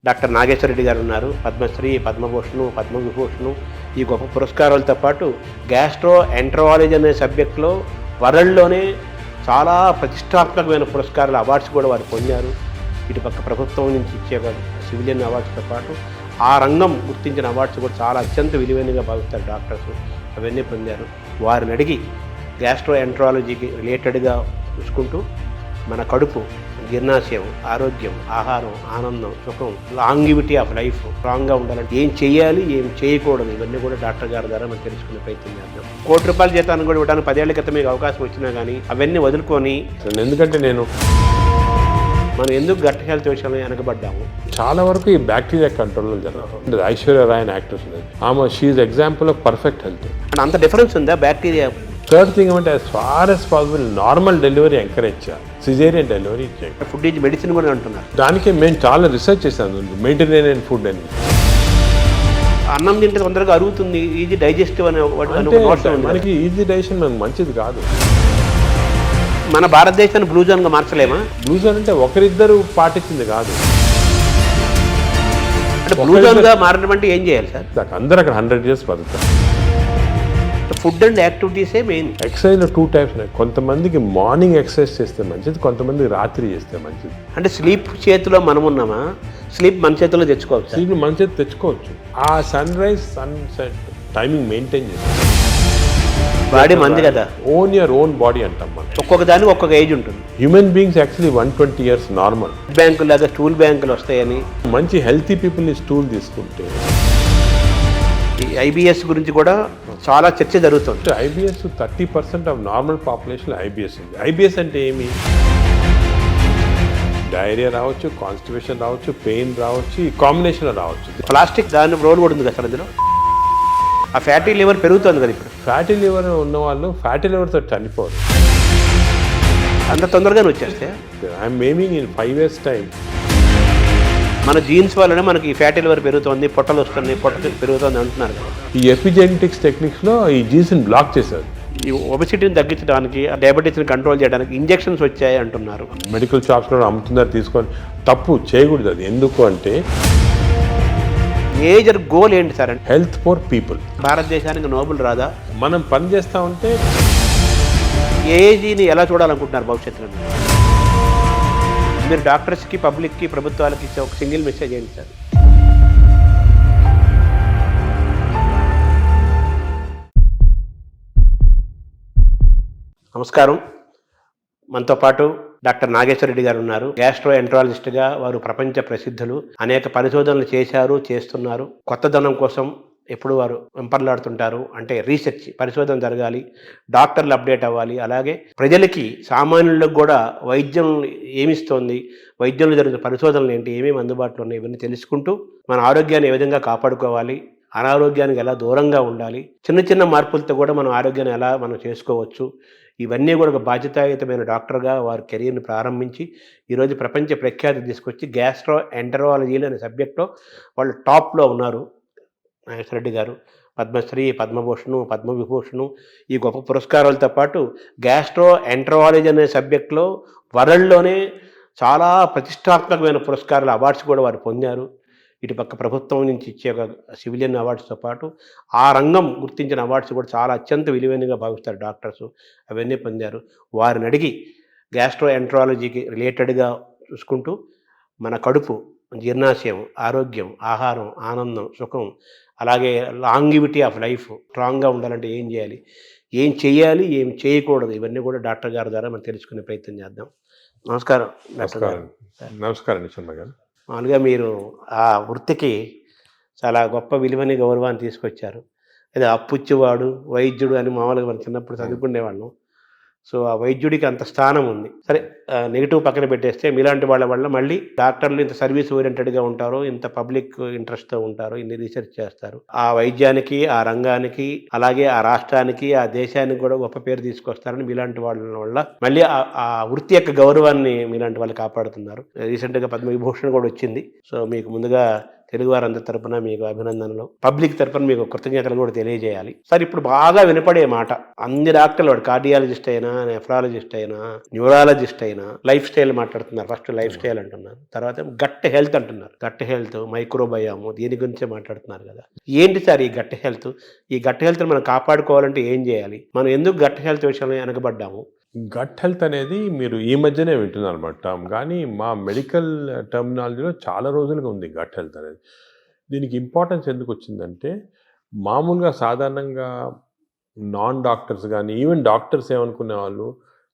Doctor Nageswara Reddy గారు ఉన్నారు. పద్మశ్రీ, పద్మభూషణ్, పద్మవిభూషణ్ ఈ గొప్ప పురస్కారాలతో పాటు గ్యాస్ట్రో ఎంటరాలజీ అనే సబ్జెక్ట్లో వరల్డ్లోనే చాలా ప్రతిష్టాత్మకమైన పురస్కారాలు అవార్డ్స్ కూడా వారు పొందారు. ఇటుపక్క ప్రభుత్వం నుంచి ఇచ్చే సివిలియన్ అవార్డ్స్తో పాటు ఆ రంగం గుర్తించిన అవార్డ్స్ కూడా చాలా అత్యంత విలువైనగా భావిస్తారు డాక్టర్స్. అవన్నీ పొందారు. వారిని అడిగి గ్యాస్ట్రో ఎంటరాలజీకి రిలేటెడ్గా చూసుకుంటూ మన కడుపు, జీర్ణాశయం, ఆరోగ్యం, ఆహారం, ఆనందం, సుఖం, లాంగివిటీ ఆఫ్ లైఫ్ స్ట్రాంగ్గా ఉండాలంటే ఏం చేయాలి, ఏం చేయకూడదు, ఇవన్నీ కూడా డాక్టర్ గారి ద్వారా మనం తెలుసుకునే ప్రయత్నం చేద్దాం. ₹1,00,00,000 జీతాన్ని కూడా ఇవ్వడానికి 10 ఏళ్ల క్రితం మీకు అవకాశం వచ్చినా కానీ అవన్నీ వదులుకొని, ఎందుకంటే మనం ఎందుకు గట్ హెల్త్ విషయంలో వెనకబడ్డాము. చాలా వరకు ఈ బ్యాక్టీరియా కంట్రోల్లో జరుగుతుంది. ఐశ్వర్య రాయ్ అని యాక్ట్రెస్ ఉంది, ఆమె she example of perfect health. అంత డిఫరెన్స్ ఉందా బ్యాక్టీరియా? థర్డ్ థింగ్ అంటే as far as possible normal delivery encourage చేయాలి, సిజేరియన్ డెలివరీ చేయాలి. ఫుడ్ ఈజ్ మెడిసిన్ కూడా అంటున్నారు. దానికి మేము చాలా రీసెర్చ్ చేశాను, మెడిటరేనియన్ ఫుడ్ అని. అన్నం తింటే తొందరగా అరుగుతుంది, ఈజీ డైజెస్టివ్ అనే మనకి ఈజీ డైజెషన్ మనకు మంచిది కాదు. మన భారతదేశాన్ని బ్లూ జోన్గా మార్చలేమా? బ్లూ జోన్ అంటే ఒకరిద్దరు పాటించింది కాదు. అంటే బ్లూ జోన్గా మారడం అంటే ఏం చేయాలి సార్? అందరూ అక్కడ 100 years బతుకుతారు. ఫుడ్ అండ్ యాక్టివిటీసే మెయిన్. ఎక్సర్సైజ్లో 2 types ఉన్నాయి. కొంతమందికి మార్నింగ్ ఎక్సర్సైజ్ చేస్తే మంచిది, కొంతమందికి రాత్రి చేస్తే మంచిది. అంటే స్లీప్ చేతిలో మనం ఉన్నామా? స్లీప్ మన చేతిలో తెచ్చుకోవచ్చు. స్లీప్ మన చేతి తెచ్చుకోవచ్చు. ఆ sun rise sunset timing maintain చేసి బాడీ మంది కదా, ఓన్ యువర్ ఓన్ బాడీ అంటాం మనం. ఒక్కొక్క దానికి ఒక్కొక్క ఏజ్ ఉంటుంది. Human beings actually 120 years normal. Bank లాగా స్టూల్ బ్యాంకులు వస్తాయని మంచి హెల్తీ పీపుల్ని స్టూల్ తీసుకుంటే. ఈ ఐబిఎస్ గురించి కూడా చాలా చర్చ జరుగుతుంది. IBS 30% of normal population IBS ఉంది. ఐబిఎస్ అంటే ఏమి? డైరియా రావచ్చు, కాన్స్టిపేషన్ రావచ్చు, పెయిన్ రావచ్చు, ఈ కాంబినేషన్లో రావచ్చు. ప్లాస్టిక్ దాని రోల్ కూడా ఉంది కదా సార్ అందులో. ఆ ఫ్యాటీ లివర్ పెరుగుతుంది కదా ఇప్పుడు. ఫ్యాటీ లివర్ ఉన్న వాళ్ళు ఫ్యాటీ లివర్తో చనిపోరు అంత తొందరగానే వచ్చేస్తే. I'm aiming in 5 years time. మన జీన్స్ వల్లనే మనకి ఈ ఫ్యాటీ లివర్ పెరుగుతుంది, పొట్టలు వస్తుంది, పొట్ట పెరుగుతుంది అంటున్నారు కదా. ఈ ఎపిజెనెటిక్స్ టెక్నిక్స్లో ఈ జీన్స్ని బ్లాక్ చేశారు. ఈ ఒబెసిటీని తగ్గించడానికి, డయాబెటీస్ని కంట్రోల్ చేయడానికి ఇంజెక్షన్స్ వచ్చాయి అంటున్నారు. మెడికల్ షాప్స్లో అమ్ముతున్నారు, తీసుకొని తప్పు చేయకూడదు. అది ఎందుకు అంటే మేజర్ గోల్ ఏంటి సార్ అంటే హెల్త్ ఫర్ పీపుల్. భారతదేశానికి నోబెల్ రాదా? మనం పని చేస్తూ ఉంటే ఏజీని ఎలా చూడాలనుకుంటున్నారు భవిష్యత్తులో? మీరు డాక్టర్స్కి, పబ్లిక్కి, ప్రభుత్వాలకి ఇచ్చే ఒక సింగిల్ మెసేజ్ ఏంటి సార్? నమస్కారం. మనతో పాటు డాక్టర్ నాగేశ్వర రెడ్డి గారు ఉన్నారు. గ్యాస్ట్రో ఎంటరాలజిస్ట్గా వారు ప్రపంచ ప్రసిద్ధులు. అనేక పరిశోధనలు చేశారు, చేస్తున్నారు. కొత్తదనం కోసం ఎప్పుడు వారు వెంపర్లాడుతుంటారు. అంటే రీసెర్చ్, పరిశోధన జరగాలి, డాక్టర్లు అప్డేట్ అవ్వాలి. అలాగే ప్రజలకి, సామాన్యులకు కూడా వైద్యం ఏమిస్తోంది, వైద్యంలో జరుగుతున్న పరిశోధనలు ఏంటి, ఏమేమి అందుబాటులో ఉన్నాయి, ఇవన్నీ తెలుసుకుంటూ మన ఆరోగ్యాన్ని ఏ విధంగా కాపాడుకోవాలి, అనారోగ్యానికి ఎలా దూరంగా ఉండాలి, చిన్న చిన్న మార్పులతో కూడా మనం ఆరోగ్యాన్ని ఎలా మనం చేసుకోవచ్చు, ఇవన్నీ కూడా ఒక బాధ్యతాయుతమైన డాక్టర్గా వారి కెరీర్ని ప్రారంభించి ఈరోజు ప్రపంచ ప్రఖ్యాతి తీసుకొచ్చి గ్యాస్ట్రో ఎంటరాలజీలు అనే సబ్జెక్ట్లో వాళ్ళు టాప్లో ఉన్నారు. నాగేశ్వర రెడ్డి గారు పద్మశ్రీ, పద్మభూషణ్, పద్మవిభూషణ్ ఈ గొప్ప పురస్కారాలతో పాటు గ్యాస్ట్రో ఎంటరాలజీ అనే సబ్జెక్ట్లో వరల్డ్లోనే చాలా ప్రతిష్టాత్మకమైన పురస్కారాలు, అవార్డ్స్ కూడా వారు పొందారు. ఇటుపక్క ప్రభుత్వం నుంచి ఇచ్చే సివిలియన్ అవార్డ్స్తో పాటు ఆ రంగం గుర్తించిన అవార్డ్స్ కూడా చాలా అత్యంత విలువైనగా భావిస్తారు డాక్టర్స్. అవన్నీ పొందారు. వారిని అడిగి గ్యాస్ట్రో ఎంటరాలజీకి రిలేటెడ్గా చూసుకుంటూ మన కడుపు, జీర్ణాశయం, ఆరోగ్యం, ఆహారం, ఆనందం, సుఖం, అలాగే లాంగివిటీ ఆఫ్ లైఫ్ స్ట్రాంగ్గా ఉండాలంటే ఏం చేయాలి, ఏం చేయాలి, ఏం చేయకూడదు, ఇవన్నీ కూడా డాక్టర్ గారి ద్వారా మనం తెలుసుకునే ప్రయత్నం చేద్దాం. నమస్కారం. నమస్కారం శర్మ గారు. మామూలుగా మీరు ఆ వృత్తికి చాలా గొప్ప విలువని, గౌరవాన్ని తీసుకొచ్చారు. అదే అప్పుచ్చేవాడు, వైద్యుడు అని మామూలుగా మనం చిన్నప్పుడు చదువుకునేవాళ్ళం. సో ఆ వైద్యుడికి అంత స్థానం ఉంది. సరే, నెగిటివ్ పక్కన పెట్టేస్తే మీలాంటి వాళ్ళ వల్ల మళ్ళీ డాక్టర్లు ఇంత సర్వీస్ ఓరియంటెడ్గా ఉంటారు, ఇంత పబ్లిక్ ఇంట్రెస్ట్తో ఉంటారు, ఇన్ని రీసెర్చ్ చేస్తారు. ఆ వైద్యానికి, ఆ రంగానికి, అలాగే ఆ రాష్ట్రానికి, ఆ దేశానికి కూడా గొప్ప పేరు తీసుకొస్తారని మీలాంటి వాళ్ళ వల్ల మళ్ళీ ఆ వృత్తి యొక్క గౌరవాన్ని మీలాంటి వాళ్ళు కాపాడుతున్నారు. రీసెంట్గా పద్మవిభూషణ్ కూడా వచ్చింది. సో మీకు ముందుగా తెలుగు వారందరి తరపున మీకు అభినందనలు, పబ్లిక్ తరపున మీకు కృతజ్ఞతలు కూడా తెలియజేయాలి. సార్ ఇప్పుడు బాగా వినపడే మాట, అన్ని డాక్టర్లు, వాడు కార్డియాలజిస్ట్ అయినా, నెఫ్రాలజిస్ట్ అయినా, న్యూరాలజిస్ట్ అయినా లైఫ్ స్టైల్ మాట్లాడుతున్నారు. ఫస్ట్ లైఫ్ స్టైల్ అంటున్నారు, తర్వాత గట్ హెల్త్ అంటున్నారు. గట్ హెల్త్, మైక్రోబయాము, దీని గురించే మాట్లాడుతున్నారు కదా. ఏంటి సార్ ఈ గట్ హెల్త్? ఈ గట్ హెల్త్ మనం కాపాడుకోవాలంటే ఏం చేయాలి? మనం ఎందుకు గట్ హెల్త్ విషయంలో వెనకబడ్డాము? గట్ హెల్త్ అనేది మీరు ఈ మధ్యనే వింటున్నారు అన్నమాట టర్మ్, కానీ మా మెడికల్ టర్మినాలజీలో చాలా రోజులుగా ఉంది గట్ హెల్త్ అనేది. దీనికి ఇంపార్టెన్స్ ఎందుకు వచ్చిందంటే, మామూలుగా సాధారణంగా నాన్ డాక్టర్స్ కానీ ఈవెన్ డాక్టర్స్ ఏమనుకునే వాళ్ళు,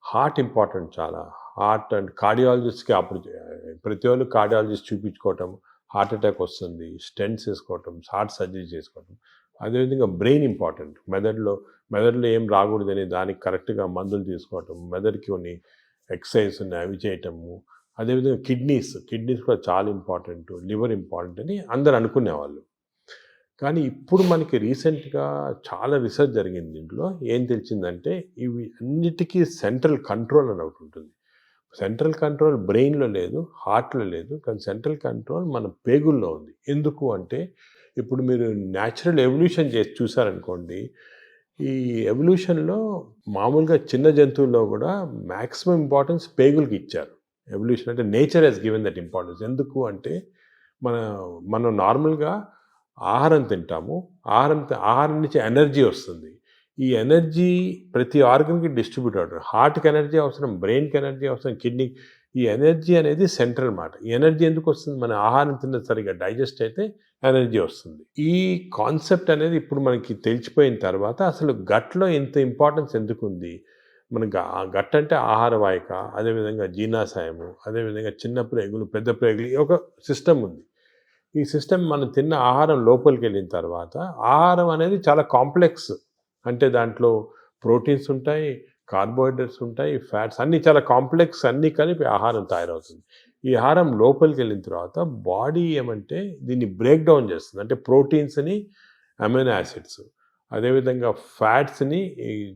హార్ట్ ఇంపార్టెంట్ చాలా. హార్ట్ అండ్ కార్డియాలజిస్ట్కి అప్పుడు ప్రతి వాళ్ళు కార్డియాలజిస్ట్ చూపించుకోవటం, హార్ట్ అటాక్ వస్తుంది, స్టెంట్స్ వేసుకోవటం, హార్ట్ సర్జరీ చేసుకోవటం. అదేవిధంగా బ్రెయిన్ ఇంపార్టెంట్. మెదడులో ఏం రాకూడదని దానికి కరెక్ట్గా మందులు తీసుకోవటం, మెదడుకి కొన్ని ఎక్సర్సైజ్ ఉన్నాయి అవి చేయటము. అదేవిధంగా కిడ్నీస్ కూడా చాలా ఇంపార్టెంట్, లివర్ ఇంపార్టెంట్ అని అందరు అనుకునేవాళ్ళు. కానీ ఇప్పుడు మనకి రీసెంట్గా చాలా రీసెర్చ్ జరిగింది. దీంట్లో ఏం తెలిసిందంటే, ఇవి అన్నిటికీ సెంట్రల్ కంట్రోల్ అని ఒకటి ఉంటుంది. సెంట్రల్ కంట్రోల్ బ్రెయిన్లో లేదు, హార్ట్లో లేదు, కానీ సెంట్రల్ కంట్రోల్ మన పేగుల్లో ఉంది. ఎందుకు అంటే, ఇప్పుడు మీరు న్యాచురల్ ఎవల్యూషన్ చేసి చూసారనుకోండి, ఈ ఎవల్యూషన్లో మామూలుగా చిన్న జంతువుల్లో కూడా మ్యాక్సిమం ఇంపార్టెన్స్ పేగులకి ఇచ్చారు. ఎవల్యూషన్ అంటే nature has given that importance. ఎందుకు అంటే, మనం నార్మల్గా ఆహారం తింటాము, ఆహారం నుంచి ఎనర్జీ వస్తుంది. ఈ ఎనర్జీ ప్రతి ఆర్గన్కి డిస్ట్రిబ్యూట్ అవుతుంది. హార్ట్కి ఎనర్జీ అవసరం, బ్రెయిన్కి ఎనర్జీ అవసరం, కిడ్నీ. ఈ ఎనర్జీ అనేది సెంట్రల్ మాట. ఈ ఎనర్జీ ఎందుకు వస్తుంది? మన ఆహారం తిన్న సరిగా డైజెస్ట్ అయితే ఎనర్జీ వస్తుంది. ఈ కాన్సెప్ట్ అనేది ఇప్పుడు మనకి తెలిసిపోయిన తర్వాత అసలు గట్లో ఇంత ఇంపార్టెన్స్ ఎందుకు ఉంది? మనకు గట్ అంటే ఆహార వాహిక, అదేవిధంగా జీర్ణాశయము, అదేవిధంగా చిన్న ప్రేగులు, పెద్ద ప్రేగులు, ఒక సిస్టమ్ ఉంది. ఈ సిస్టమ్ మనం తిన్న ఆహారం లోపలికి వెళ్ళిన తర్వాత, ఆహారం అనేది చాలా కాంప్లెక్స్. అంటే దాంట్లో ప్రోటీన్స్ ఉంటాయి, కార్బోహైడ్రేట్స్ ఉంటాయి, ఫ్యాట్స్, అన్నీ చాలా కాంప్లెక్స్, అన్నీ కలిపి ఆహారం తయారవుతుంది. ఈ ఆహారం లోపలికి వెళ్ళిన తర్వాత బాడీ ఏమంటే దీన్ని బ్రేక్ డౌన్ చేస్తుంది. అంటే ప్రోటీన్స్ని అమైనో యాసిడ్స్, అదేవిధంగా ఫ్యాట్స్ని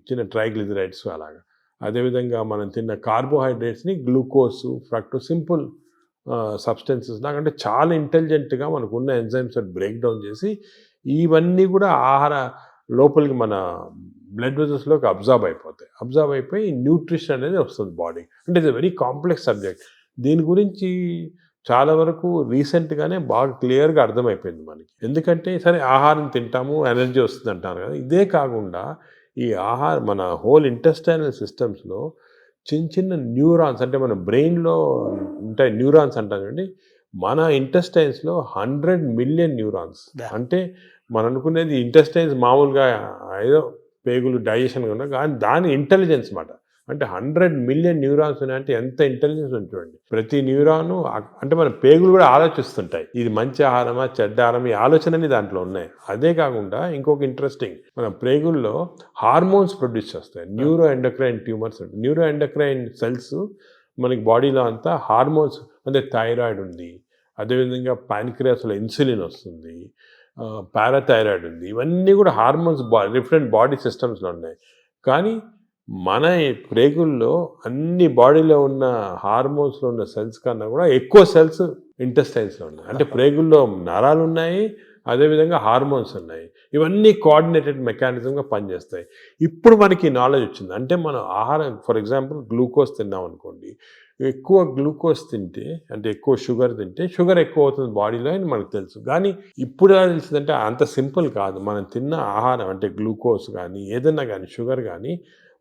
చిన్న ట్రైగ్లిజరైడ్స్ అలాగా, అదేవిధంగా మనం తిన్న కార్బోహైడ్రేట్స్ని గ్లూకోజ్, ఫ్రక్టోజ్, సింపుల్ సబ్స్టెన్సెస్ లాగా, అంటే చాలా ఇంటెలిజెంట్గా మనకున్న ఎంజైమ్స్ బ్రేక్ డౌన్ చేసి ఇవన్నీ కూడా ఆహార లోపలికి మన బ్లడ్ వెజల్స్లోకి అబ్జర్వ్ అయిపోయి న్యూట్రిషన్ అనేది వస్తుంది బాడీ. అంటే ఇట్స్ వెరీ కాంప్లెక్స్ సబ్జెక్ట్. దీని గురించి చాలా వరకు రీసెంట్గానే బాగా క్లియర్గా అర్థమైపోయింది మనకి. ఎందుకంటే సరే ఆహారం తింటాము, ఎనర్జీ వస్తుంది అంటారు కదా, ఇదే కాకుండా ఈ మన హోల్ ఇంటెస్టైనల్ సిస్టమ్స్లో చిన్న న్యూరాన్స్, అంటే మన బ్రెయిన్లో ఉంటాయి న్యూరాన్స్ అంటాం కండి, మన ఇంటెస్టైన్స్లో 100 మిలియన్ న్యూరాన్స్. అంటే మనం అనుకునేది ఇంటెస్టైన్స్ మామూలుగా ఏదో పేగులు డైజెషన్ ఉన్నా, కానీ దాని ఇంటెలిజెన్స్ మాట. అంటే 100 మిలియన్ న్యూరాన్స్ ఉన్నాయంటే ఎంత ఇంటెలిజెన్స్ ఉంటుంది. ప్రతి న్యూరాను అంటే మన పేగులు కూడా ఆలోచిస్తుంటాయి, ఇది మంచి ఆహారమా చెడ్డ ఆహారం, ఈ ఆలోచనని దాంట్లో ఉన్నాయి. అదే కాకుండా ఇంకొక ఇంట్రెస్టింగ్, మన పేగుల్లో హార్మోన్స్ ప్రొడ్యూస్ చేస్తాయి. Neuro endocrine tumours, neuro endocrine cells మనకి బాడీలో అంతా హార్మోన్స్, అంటే థైరాయిడ్ ఉంది, అదేవిధంగా ప్యాన్క్రియాస్లో ఇన్సులిన్ వస్తుంది, పారాథైరాయిడ్ ఉంది. ఇవన్నీ కూడా హార్మోన్స్ డిఫరెంట్ బాడీ సిస్టమ్స్లో ఉన్నాయి. కానీ మన ప్రేగుల్లో అన్ని బాడీలో ఉన్న హార్మోన్స్లో ఉన్న సెల్స్ కన్నా కూడా ఎక్కువ సెల్స్ ఇంటెస్టైన్స్లో ఉన్నాయి. అంటే ప్రేగుల్లో నరాలు ఉన్నాయి, అదేవిధంగా హార్మోన్స్ ఉన్నాయి. ఇవన్నీ కోఆర్డినేటెడ్ మెకానిజంగా పనిచేస్తాయి. ఇప్పుడు మనకి నాలెడ్జ్ వచ్చింది. అంటే మనం ఆహారం, ఫర్ ఎగ్జాంపుల్ గ్లూకోజ్ తిన్నాం అనుకోండి, ఎక్కువ గ్లూకోజ్ తింటే, అంటే ఎక్కువ షుగర్ తింటే షుగర్ ఎక్కువ అవుతుంది బాడీలో అని మనకు తెలుసు. కానీ ఇప్పుడు ఎలా తెలిసిందంటే అంత సింపుల్ కాదు. మనం తిన్న ఆహారం, అంటే గ్లూకోజ్ కానీ ఏదన్నా కానీ షుగర్ కానీ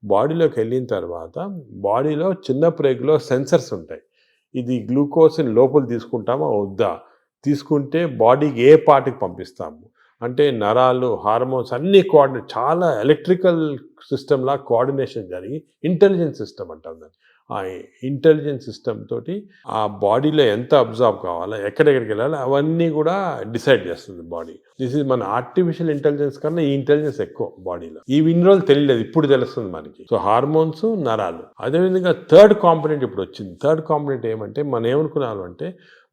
బాడీలోకి వెళ్ళిన తర్వాత బాడీలో చిన్న ప్రేగులో సెన్సర్స్ ఉంటాయి. ఇది గ్లూకోజ్ని లోపల తీసుకుంటామా వద్దా, తీసుకుంటే బాడీకి ఏ పార్ట్కి పంపిస్తాము, అంటే నరాలు, హార్మోన్స్ అన్నీ కోఆర్డినేట్, చాలా ఎలక్ట్రికల్ సిస్టమ్లా కోఆర్డినేషన్ జరిగి ఇంటెలిజెన్స్ సిస్టమ్ అంటాం దాన్ని. ఆ ఇంటెలిజెన్స్ సిస్టమ్ తోటి ఆ బాడీలో ఎంత అబ్జర్వ్ కావాలా, ఎక్కడెక్కడికి వెళ్ళాలి, అవన్నీ కూడా డిసైడ్ చేస్తుంది బాడీ. దిస్ ఈజ్ మన ఆర్టిఫిషియల్ ఇంటెలిజెన్స్ కన్నా ఈ ఇంటెలిజెన్స్ ఎక్కువ బాడీలో. ఇన్ని రోజులు తెలియలేదు, ఇప్పుడు తెలుస్తుంది మనకి. సో హార్మోన్స్, నరాలు. అదేవిధంగా థర్డ్ కాంపోనెంట్ ఇప్పుడు వచ్చింది. థర్డ్ కాంపోనెంట్ ఏమంటే, మనం ఏమనుకున్నాము అంటే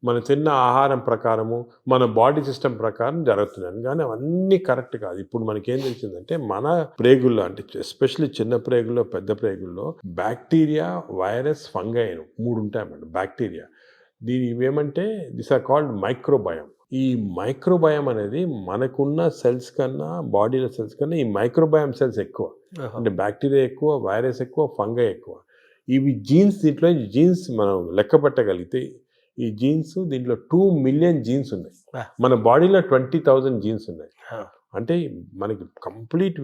మనం తిన్న ఆహారం ప్రకారము మన బాడీ సిస్టమ్ ప్రకారం జరుగుతున్నాయి, కానీ అవన్నీ కరెక్ట్ కాదు. ఇప్పుడు మనకేం తెలిసిందంటే మన ప్రేగుల్లో, అంటే ఎస్పెషల్లీ చిన్న ప్రేగుల్లో, పెద్ద ప్రేగుల్లో బ్యాక్టీరియా, వైరస్, ఫంగై 3 ఉంటాయి అన్నమాట. బ్యాక్టీరియా ఇవేమంటే దిస్ ఆర్ కాల్డ్ మైక్రోబయం. ఈ మైక్రోబయం అనేది మనకున్న సెల్స్ కన్నా, బాడీలో సెల్స్ కన్నా ఈ మైక్రోబయం సెల్స్ ఎక్కువ. అంటే బ్యాక్టీరియా ఎక్కువ, వైరస్ ఎక్కువ, ఫంగై ఎక్కువ. ఇవి జీన్స్, దీంట్లో జీన్స్ మనం లెక్క పెట్టగలిగితే ఈ జీన్స్ దీంట్లో 2 మిలియన్ జీన్స్ ఉన్నాయి. మన బాడీలో 20,000 జీన్స్ ఉన్నాయి. అంటే మనకి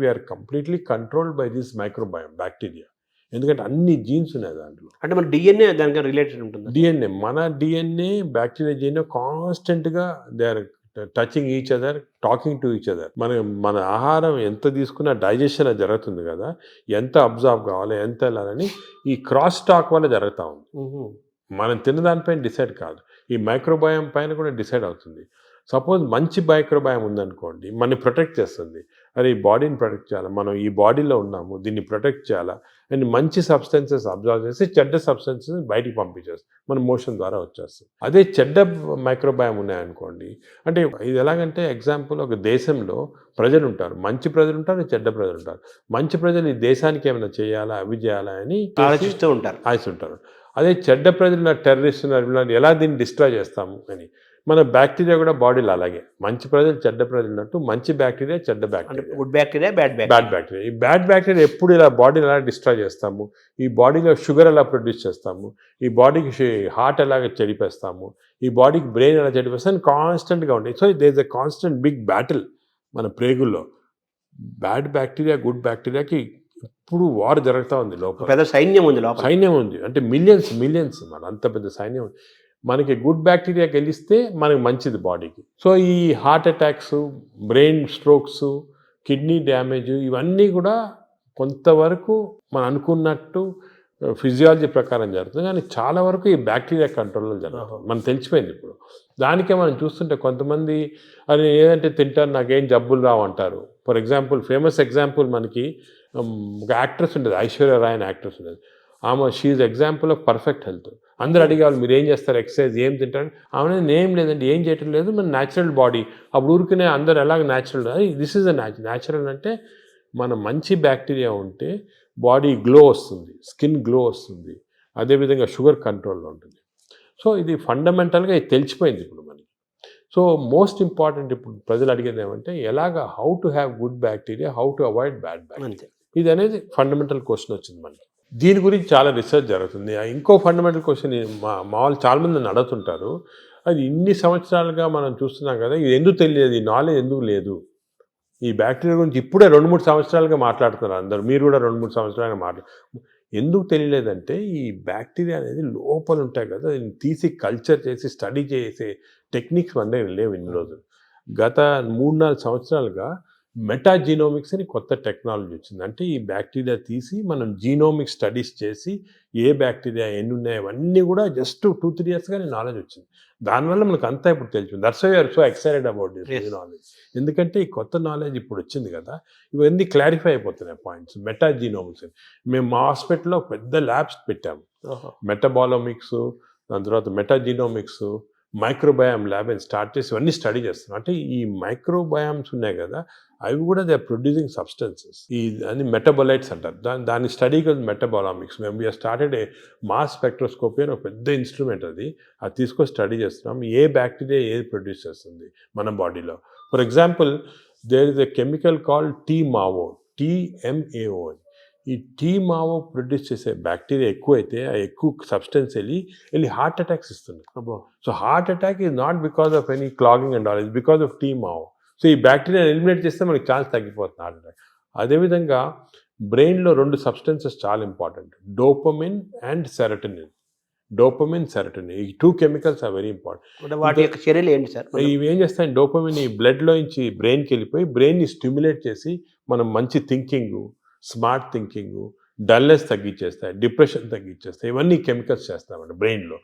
we are completely controlled by this microbiome bacteria. ఎందుకంటే అన్ని జీన్స్ ఉన్నాయి దాంట్లో. అంటే మన డిఎన్ఏ దానికి రిలేటెడ్ ఉంటుంది. డిఎన్ఏ, మన డిఎన్ఏ బ్యాక్టీరియా డిఎన్ఏ కాన్స్టెంట్గా they are touching each other, talking to each other. మన ఆహారం ఎంత తీసుకున్నా డైజెషన్ జరుగుతుంది కదా, ఎంత అబ్జర్వ్ కావాలి, ఎంత వెళ్ళాలని ఈ క్రాస్ టాక్ వల్ల జరుగుతూ ఉంది. మనం తిన్నదానిపైన డిసైడ్ కాదు, ఈ మైక్రోబయం పైన కూడా డిసైడ్ అవుతుంది. సపోజ్ మంచి మైక్రోబయం ఉందనుకోండి, మనని ప్రొటెక్ట్ చేస్తుంది. అరే ఈ బాడీని ప్రొటెక్ట్ చేయాలి, మనం ఈ బాడీలో ఉన్నాము, దీన్ని ప్రొటెక్ట్ చేయాలా అండ్ మంచి సబ్స్టెన్సెస్ అబ్జర్వ్ చేసి చెడ్డ సబ్స్టెన్సెస్ బయటికి పంపించేస్తుంది, మన మోషన్ ద్వారా వచ్చేస్తుంది. అదే చెడ్డ మైక్రోబయం ఉన్నాయనుకోండి, అంటే ఇది ఎలాగంటే ఎగ్జాంపుల్, ఒక దేశంలో ప్రజలు ఉంటారు, మంచి ప్రజలు ఉంటారు, చెడ్డ ప్రజలు ఉంటారు. మంచి ప్రజలు ఈ దేశానికి ఏమైనా చేయాలా, అవి చేయాలా అని ఆలోచిస్తూ ఉంటారు. అదే చెడ్డ ప్రజలు టెర్రరిస్ట్ ఎలా దీన్ని డిస్ట్రాయ్ చేస్తాము అని. మన బ్యాక్టీరియా కూడా బాడీలో అలాగే, మంచి ప్రజలు చెడ్డ ప్రజలు ఉన్నట్టు మంచి బ్యాక్టీరియా చెడ్డ bacteria, good bacteria bad bacteria. ఈ బ్యాడ్ బ్యాక్టీరియా ఎప్పుడు ఇలా బాడీని ఎలా డిస్ట్రాయ్ చేస్తాము, ఈ బాడీలో షుగర్ ఎలా ప్రొడ్యూస్ చేస్తాము, ఈ బాడీకి హార్ట్ ఎలాగ చెడిపేస్తాము, ఈ బాడీకి బ్రెయిన్ ఎలా చెడిపేస్తాము కాన్స్టెంట్గా ఉంటాయి. So there is a constant big battle మన ప్రేగుల్లో. బ్యాడ్ బ్యాక్టీరియా గుడ్ బ్యాక్టీరియాకి ఇప్పుడు వార్ జరుగుతూ ఉంది. లోపల పెద్ద సైన్యం ఉంది. అంటే మిలియన్స్ మన అంత పెద్ద సైన్యం. మనకి గుడ్ బ్యాక్టీరియా గెలిస్తే మనకి మంచిది బాడీకి. సో ఈ heart attacks, brain strokes, kidney damage ఇవన్నీ కూడా కొంతవరకు మనం అనుకున్నట్టు ఫిజియాలజీ ప్రకారం జరుగుతుంది, కానీ చాలా వరకు ఈ బ్యాక్టీరియా కంట్రోల్లో జరుగుతుంది. మనకు తెలిసిపోయింది ఇప్పుడు. దానికే మనం చూస్తుంటే కొంతమంది అది ఏదంటే తింటారు, నాకేం జబ్బులు రావు అంటారు. ఫర్ ఎగ్జాంపుల్, ఫేమస్ ఎగ్జాంపుల్ మనకి ఒక యాక్ట్రెస్ ఉంటుంది, ఐశ్వర్య రాయ్ అని యాక్ట్రెస్ ఉంటుంది. ఆమె she example of perfect health. అందరూ అడిగేవాళ్ళు మీరు ఏం చేస్తారు, ఎక్సర్సైజ్ ఏం తింటారు, ఆమె ఏం లేదండి, ఏం చేయటం లేదు, మన న్యాచురల్ బాడీ. అప్పుడు ఊరికనే అందరు ఎలాగ natural, this is a natural. అంటే మన మంచి బ్యాక్టీరియా ఉంటే బాడీ గ్లో వస్తుంది, స్కిన్ గ్లో వస్తుంది, అదేవిధంగా షుగర్ కంట్రోల్లో ఉంటుంది. సో ఇది ఫండమెంటల్గా ఇది తెలిసిపోయింది ఇప్పుడు మనకి. సో మోస్ట్ ఇంపార్టెంట్ ఇప్పుడు ప్రజలు అడిగేది ఏమంటే ఎలాగ how to have good bacteria, how to avoid bad bacteria, ఇది అనేది ఫండమెంటల్ క్వశ్చన్ వచ్చింది మనకి. దీని గురించి చాలా రీసెర్చ్ జరుగుతుంది. ఇంకో ఫండమెంటల్ క్వశ్చన్ మా వాళ్ళు చాలామంది నన్ను అడుగుతుంటారు, అది ఇన్ని సంవత్సరాలుగా మనం చూస్తున్నాం కదా, ఇది ఎందుకు తెలియదు, ఈ నాలెడ్జ్ ఎందుకు లేదు? ఈ బ్యాక్టీరియా గురించి ఇప్పుడే 2-3 సంవత్సరాలుగా మాట్లాడుతున్నారు అందరూ, మీరు కూడా 2-3 సంవత్సరాలుగా ఎందుకు తెలియలేదంటే ఈ బ్యాక్టీరియా అనేది లోపల ఉంటాయి కదా, దీన్ని తీసి కల్చర్ చేసి స్టడీ చేసే టెక్నిక్స్ మన దగ్గర లేవు ఇన్ని రోజులు. గత 3-4 సంవత్సరాలుగా మెటాజీనోమిక్స్ అని కొత్త టెక్నాలజీ వచ్చింది. అంటే ఈ బ్యాక్టీరియా తీసి మనం జీనోమిక్ స్టడీస్ చేసి ఏ బ్యాక్టీరియా ఎన్ని ఉన్నాయి అవన్నీ కూడా జస్ట్ 2-3 ఇయర్స్గానే నాలెడ్జ్ వచ్చింది. దానివల్ల మనకు అంతా ఇప్పుడు తెలిసింది. That's why you're so excited about this knowledge. ఎందుకంటే ఈ కొత్త నాలెడ్జ్ ఇప్పుడు వచ్చింది కదా, ఇవన్నీ క్లారిఫై అయిపోతున్నాయి పాయింట్స్. మెటాజీనోమిక్స్ అని మేము మా హాస్పిటల్లో పెద్ద ల్యాబ్స్ పెట్టాము. మెటబాలోమిక్స్, దాని తర్వాత మెటాజీనోమిక్స్, మైక్రోబయామ్ ల్యాబ్ అని స్టార్ట్ చేసి ఇవన్నీ స్టడీ చేస్తున్నాం. అంటే ఈ మైక్రోబయామ్స్ ఉన్నాయి కదా, అవి కూడా దే ఆర్ ప్రొడ్యూసింగ్ సబ్స్టెన్సెస్, ఈ అని మెటబొలైట్స్ అంటారు. దాని స్టడీకి మెటబాలామిక్స్. మేము we are started a mass spectroscopy అని ఒక పెద్ద ఇన్స్ట్రుమెంట్, అది తీసుకొని స్టడీ చేస్తున్నాం. ఏ బ్యాక్టీరియా ఏది ప్రొడ్యూస్ చేస్తుంది మన బాడీలో. For example, there is a chemical called TMAO, TMAO. ఈ TMAO ప్రొడ్యూస్ చేసే బ్యాక్టీరియా ఎక్కువైతే ఆ ఎక్కువ సబ్స్టెన్స్ వెళ్ళి హార్ట్ అటాక్స్ ఇస్తుంది. So heart attack is not because of any clogging and all, is because of TMAO. So ఈ bacteria eliminate చేస్తే మనకి ఛాన్స్ తగ్గిపోతుంది హార్ట్ అటాక్. అదేవిధంగా బ్రెయిన్లో 2 సబ్స్టెన్సెస్ చాలా ఇంపార్టెంట్, డోపమిన్ అండ్ సెరటోనిన్. ఈ 2 కెమికల్స్ ఆర్ వెరీ ఇంపార్టెంట్. వాటి యొక్క చర్యలు ఏంటి సార్? ఇవి ఏం చేస్తాయి, డోపమిన్ ఈ బ్లడ్లో నుంచి బ్రెయిన్కి వెళ్ళిపోయి బ్రెయిన్ని స్టిమ్యులేట్ చేసి మనం మంచి థింకింగ్, స్మార్ట్ థింకింగ్, డల్నెస్ తగ్గించేస్తాయి, డిప్రెషన్ తగ్గించేస్తాయి. ఇవన్నీ కెమికల్స్ చేస్తామండి బ్రెయిన్లో.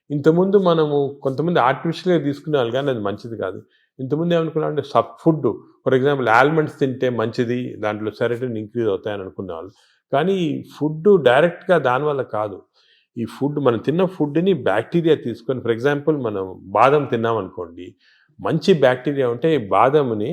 ఇంతకుముందు మనము కొంతమంది ఆర్టిఫిషియల్గా తీసుకునే వాళ్ళు, కానీ అది మంచిది కాదు. ఇంతకుముందు ఏమనుకున్నామంటే ఫుడ్, ఫర్ ఎగ్జాంపుల్ ఆల్మండ్స్ తింటే మంచిది, దాంట్లో సెరటోనిన్ ఇంక్రీజ్ అవుతాయని అనుకునేవాళ్ళు. కానీ ఫుడ్ డైరెక్ట్గా దానివల్ల కాదు. ఈ ఫుడ్, మనం తిన్న ఫుడ్ని బ్యాక్టీరియా తీసుకొని, ఫర్ ఎగ్జాంపుల్ మనం బాదం తిన్నామనుకోండి, మంచి బ్యాక్టీరియా ఉంటే బాదంని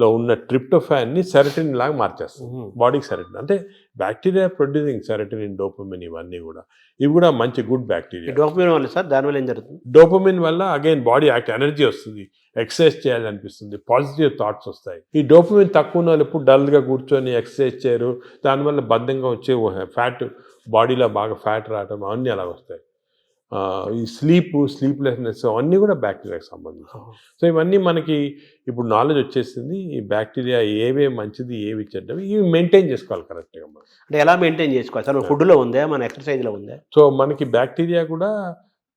లో ఉన్న ట్రిప్టోఫాన్ని సెరటిన్ లాగా మార్చేస్తుంది బాడీకి. సెరటిన్ అంటే బ్యాక్టీరియా ప్రొడ్యూసింగ్ సెరటిన్, డోపమిన్, ఇవన్నీ కూడా ఇవి కూడా మంచి గుడ్ బ్యాక్టీరియా. డోపమిన్ వల్ల సార్ దానివల్ల ఏం జరుగుతుంది? డోపమిన్ వల్ల అగైన్ బాడీ యాక్ట్, ఎనర్జీ వస్తుంది, ఎక్సర్సైజ్ చేయాలనిపిస్తుంది, పాజిటివ్ థాట్స్ వస్తాయి. ఈ డోపమిన్ తక్కువ ఉన్న వాళ్ళు ఎప్పుడు డల్గా కూర్చొని ఎక్సర్సైజ్ చేయరు, దానివల్ల బద్ధంగా వచ్చే ఫ్యాట్, బాడీలో బాగా ఫ్యాట్ రావడం అవన్నీ అలా వస్తాయి. ఈ స్లీప్లెస్నెస్ అవన్నీ కూడా బ్యాక్టీరియాకి సంబంధించి. సో ఇవన్నీ మనకి ఇప్పుడు నాలెడ్జ్ వచ్చేసింది. ఈ బ్యాక్టీరియా ఏవే మంచిది, ఏవి చెడ్డవి, ఇవి మెయింటైన్ చేసుకోవాలి కరెక్ట్గా మనం. అంటే ఎలా మెయింటైన్ చేసుకోవాలి సార్? ఫుడ్లో ఉందా, మన ఎక్సర్సైజ్లో ఉందా? సో మనకి బ్యాక్టీరియా కూడా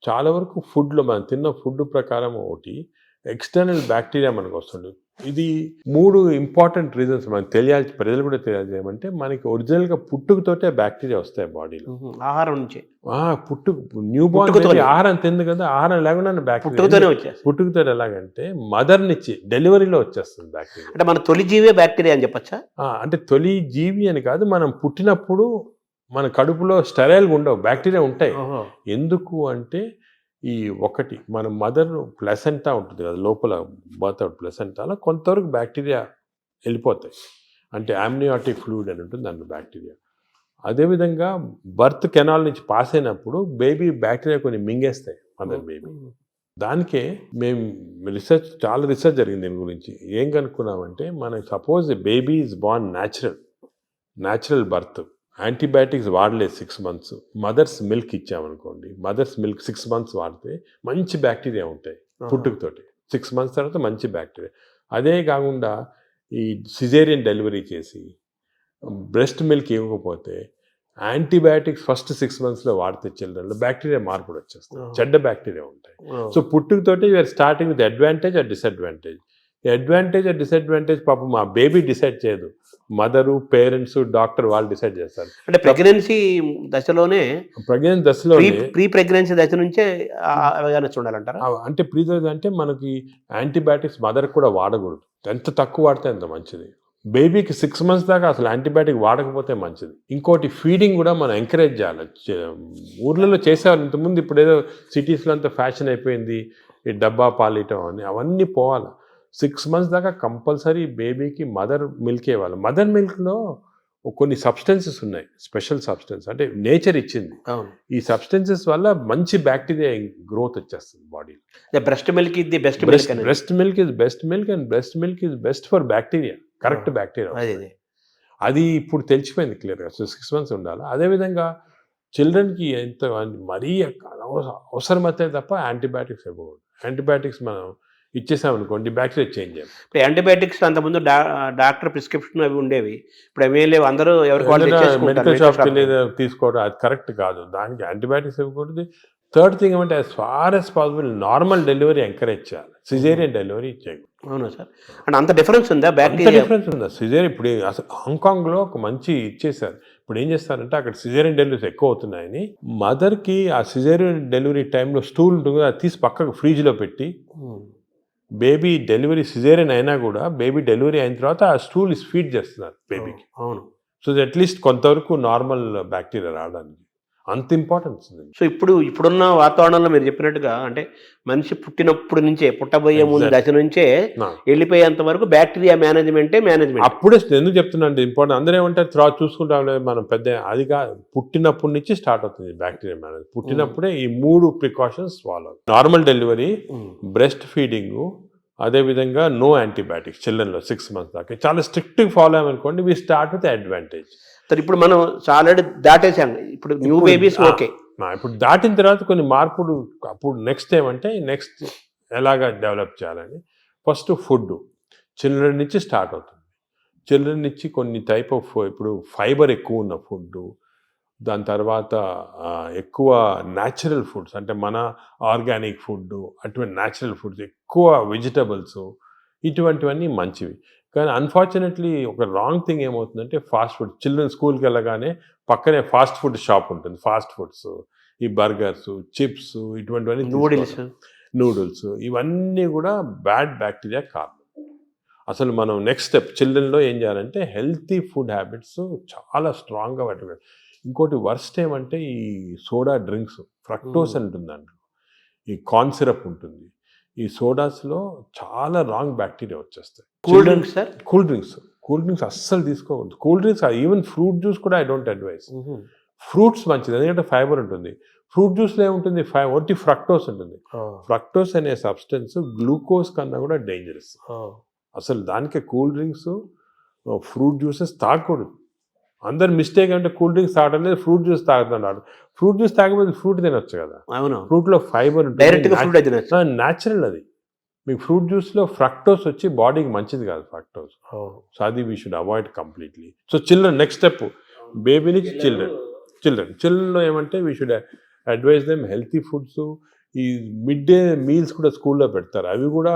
చాలా వరకు ఫుడ్లో, మనం తిన్న ఫుడ్ ప్రకారం ఒకటి, ఎక్స్టర్నల్ బ్యాక్టీరియా మనకు వస్తుంది. ఇది 3 ఇంపార్టెంట్ రీజన్స్ మనకు తెలియాలి, ప్రజలు కూడా తెలియాలి. ఏమంటే మనకి ఒరిజినల్గా పుట్టుకతోటే బ్యాక్టీరియా వస్తాయి బాడీలో, ఆహారం నుంచి. న్యూ బార్న్ ఆహారం తింది కదా, ఆహారం లేకుండా బ్యాక్టీరియా పుట్టుకతో. ఎలాగంటే మదర్ నుంచి డెలివరీలో వచ్చేస్తుంది బ్యాక్టీరియా. అంటే మన తొలి జీవే బ్యాక్టీరియా అని చెప్పచ్చా? అంటే తొలి జీవి అని కాదు, మనం పుట్టినప్పుడు మన కడుపులో స్టెరైల్గా ఉండవు, బ్యాక్టీరియా ఉంటాయి. ఎందుకు అంటే ఈ ఒకటి మన మదర్ ప్లసెంటా ఉంటుంది కదా, లోపల బర్త్ అవుట్ ప్లసెంటాలో కొంతవరకు బ్యాక్టీరియా వెళ్ళిపోతాయి. అంటే ఆమ్నియాటిక్ ఫ్లూయిడ్ అని ఉంటుంది దాంట్లో బ్యాక్టీరియా. అదేవిధంగా బర్త్ కెనాల్ నుంచి పాస్ అయినప్పుడు బేబీ బ్యాక్టీరియా కొన్ని మింగేస్తాయి మదర్ బేబీ. దానికే మేము చాలా రీసెర్చ్ జరిగింది దీని గురించి. ఏం కనుక్కున్నామంటే, మనకి suppose baby is born natural birth, antibiotics వాడలేదు 6 months, మదర్స్ మిల్క్ ఇచ్చామనుకోండి, మదర్స్ మిల్క్ 6 months వాడితే మంచి బ్యాక్టీరియా ఉంటాయి పుట్టుకతోటి. 6 months తర్వాత మంచి బ్యాక్టీరియా. అదే కాకుండా ఈ సిజేరియన్ డెలివరీ చేసి బ్రెస్ట్ మిల్క్ ఇవ్వకపోతే యాంటీబయాటిక్స్ ఫస్ట్ 6 monthsలో వాడితే చిల్డ్రన్లో బ్యాక్టీరియా మార్పులు వచ్చేస్తాయి, చెడ్డ బ్యాక్టీరియా ఉంటాయి. సో పుట్టుకతోటి we are starting with advantage or disadvantage. Advantage or disadvantage పాపం మా బేబీ డిసైడ్ చేయదు, మదరు, పేరెంట్స్, డాక్టర్ వాళ్ళు డిసైడ్ చేస్తారు. అంటే ప్రెగ్నెన్సీ దశలోనే ప్రీ ప్రెగ్నెన్సీ దశ నుంచే చూడాలంటారా? అంటే ప్రీ అంటే మనకి యాంటీబయాటిక్స్ మదర్ కూడా వాడకూడదు, ఎంత తక్కువ వాడితే అంత మంచిది. బేబీకి 6 months దాకా అసలు యాంటీబయాటిక్ వాడకపోతే మంచిది. ఇంకోటి ఫీడింగ్ కూడా మనం ఎంకరేజ్ చేయాలి. ఊర్లలో చేసేవాళ్ళు ఇంతకుముందు, ఇప్పుడు ఏదో సిటీస్లో అంతా ఫ్యాషన్ అయిపోయింది ఈ డబ్బా పాలియటం అని, అవన్నీ పోవాలి. 6 months దాకా కంపల్సరీ బేబీకి మదర్ మిల్క్ ఇవ్వాలి. మదర్ మిల్క్లో కొన్ని సబ్స్టెన్సెస్ ఉన్నాయి, స్పెషల్ సబ్స్టెన్స్, అంటే నేచర్ ఇచ్చింది. ఈ సబ్స్టెన్సెస్ వల్ల మంచి బ్యాక్టీరియా గ్రోత్ వచ్చేస్తుంది బాడీలో. బ్రెస్ట్ మిల్క్ ఇది best breast milk is best milk and breast milk is best for bacteria, correct bacteria. అది ఇప్పుడు తెలిసిపోయింది క్లియర్గా. సో 6 months ఉండాలి. అదేవిధంగా చిల్డ్రన్కి ఎంత మరీ అవసరమైతే తప్ప యాంటీబయాటిక్స్ ఇవ్వకూడదు. యాంటీబయాటిక్స్ మనం ఇచ్చేసామనుకోండి బ్యాక్టీరియా చేంజ్ అయ్యాం. ఇప్పుడు యాంటీబయాటిక్స్ అంతకుముందు డాక్టర్ ప్రిస్క్రిప్షన్ అవి ఉండేవి, ఇప్పుడు అవి లేవు, అందరూ మెడికల్ షాప్కి వెళ్ళి తీసుకోవడం అది కరెక్ట్ కాదు. దానికి యాంటీబయాటిక్స్ ఇవ్వకూడదు. థర్డ్ థింగ్ ఏమంటే, as far as possible normal delivery encourage చేయాలి, సిజేరియన్ డెలివరీ చేయకూడదు. అవునా సార్? అంటే అంత డిఫరెన్స్ ఉందా? డిఫరెన్స్ ఉందా? సిజేరియన్ ఇప్పుడు అసలు హాంకాంగ్లో ఒక మంచి ఇచ్చేసారు. ఇప్పుడు ఏం చేస్తారంటే, అక్కడ సిజేరియన్ డెలివరీస్ ఎక్కువ అవుతున్నాయని మదర్కి ఆ సిజేరియన్ డెలివరీ టైంలో స్టూల్ ఉంటుంది, అది తీసి పక్కకు ఫ్రిడ్జ్లో పెట్టి బేబీ డెలివరీ సిజేరియన్ అయినా కూడా బేబీ డెలివరీ అయిన తర్వాత ఆ స్టూల్ ఫీడ్ చేస్తున్నారు బేబీకి. అవును. సో అట్లీస్ట్ కొంతవరకు నార్మల్ బ్యాక్టీరియా రావడానికి అంత ఇంపార్టెన్స్ ఉంది. సో ఇప్పుడున్న వాతావరణంలో మీరు చెప్పినట్టుగా, అంటే మనిషి పుట్టినప్పుడు నుంచే, పుట్టబోయే ముందు దశ నుంచే వెళ్ళిపోయేంత వరకు బ్యాక్టీరియా మేనేజ్మెంట్. అప్పుడే ఎందుకు చెప్తున్నా ఇంపార్టెంట్, అందరూ ఏమంటారు తర్వాత చూసుకుంటాం మనం పెద్ద, అది కాదు, పుట్టినప్పటి నుంచి స్టార్ట్ అవుతుంది బ్యాక్టీరియా మేనేజ్. పుట్టినప్పుడే ఈ 3 precautions follow: normal delivery, breast feeding, అదేవిధంగా నో యాంటీబయాటిక్స్ చిల్డ్రన్లో 6 months దాకా. చాలా స్ట్రిక్ట్గా ఫాలో అయ్యామనుకోండి, వీ స్టార్ట్ విత్ అడ్వాంటేజ్. ఇప్పుడు మనం ఆల్రెడీ దాటేసాం, ఇప్పుడు న్యూ బేబీస్ ఓకే. ఇప్పుడు దాటిన తర్వాత కొన్ని మార్పులు, అప్పుడు నెక్స్ట్ ఏమంటే నెక్స్ట్ ఎలాగా డెవలప్ చేయాలని, ఫస్ట్ ఫుడ్ చిల్డ్రన్ నుంచి స్టార్ట్ అవుతుంది. చిల్డ్రన్ నుంచి కొన్ని టైప్ ఆఫ్, ఇప్పుడు ఫైబర్ ఎక్కువ ఉన్న ఫుడ్, దాని తర్వాత ఎక్కువ న్యాచురల్ ఫుడ్స్, అంటే మన ఆర్గానిక్ ఫుడ్, అటువంటి న్యాచురల్ ఫుడ్స్, ఎక్కువ వెజిటబుల్స్, ఇటువంటివన్నీ మంచివి. కానీ అన్ఫార్చునేట్లీ ఒక రాంగ్ థింగ్ ఏమవుతుందంటే, ఫాస్ట్ ఫుడ్. చిల్డ్రన్ స్కూల్కి వెళ్ళగానే పక్కనే ఫాస్ట్ ఫుడ్ షాప్ ఉంటుంది, ఫాస్ట్ ఫుడ్స్, ఈ బర్గర్స్, చిప్స్, ఇటువంటివన్నీ, నూడిల్స్, ఇవన్నీ కూడా బ్యాడ్ బ్యాక్టీరియా కారణం. అసలు మనం నెక్స్ట్ స్టెప్ చిల్డ్రన్లో ఏం చేయాలంటే, హెల్తీ ఫుడ్ హ్యాబిట్స్ చాలా స్ట్రాంగ్గా పెట్టాలి. ఇంకోటి వర్స్ట్ ఏమంటే, ఈ సోడా డ్రింక్స్, ఫ్రక్టోస్ అని ఉంటుంది దాంట్లో, ఈ కార్న్ సిరప్ ఉంటుంది, ఈ సోడాస్లో చాలా రాంగ్ బ్యాక్టీరియా వచ్చేస్తాయి. Cool drinks sir? Cool drinks అస్సలు తీసుకోకూడదు. Cool drinks even fruit juice కూడా ఐ డోంట్ అడ్వైస్. ఫ్రూట్స్ మంచిది, ఎందుకంటే ఫైబర్ ఉంటుంది. ఫ్రూట్ జ్యూస్లో ఏముంటుంది, ఒట్టి ఫ్రక్టోస్ ఉంటుంది. ఫ్రక్టోస్ అనే సబ్స్టెన్స్ గ్లూకోజ్ కన్నా కూడా డేంజరస్. అసలు దానికే కూల్ డ్రింక్స్, ఫ్రూట్ జ్యూసెస్ తాగకూడదు. అందరు మిస్టేక్ అంటే కూల్ డ్రింక్స్ తాగడం లేదు, ఫ్రూట్ జ్యూస్ తాగుతున్నాడు. ఫ్రూట్ జ్యూస్ తాగకపోతే ఫ్రూట్ తినొచ్చు కదా. అవును, ఫ్రూట్లో ఫైబర్ ఉంటుంది, న్యాచురల్ అది. మీకు ఫ్రూట్ జ్యూస్లో ఫ్రక్టోస్ వచ్చి బాడీకి మంచిది కాదు ఫ్రక్టోస్. సో అది we should avoid completely. So children next step, baby నుంచి చిల్డ్రన్లో ఏమంటే we should advise them healthy foods. ఈ మిడ్ డే మీల్స్ కూడా స్కూల్లో పెడతారు, అవి కూడా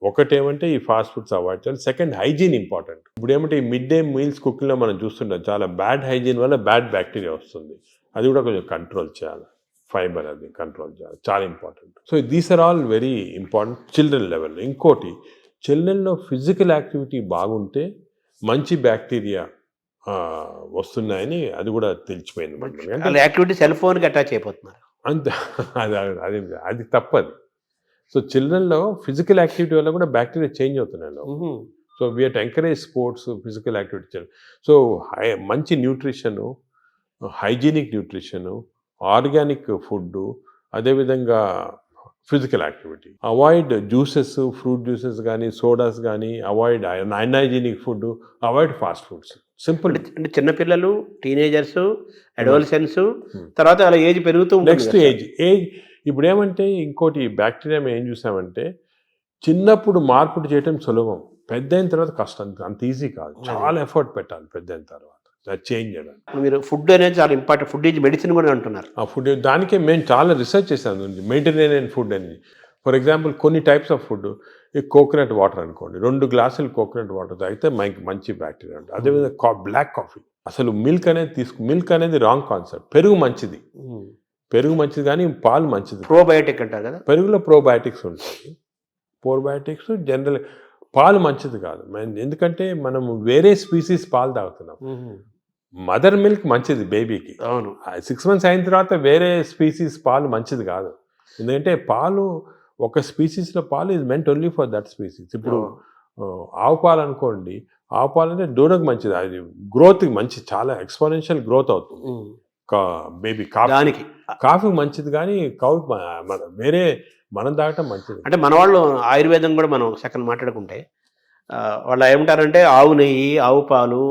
ఒకటేమంటే ఈ ఫాస్ట్ ఫుడ్స్ అవాయిడ్ చేయాలి. Second, hygiene important. ఇప్పుడు ఏమంటే ఈ మిడ్ డే మీల్స్ కుకింగ్లో మనం చూస్తుంటాం, చాలా బ్యాడ్ హైజీన్ వల్ల బ్యాడ్ బ్యాక్టీరియా వస్తుంది. అది కూడా కొంచెం కంట్రోల్ చేయాలి. ఫైబర్ అది కంట్రోల్ చేయాలి, చాలా important. So these are all very important children లెవెల్లో. ఇంకోటి, చిల్డ్రన్లో ఫిజికల్ యాక్టివిటీ బాగుంటే మంచి బ్యాక్టీరియా వస్తున్నాయని అది కూడా తెలిసిపోయింది. యాక్టివిటీ సెల్ ఫోన్కి అటాచ్ అయిపోతున్నారు అంతే, అది తప్పది. సో చిల్డ్రన్లో ఫిజికల్ యాక్టివిటీ వల్ల కూడా బ్యాక్టీరియా చేంజ్ అవుతున్నాయి. So we have to encourage sports, physical activity. So మంచి nutrition, hygienic nutrition, organic food, అదేవిధంగా physical activity. Avoid juices, fruit juices కానీ సోడాస్ కానీ, avoid unhygienic food, avoid fast foods. Simple. అంటే చిన్నపిల్లలు, teenagers, adolescence, తర్వాత అలా age పెరుగుతూ next age ఇప్పుడు ఏమంటే ఇంకోటి బ్యాక్టీరియా ఏం చూసామంటే, చిన్నప్పుడు మార్పులు చేయటం సులభం, పెద్ద అయిన తర్వాత కష్టం. అంత ఈజీ కాదు, చాలా ఎఫర్ట్ పెట్టాలి పెద్ద అయిన తర్వాత చేంజ్ చేయడానికి. మీరు ఫుడ్ అనేది చాలా ఇంపార్టెంట్, ఫుడ్ ఈజ్ మెడిసిన్ కూడా అంటున్నారు. ఆ ఫుడ్ దానికే మేము చాలా రీసెర్చ్ చేసాము, మెడిటరేనియన్ ఫుడ్ అని. ఫర్ ఎగ్జాంపుల్ కొన్ని టైప్స్ ఆఫ్ ఫుడ్, ఈ కోకోనట్ వాటర్ అనుకోండి, 2 గ్లాసులు కోకోనట్ వాటర్ తాగితే మంచి బ్యాక్టీరియా ఉంటుంది. అదేవిధంగా బ్లాక్ కాఫీ, అసలు మిల్క్ అనేది రాంగ్ కాన్సెప్ట్. పెరుగు మంచిది కానీ పాలు మంచిది. ప్రోబయోటిక్ అంటారు కదా, పెరుగులో ప్రోబయోటిక్స్ ఉంటాయి. ప్రోబయోటిక్స్ జనరల్, పాలు మంచిది కాదు. ఎందుకంటే మనం వేరే స్పీసీస్ పాలు తాగుతున్నాం. మదర్ మిల్క్ మంచిది బేబీకి. అవును, 6 months అయిన తర్వాత వేరే స్పీసీస్ పాలు మంచిది కాదు. ఎందుకంటే పాలు, ఒక స్పీసీస్లో పాలు is meant only for that species. ఇప్పుడు ఆవు పాలు అనుకోండి, ఆవు పాలు అంటే దూడకు మంచిది, అది గ్రోత్కి మంచిది, చాలా ఎక్స్పోనెన్షియల్ గ్రోత్ అవుతుంది బేబీ. కాఫీ మంచిది కానీ వేరే మనం తాగటం మంచిది. అంటే మన వాళ్ళు ఆయుర్వేదం కూడా మనం సెకండ్ మాట్లాడుకుంటే వాళ్ళు ఏమంటారంటే ఆవు నెయ్యి, ఆవు పాలు,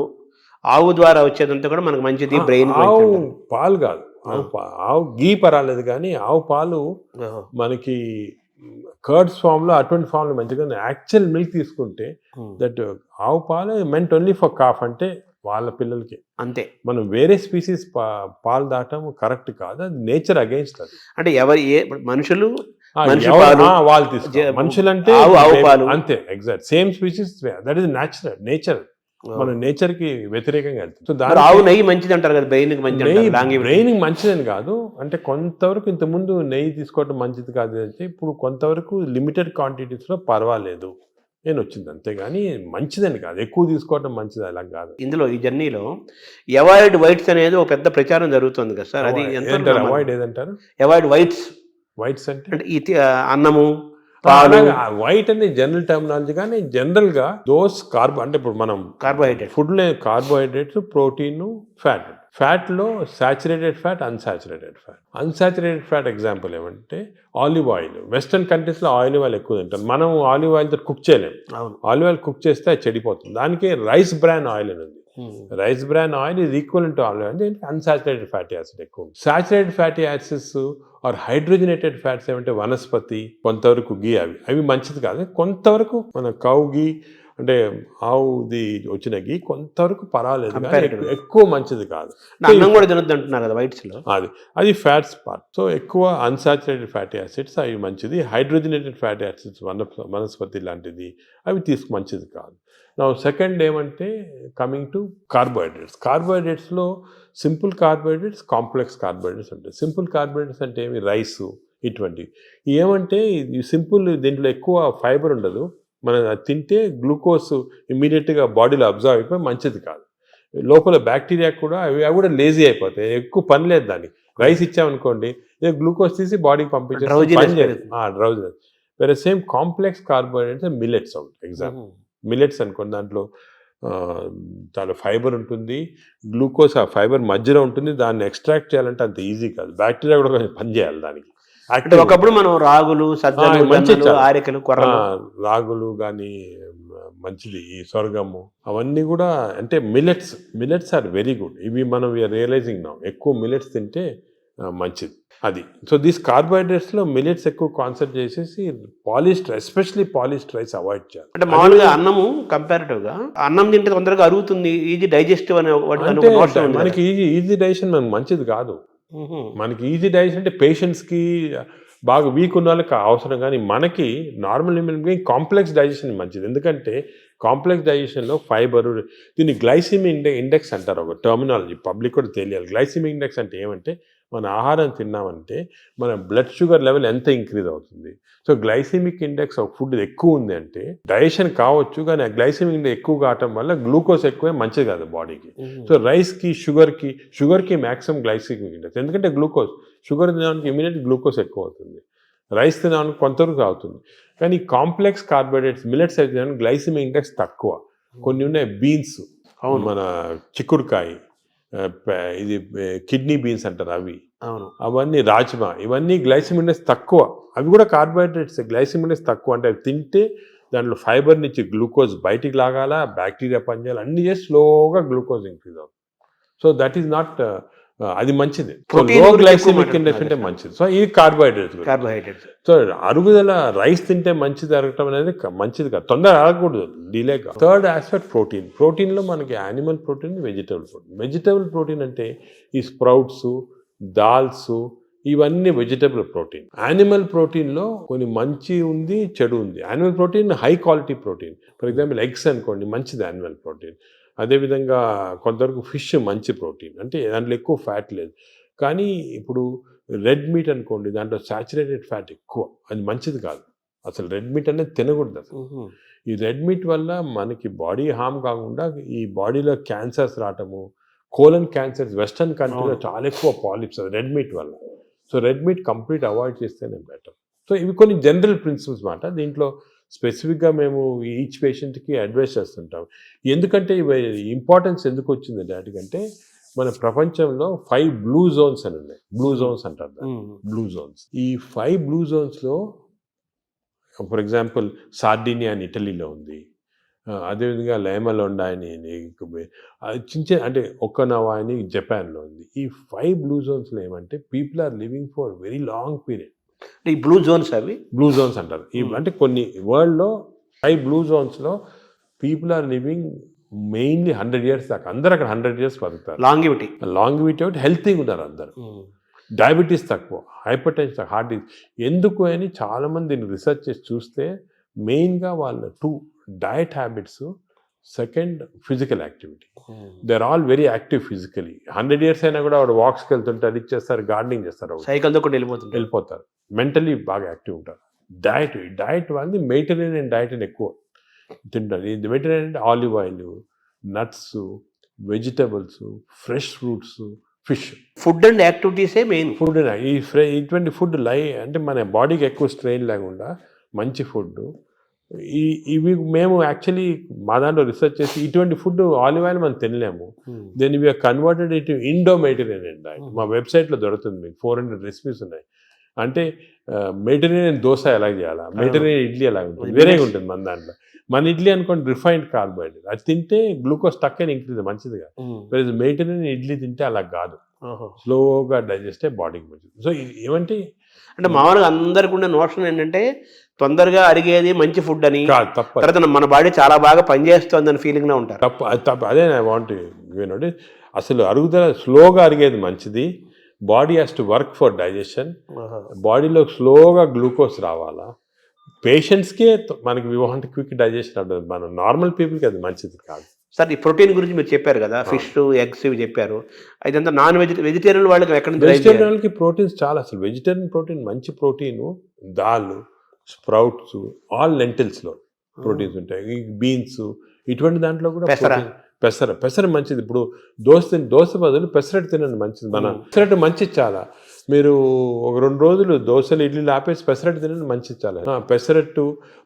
ఆవు ద్వారా వచ్చేదంతా కూడా మనకు మంచిది, బ్రెయిన్. ఆవు పాలు కాదు, ఆవు గీ పర్వాలేదు కానీ ఆవు పాలు మనకి కర్డ్స్ ఫామ్లో, అటువంటి ఫామ్లో మంచిగా. యాక్చువల్ మిల్క్ తీసుకుంటే దట్ ఆవు పాలు మెంట్ ఓన్లీ ఫర్ కాఫ్, అంటే వాళ్ళ పిల్లలకి అంతే. మనం వేరే స్పీసీస్ పాలు దాటం కరెక్ట్ కాదు, అది నేచర్ అగైన్స్ట్. అది అంటే మనుషులు వాళ్ళు తీసుకోవాలి, మనుషులంటే అంతే, exact same species, that is nature. మన నేచర్ కి వ్యతిరేకంగా వెళ్తుంది. ఆవు నెయ్యి మంచిది అంటారు కదా, బ్రెయిన్ మంచిదని కాదు, అంటే కొంతవరకు ఇంతకుముందు నెయ్యి తీసుకోవడం మంచిది కాదు అంటే, ఇప్పుడు కొంతవరకు లిమిటెడ్ క్వాంటిటీస్ లో పర్వాలేదు నేను వచ్చింది, అంతేగాని మంచిదని కాదు, ఎక్కువ తీసుకోవడం మంచిది అలా కాదు. ఇందులో ఈ జర్నీలో అవాయిడ్ వైట్స్ అనేది ఒక పెద్ద ప్రచారం జరుగుతుంది కదా సార్, అది అవాయిడ్ ఏదంటారు? అవాయిడ్ వైట్స్ అంటే అన్నము, వైట్ అనేది జనరల్ టర్మినాలజీ, కానీ జనరల్ గా దోస్ అంటే ఇప్పుడు మనం ఫుడ్ లో కార్బోహైడ్రేట్స్, ప్రోటీన్, ఫ్యాట్ లో saturated fat, unsaturated fat example ఏమంటే ఆలివ్ ఆయిల్. వెస్టర్న్ కంట్రీస్ లో ఆలివ్ ఆయిల్ ఎక్కువ తింటాం, మనం ఆలివ్ ఆయిల్ తో కుక్ చేయలేము. ఆలివ్ ఆయిల్ కుక్ చేస్తే అది చెడిపోతుంది. దానికి రైస్ బ్రాన్ ఆయిల్ అని ఉంది. Rice bran oil is equal to olive oil, దీనికి అన్సాచురేటెడ్ ఫ్యాటీ యాసిడ్ ఎక్కువ. Saturated fatty acids are hydrogenated fats ఏమంటే వనస్పతి, కొంతవరకు గీ, అవి మంచిది కాదు. కొంతవరకు మన కౌ గీ అంటే ఆవుది వచ్చిన గీ కొంతవరకు పర్వాలేదు, ఎక్కువ మంచిది కాదు. అన్నం కూడా తినొద్దు అంటున్నారు కదా వైట్స్ లో, అది ఫ్యాట్స్ పార్ట్. సో ఎక్కువ అన్సాచురేటెడ్ ఫ్యాటీ యాసిడ్స్ అవి మంచిది. హైడ్రోజనేటెడ్ ఫ్యాటీ యాసిడ్స్ వనస్పతి లాంటిది అవి మంచిది కాదు. నా సెకండ్ ఏమంటే కమింగ్ టు కార్బోహైడ్రేట్స్లో సింపుల్ కార్బోహైడ్రేట్స్, కాంప్లెక్స్ కార్బోహైడ్రేట్స్ ఉంటాయి. సింపుల్ కార్బోహైడ్రేట్స్ అంటే ఏమి, రైసు ఇటువంటివి. ఏమంటే సింపుల్, దీంట్లో ఎక్కువ ఫైబర్ ఉండదు, మనం తింటే గ్లూకోజ్ ఇమ్మీడియట్గా బాడీలో అబ్జర్వ్ అయిపోయి మంచిది కాదు. లోపల బ్యాక్టీరియా కూడా అవి కూడా లేజీ అయిపోతాయి, ఎక్కువ పని లేదు దానికి. రైస్ ఇచ్చామనుకోండి, గ్లూకోజ్ తీసి బాడీకి పంపించే డ్రౌజినెస్. వేరే same complex carbohydrates millets out example. Millets అనుకోండి, దాంట్లో చాలా ఫైబర్ ఉంటుంది, గ్లూకోజ్ ఆ ఫైబర్ మధ్యలో ఉంటుంది, దాన్ని ఎక్స్ట్రాక్ట్ చేయాలంటే అంత ఈజీ కాదు, బ్యాక్టీరియా కూడా కొంచెం పనిచేయాలి దానికి. అంటే ఒకప్పుడు మనం రాగులు, సజ్జలు, మంచి జొన్నలు, ఆరికలు, కొర్రలు, రాగులు కానీ మంచిది, ఈ సొరగము అవన్నీ కూడా అంటే మిల్లెట్స్ ఆర్ వెరీ గుడ్. ఇవి మనం రియలైజింగ్ నా ఎక్కువ మిల్లెట్స్ తింటే మంచిది అది. సో దీస్ కార్బోహైడ్రేట్స్లో మిల్లెట్స్ ఎక్కువ కాన్సన్ట్రేట్ చేసేసి polished, especially polished rice avoid చేయాలి. అంటే మామూలుగా అన్నము కంపారిటివ్ గా అన్నం తింటే తొందరగా అరుగుతుంది, ఈజీ డైజెస్టివ్ అనే మనకి ఈజీ డైజెషన్ మనకు మంచిది కాదు. మనకి ఈజీ డైజెషన్ అంటే పేషెంట్స్కి బాగా వీక్ ఉన్న వాళ్ళకి అవసరం, కానీ మనకి నార్మల్ కాంప్లెక్స్ డైజెషన్ మంచిది. ఎందుకంటే కాంప్లెక్స్ డైజెషన్లో ఫైబర్, దీన్ని గ్లైసిమిక్ ఇండెక్స్ అంటారు, ఒక టర్మినాలజీ పబ్లిక్ కూడా తెలియాలి. గ్లైసిమిక్ ఇండెక్స్ అంటే ఏమంటే మన ఆహారం తిన్నామంటే మన బ్లడ్ షుగర్ లెవెల్ ఎంత ఇంక్రీజ్ అవుతుంది. సో గ్లైసిమిక్ ఇండెక్స్ ఒక ఫుడ్ ఎక్కువ ఉంది అంటే డైజెషన్ కావచ్చు, కానీ ఆ గ్లైసిమిక్ ఇండెక్స్ ఎక్కువ కావటం వల్ల గ్లూకోజ్ ఎక్కువే మంచిది కాదు బాడీకి. సో రైస్కి, షుగర్కి మ్యాక్సిమం గ్లైసిమిక్ ఇండెక్స్, ఎందుకంటే షుగర్ తినడానికి ఇమీడియట్ గ్లూకోజ్ ఎక్కువ అవుతుంది, రైస్ తినడానికి కొంతవరకు అవుతుంది. కానీ కాంప్లెక్స్ కార్బోహైడ్రేట్స్ మిల్లెట్స్ అయితే గ్లైసిమిక్ ఇండెక్స్ తక్కువ. కొన్ని ఉన్నాయి బీన్స్, మన చిక్కుడుకాయ, ఇది కిడ్నీ బీన్స్ అంటారు అవి, అవన్నీ రాజ్మా, ఇవన్నీ గ్లైసిమిక్ ఇండెక్స్ తక్కువ. అవి కూడా కార్బోహైడ్రేట్స్, గ్లైసిమిక్ ఇండెక్స్ తక్కువ. అంటే అవి తింటే దాంట్లో ఫైబర్ నుంచి గ్లూకోజ్ బయటికి లాగాల, బ్యాక్టీరియా పనిచేయాలి, అన్ని చేసి స్లోగా గ్లూకోజ్ ఇంక్రీజ్ అవుతుంది. సో దట్ ఈస్ నాట్, అది మంచిది. లో గ్లైసిమిక్ ఇండెక్స్ అంటే మంచిది. సో ఇది కార్బోహైడ్రేట్స్. సో అరుగుదల రైస్ తింటే మంచిది అరగటం అనేది మంచిది కాదు, తొందరగా అరగకూడదు, డిలేగా. థర్డ్ ఆస్పెక్ట్ ప్రోటీన్లో మనకి యానిమల్ ప్రోటీన్, వెజిటబుల్ ప్రోటీన్ అంటే ఈ స్ప్రౌట్స్, దాల్స్, ఇవన్నీ వెజిటబుల్ ప్రోటీన్. యానిమల్ ప్రోటీన్లో కొన్ని మంచి ఉంది, చెడు ఉంది. Animal protein high quality protein, for example eggs అనుకోండి, మంచిది యానిమల్ ప్రోటీన్. అదేవిధంగా కొంతవరకు ఫిష్ మంచి ప్రోటీన్, అంటే దాంట్లో ఎక్కువ ఫ్యాట్ లేదు. కానీ ఇప్పుడు రెడ్ మీట్ అనుకోండి, దాంట్లో సాచురేటెడ్ ఫ్యాట్ ఎక్కువ, అది మంచిది కాదు. అసలు రెడ్ మీట్ అనేది తినకూడదు అసలు. ఈ రెడ్ మీట్ వల్ల మనకి బాడీ హార్మ్ కాకుండా ఈ బాడీలో క్యాన్సర్స్ రావటము, కోలన్ క్యాన్సర్స్ వెస్టర్న్ కంట్రీలో చాలా ఎక్కువ పాలిప్స్ రెడ్ మీట్ వల్ల. So red meat complete avoid చేస్తేనే బెటర్. సో ఇవి కొన్ని జనరల్ ప్రిన్సిపల్స్ మాట. దీంట్లో స్పెసిఫిక్గా మేము ఈచ్ పేషెంట్కి అడ్వైస్ చేస్తుంటాం. ఎందుకంటే ఇవి ఇంపార్టెన్స్ ఎందుకు వచ్చింది వాటికంటే, మన ప్రపంచంలో 5 బ్లూ జోన్స్ అని ఉన్నాయి. బ్లూ జోన్స్ అంటారు, బ్లూ జోన్స్. ఈ 5 బ్లూ జోన్స్లో ఫర్ ఎగ్జాంపుల్ సార్డినియా అని ఇటలీలో ఉంది, అదేవిధంగా లైమలోండా అని చిన్న అంటే ఒక్కనవా అని జపాన్లో ఉంది. ఈ 5 బ్లూ జోన్స్లో ఏమంటే people are living for very long period. ఈ బ్లూ జోన్స్, అవి బ్లూ జోన్స్ అంటారు. అంటే కొన్ని వరల్డ్లో 5 బ్లూ జోన్స్లో people are living mainly 100 years దాకా. అందరు అక్కడ 100 years బతుకుతారు. లాంగివిటీ ఒకటి, హెల్తీగా ఉన్నారు అందరు. డయాబెటీస్ తక్కువ, హైపర్ టెన్షన్, హార్ట్ డిసీజ్. ఎందుకు అని చాలామంది దీన్ని రీసెర్చ్ చేసి చూస్తే మెయిన్గా వాళ్ళ 2 diet habits, second physical activity. They are all very active physically. 100 years అయినా కూడా వాడు వాక్స్కి వెళ్తుంటారు, ఇది చేస్తారు, గార్డెనింగ్ చేస్తారు, సైకిల్తో కూడా వెళ్ళిపోతారు. మెంటలీ బాగా యాక్టివ్ ఉంటారు. డయట్ వాళ్ళది మెడిటరేనియన్ డయట్ అని ఎక్కువ తింటారు. ఇది మెడిటరేనియన్ అంటే olive oil, nuts, vegetables, fresh fruits, fish. Food and యాక్టివిటీసే మెయిన్. ఫుడ్ ఇటువంటి ఫుడ్ అంటే మన బాడీకి ఎక్కువ స్ట్రెయిన్ లేకుండా మంచి ఫుడ్. ఇవి మేము యాక్చువల్లీ మా దాంట్లో రీసెర్చ్ చేసి ఇటువంటి ఫుడ్ ఆలివ్ ఆయిల్ మనం తినలేము. Then we are converted it Indo Mediterranean diet. మా వెబ్సైట్లో దొరుకుతుంది, మీకు 400 రెసిపీస్ ఉన్నాయి. అంటే మెడిటరేనియన్ దోశ ఎలా చేయాలా, మెడిటరేనియన్ ఇడ్లీ ఎలా ఉంటుంది, వేరేగా ఉంటుంది మన దాంట్లో. మన ఇడ్లీ అనుకోండి రిఫైన్డ్ కార్బోహైడ్రేట్, అది తింటే గ్లూకోజ్ తక్కువ ఇంక్రీజ్ మంచిదిగా. మెడిటరేనియన్ ఇడ్లీ తింటే అలా కాదు, స్లోగా డైజెస్ట్ అయ్యి బాడీకి మంచిది. సో ఏమంటే అంటే మామూలుగా అందరికి ఉండే నోషన్ ఏంటంటే తొందరగా అరిగేది మంచి ఫుడ్ అని, తర్వాత మన బాడీ చాలా బాగా పనిచేస్తుంది అని ఫీలింగ్ లో ఉంటారు. తప్పు అదే ఐ వాంట్ యూనోటి. అసలు అరుగుదల స్లోగా అరిగేది మంచిది. Body has to work for digestion. బాడీలో స్లోగా గ్లూకోజ్ రావాలా. పేషెంట్స్కే మనకి వి వాంట్ క్విక్ డైజెషన్ ఉంటుంది, మన నార్మల్ పీపుల్కి అది మంచిది కాదు. సార్ ఈ ప్రోటీన్ గురించి మీరు చెప్పారు కదా, ఫిష్, ఎగ్స్ ఇవి చెప్పారు. ఇదంతా వెజిటేరియన్ వాళ్ళకి ఎక్కడ నుంచి? వెజిటేరియన్ వాళ్ళకి ప్రోటీన్స్ చాలా, అసలు వెజిటేరియన్ ప్రోటీన్ మంచి ప్రోటీను, దాల్, స్ప్రౌట్స్, ఆల్ లెంటిల్స్లో ప్రోటీన్స్ ఉంటాయి. బీన్స్, ఇటువంటి దాంట్లో కూడా పెసర మంచిది. ఇప్పుడు దోశ బదులు పెసరట్టు తినండి, మంచిది. మన పెసరట్టు మంచిది చాలా. మీరు ఒక 2 రోజులు దోశలు ఇడ్లీలు ఆపేసి పెసరట్టు తినండి, మంచిది చాలా. పెసరట్టు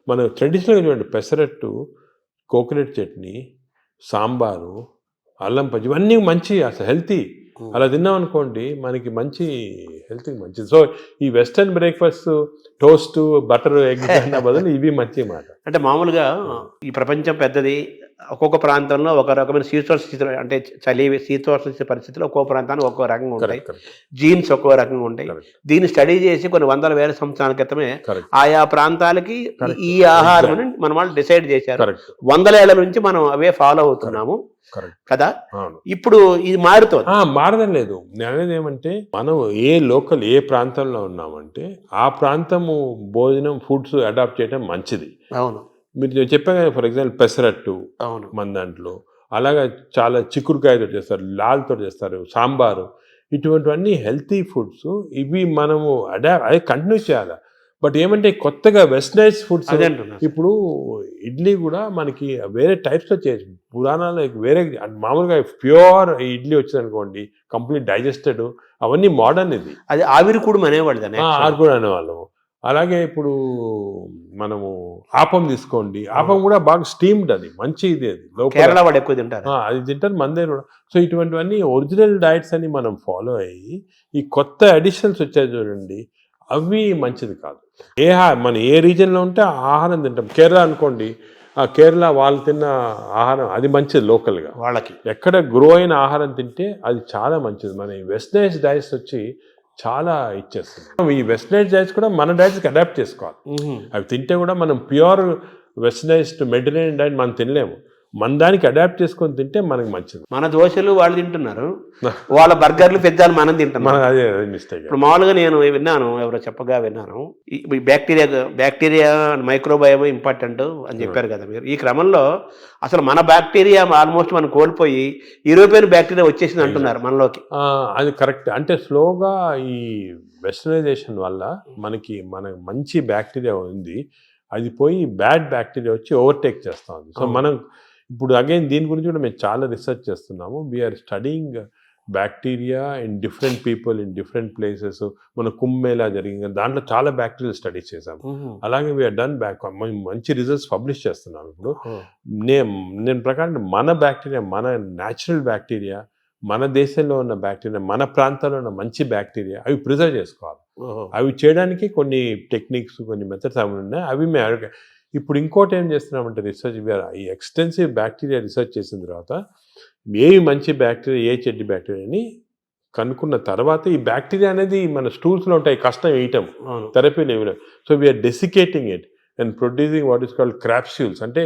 మన ట్రెడిషనల్గా చూడండి, పెసరట్టు, కోకోనట్ చట్నీ, సాంబారు, అల్లం పచ్చి, ఇవన్నీ మంచి అసలు హెల్తీ. అలా తిన్నాం అనుకోండి మనకి మంచి హెల్త్కి మంచిది. సో ఈ western breakfast toast butter egg అన్న బదులు ఇవి మంచి మాట. అంటే మామూలుగా ఈ ప్రపంచం పెద్దది, ఒక్కొక్క ప్రాంతంలో ఒక రకమైన శీతోష్ణ స్థితిలో, అంటే చలి శీతోష్ణ పరిస్థితుల్లో ఒక్కో ప్రాంతానికి ఒక్కో రకంగా ఉంటాయి, జీన్స్ ఒక్కో రకంగా ఉంటాయి. దీన్ని స్టడీ చేసి కొన్ని వందల వేల సంవత్సరాల క్రితమే ఆయా ప్రాంతాలకి ఈ ఆహారం మన వాళ్ళు డిసైడ్ చేశారు. 100 ఏళ్ల నుంచి మనం అవే ఫాలో అవుతున్నాము కదా. ఇప్పుడు ఇది మారుతుంది. మారడం లేదు. నేను అనేది ఏమంటే మనం ఏ ప్రాంతంలో ఉన్నామంటే ఆ ప్రాంతము భోజనం ఫుడ్స్ అడాప్ట్ చేయడం మంచిది. అవును, మీరు చెప్పాను కదా, ఫర్ ఎగ్జాంపుల్ పెసరట్టు మన దాంట్లో, అలాగా చాలా చిక్కుడుకాయతో చేస్తారు, లాల్తో చేస్తారు, సాంబారు, ఇటువంటివన్నీ హెల్తీ ఫుడ్స్. ఇవి మనము అదే కంటిన్యూ చేయాలి. బట్ ఏమంటే కొత్తగా వెస్టర్నైజ్ ఫుడ్స్, ఇప్పుడు ఇడ్లీ కూడా మనకి వేరే టైప్స్లో చేయొచ్చు. పురాణాలు వేరే మామూలుగా ప్యూర్ ఇడ్లీ వచ్చింది అనుకోండి, కంప్లీట్ డైజెస్టెడ్, అవన్నీ మోడర్న్. ఇది అది ఆవిరికూడు అనేవాళ్ళు, ఆవిరికూడు అనేవాళ్ళము. అలాగే ఇప్పుడు మనము ఆపం తీసుకోండి, ఆపం కూడా బాగా స్టీమ్డ్, అది మంచి ఇది, అది కేరళ వాళ్ళు ఎక్కువ తింటారు, అది తింటారు మన దగ్గర కూడా. సో ఇటువంటివన్నీ ఒరిజినల్ డైట్స్ అని మనం ఫాలో అయ్యి ఈ కొత్త అడిషన్స్ వచ్చాయి చూడండి, అవి మంచిది కాదు. మన ఏ రీజన్లో ఉంటే ఆ ఆహారం తింటాం. కేరళ అనుకోండి, ఆ కేరళ వాళ్ళు తిన్న ఆహారం అది మంచిది, లోకల్గా వాళ్ళకి ఎక్కడ గ్రో అయిన ఆహారం తింటే అది చాలా మంచిది. మన ఈ వెస్టర్నైజ్ డైట్స్ వచ్చి చాలా ఇచ్చేస్తుంది. ఈ వెస్టర్నైజ్ డైట్స్ కూడా మన డైట్స్కి అడాప్ట్ చేసుకోవాలి. అవి తింటే కూడా మనం ప్యూర్ వెస్టర్నైజ్డ్ మెడిటరేనియన్ డైట్ మనం తినలేము. మన దానికి అడాప్ట్ చేసుకొని తింటే మనకి మంచిది. మన దోశలు వాళ్ళు తింటున్నారు, వాళ్ళ బర్గర్లు పిజ్జాలు మనం తింటున్నాం. అదే మిస్టేక్. ఇప్పుడు మామూలుగా నేను విన్నాను, ఎవరో చెప్పగా విన్నాను, ఈ బ్యాక్టీరియా మైక్రోబయోమ్ ఇంపార్టెంట్ అని చెప్పారు కదా మీరు. ఈ క్రమంలో అసలు మన బ్యాక్టీరియా ఆల్మోస్ట్ మనం కోల్పోయి యూరోపియన్ బ్యాక్టీరియా వచ్చేసింది అంటున్నారు మనలోకి. అది కరెక్ట్. అంటే స్లోగా ఈ వెస్టర్నైజేషన్ వల్ల మనకి మంచి బ్యాక్టీరియా ఉంది, అది పోయి బ్యాడ్ బ్యాక్టీరియా వచ్చి ఓవర్టేక్ చేస్తూ ఉంది. సో మనం ఇప్పుడు అగైన్ దీని గురించి కూడా మేము చాలా రీసెర్చ్ చేస్తున్నాము. We are studying bacteria in different people in different places. మన కుంభమేళా జరిగింది, దాంట్లో చాలా బ్యాక్టీరియల్ స్టడీస్ చేసాము. అలాగే వీఆర్ డన్ మంచి రిజల్ట్స్ పబ్లిష్ చేస్తున్నాం. ఇప్పుడు నేను ప్రకారం మన బ్యాక్టీరియా, మన న్యాచురల్ బ్యాక్టీరియా, మన దేశంలో ఉన్న బ్యాక్టీరియా, మన ప్రాంతాల్లో ఉన్న మంచి బ్యాక్టీరియా, అవి ప్రిజర్వ్ చేసుకోవాలి. అవి చేయడానికి కొన్ని టెక్నిక్స్, కొన్ని మెథడ్స్ అవి ఉన్నాయి. అవి మేము ఇప్పుడు ఇంకోటి ఏం చేస్తున్నామంటే రీసెర్చ్, ఈ ఎక్స్టెన్సివ్ బ్యాక్టీరియా రీసెర్చ్ చేసిన తర్వాత ఏవి మంచి బ్యాక్టీరియా, ఏ చెడ్డి బ్యాక్టీరియా అని కనుక్కున్న తర్వాత ఈ బ్యాక్టీరియా అనేది మన స్టూల్స్లో ఉంటాయి, కష్టం వేయటం, థెరపీలు ఇవ్వడం. So we are desiccating it and producing what is called crapsules. అంటే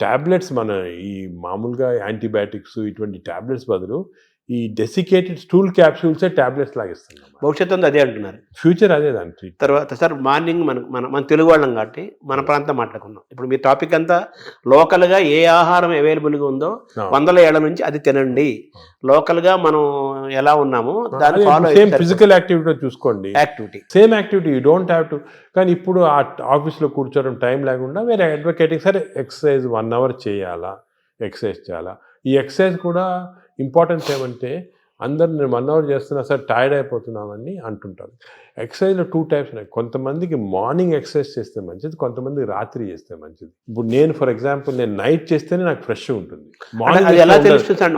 ట్యాబ్లెట్స్, మన ఈ మామూలుగా యాంటీబయాటిక్స్ ఇటువంటి ట్యాబ్లెట్స్ బదులు ఈ డెసికేటెడ్ స్టూల్ క్యాప్సూల్సే ట్యాబ్లెట్స్ లాగా ఇస్తున్నాం. భవిష్యత్తు అదే అంటున్నారు, ఫ్యూచర్ అదే దానికి. తర్వాత సార్ మార్నింగ్ మన తెలుగు వాళ్ళం కాబట్టి మన ప్రాంతం మాట్లాడుకున్నాం. ఇప్పుడు మీ టాపిక్ అంతా లోకల్గా ఏ ఆహారం అవైలబుల్గా ఉందో 100 ఏళ్ల నుంచి అది తినండి. లోకల్గా మనం ఎలా ఉన్నామో దాన్ని ఫాలో. సేమ్ ఫిజికల్ యాక్టివిటీ చూసుకోండి, same activity, you don't have to. కానీ ఇప్పుడు ఆ ఆఫీస్లో కూర్చోవడం టైం లేకుండా వేరే అడ్వకేటింగ్, సరే ఎక్సర్సైజ్ 1 అవర్ చేయాలా, ఎక్సర్సైజ్ చేయాలా. ఈ ఎక్సర్సైజ్ కూడా ఇంపార్టెన్స్ ఏమంటే అందరు నేను 1 అవర్ చేస్తున్నా సార్ టైర్డ్ అయిపోతున్నామని అంటుంటారు. ఎక్సర్సైజ్లో 2 టైప్స్ ఉన్నాయి. కొంతమందికి మార్నింగ్ ఎక్సర్సైజ్ చేస్తే మంచిది, కొంతమందికి రాత్రి చేస్తే మంచిది. ఇప్పుడు నేను ఫర్ ఎగ్జాంపుల్ నేను నైట్ చేస్తేనే నాకు ఫ్రెష్గా ఉంటుంది. మార్నింగ్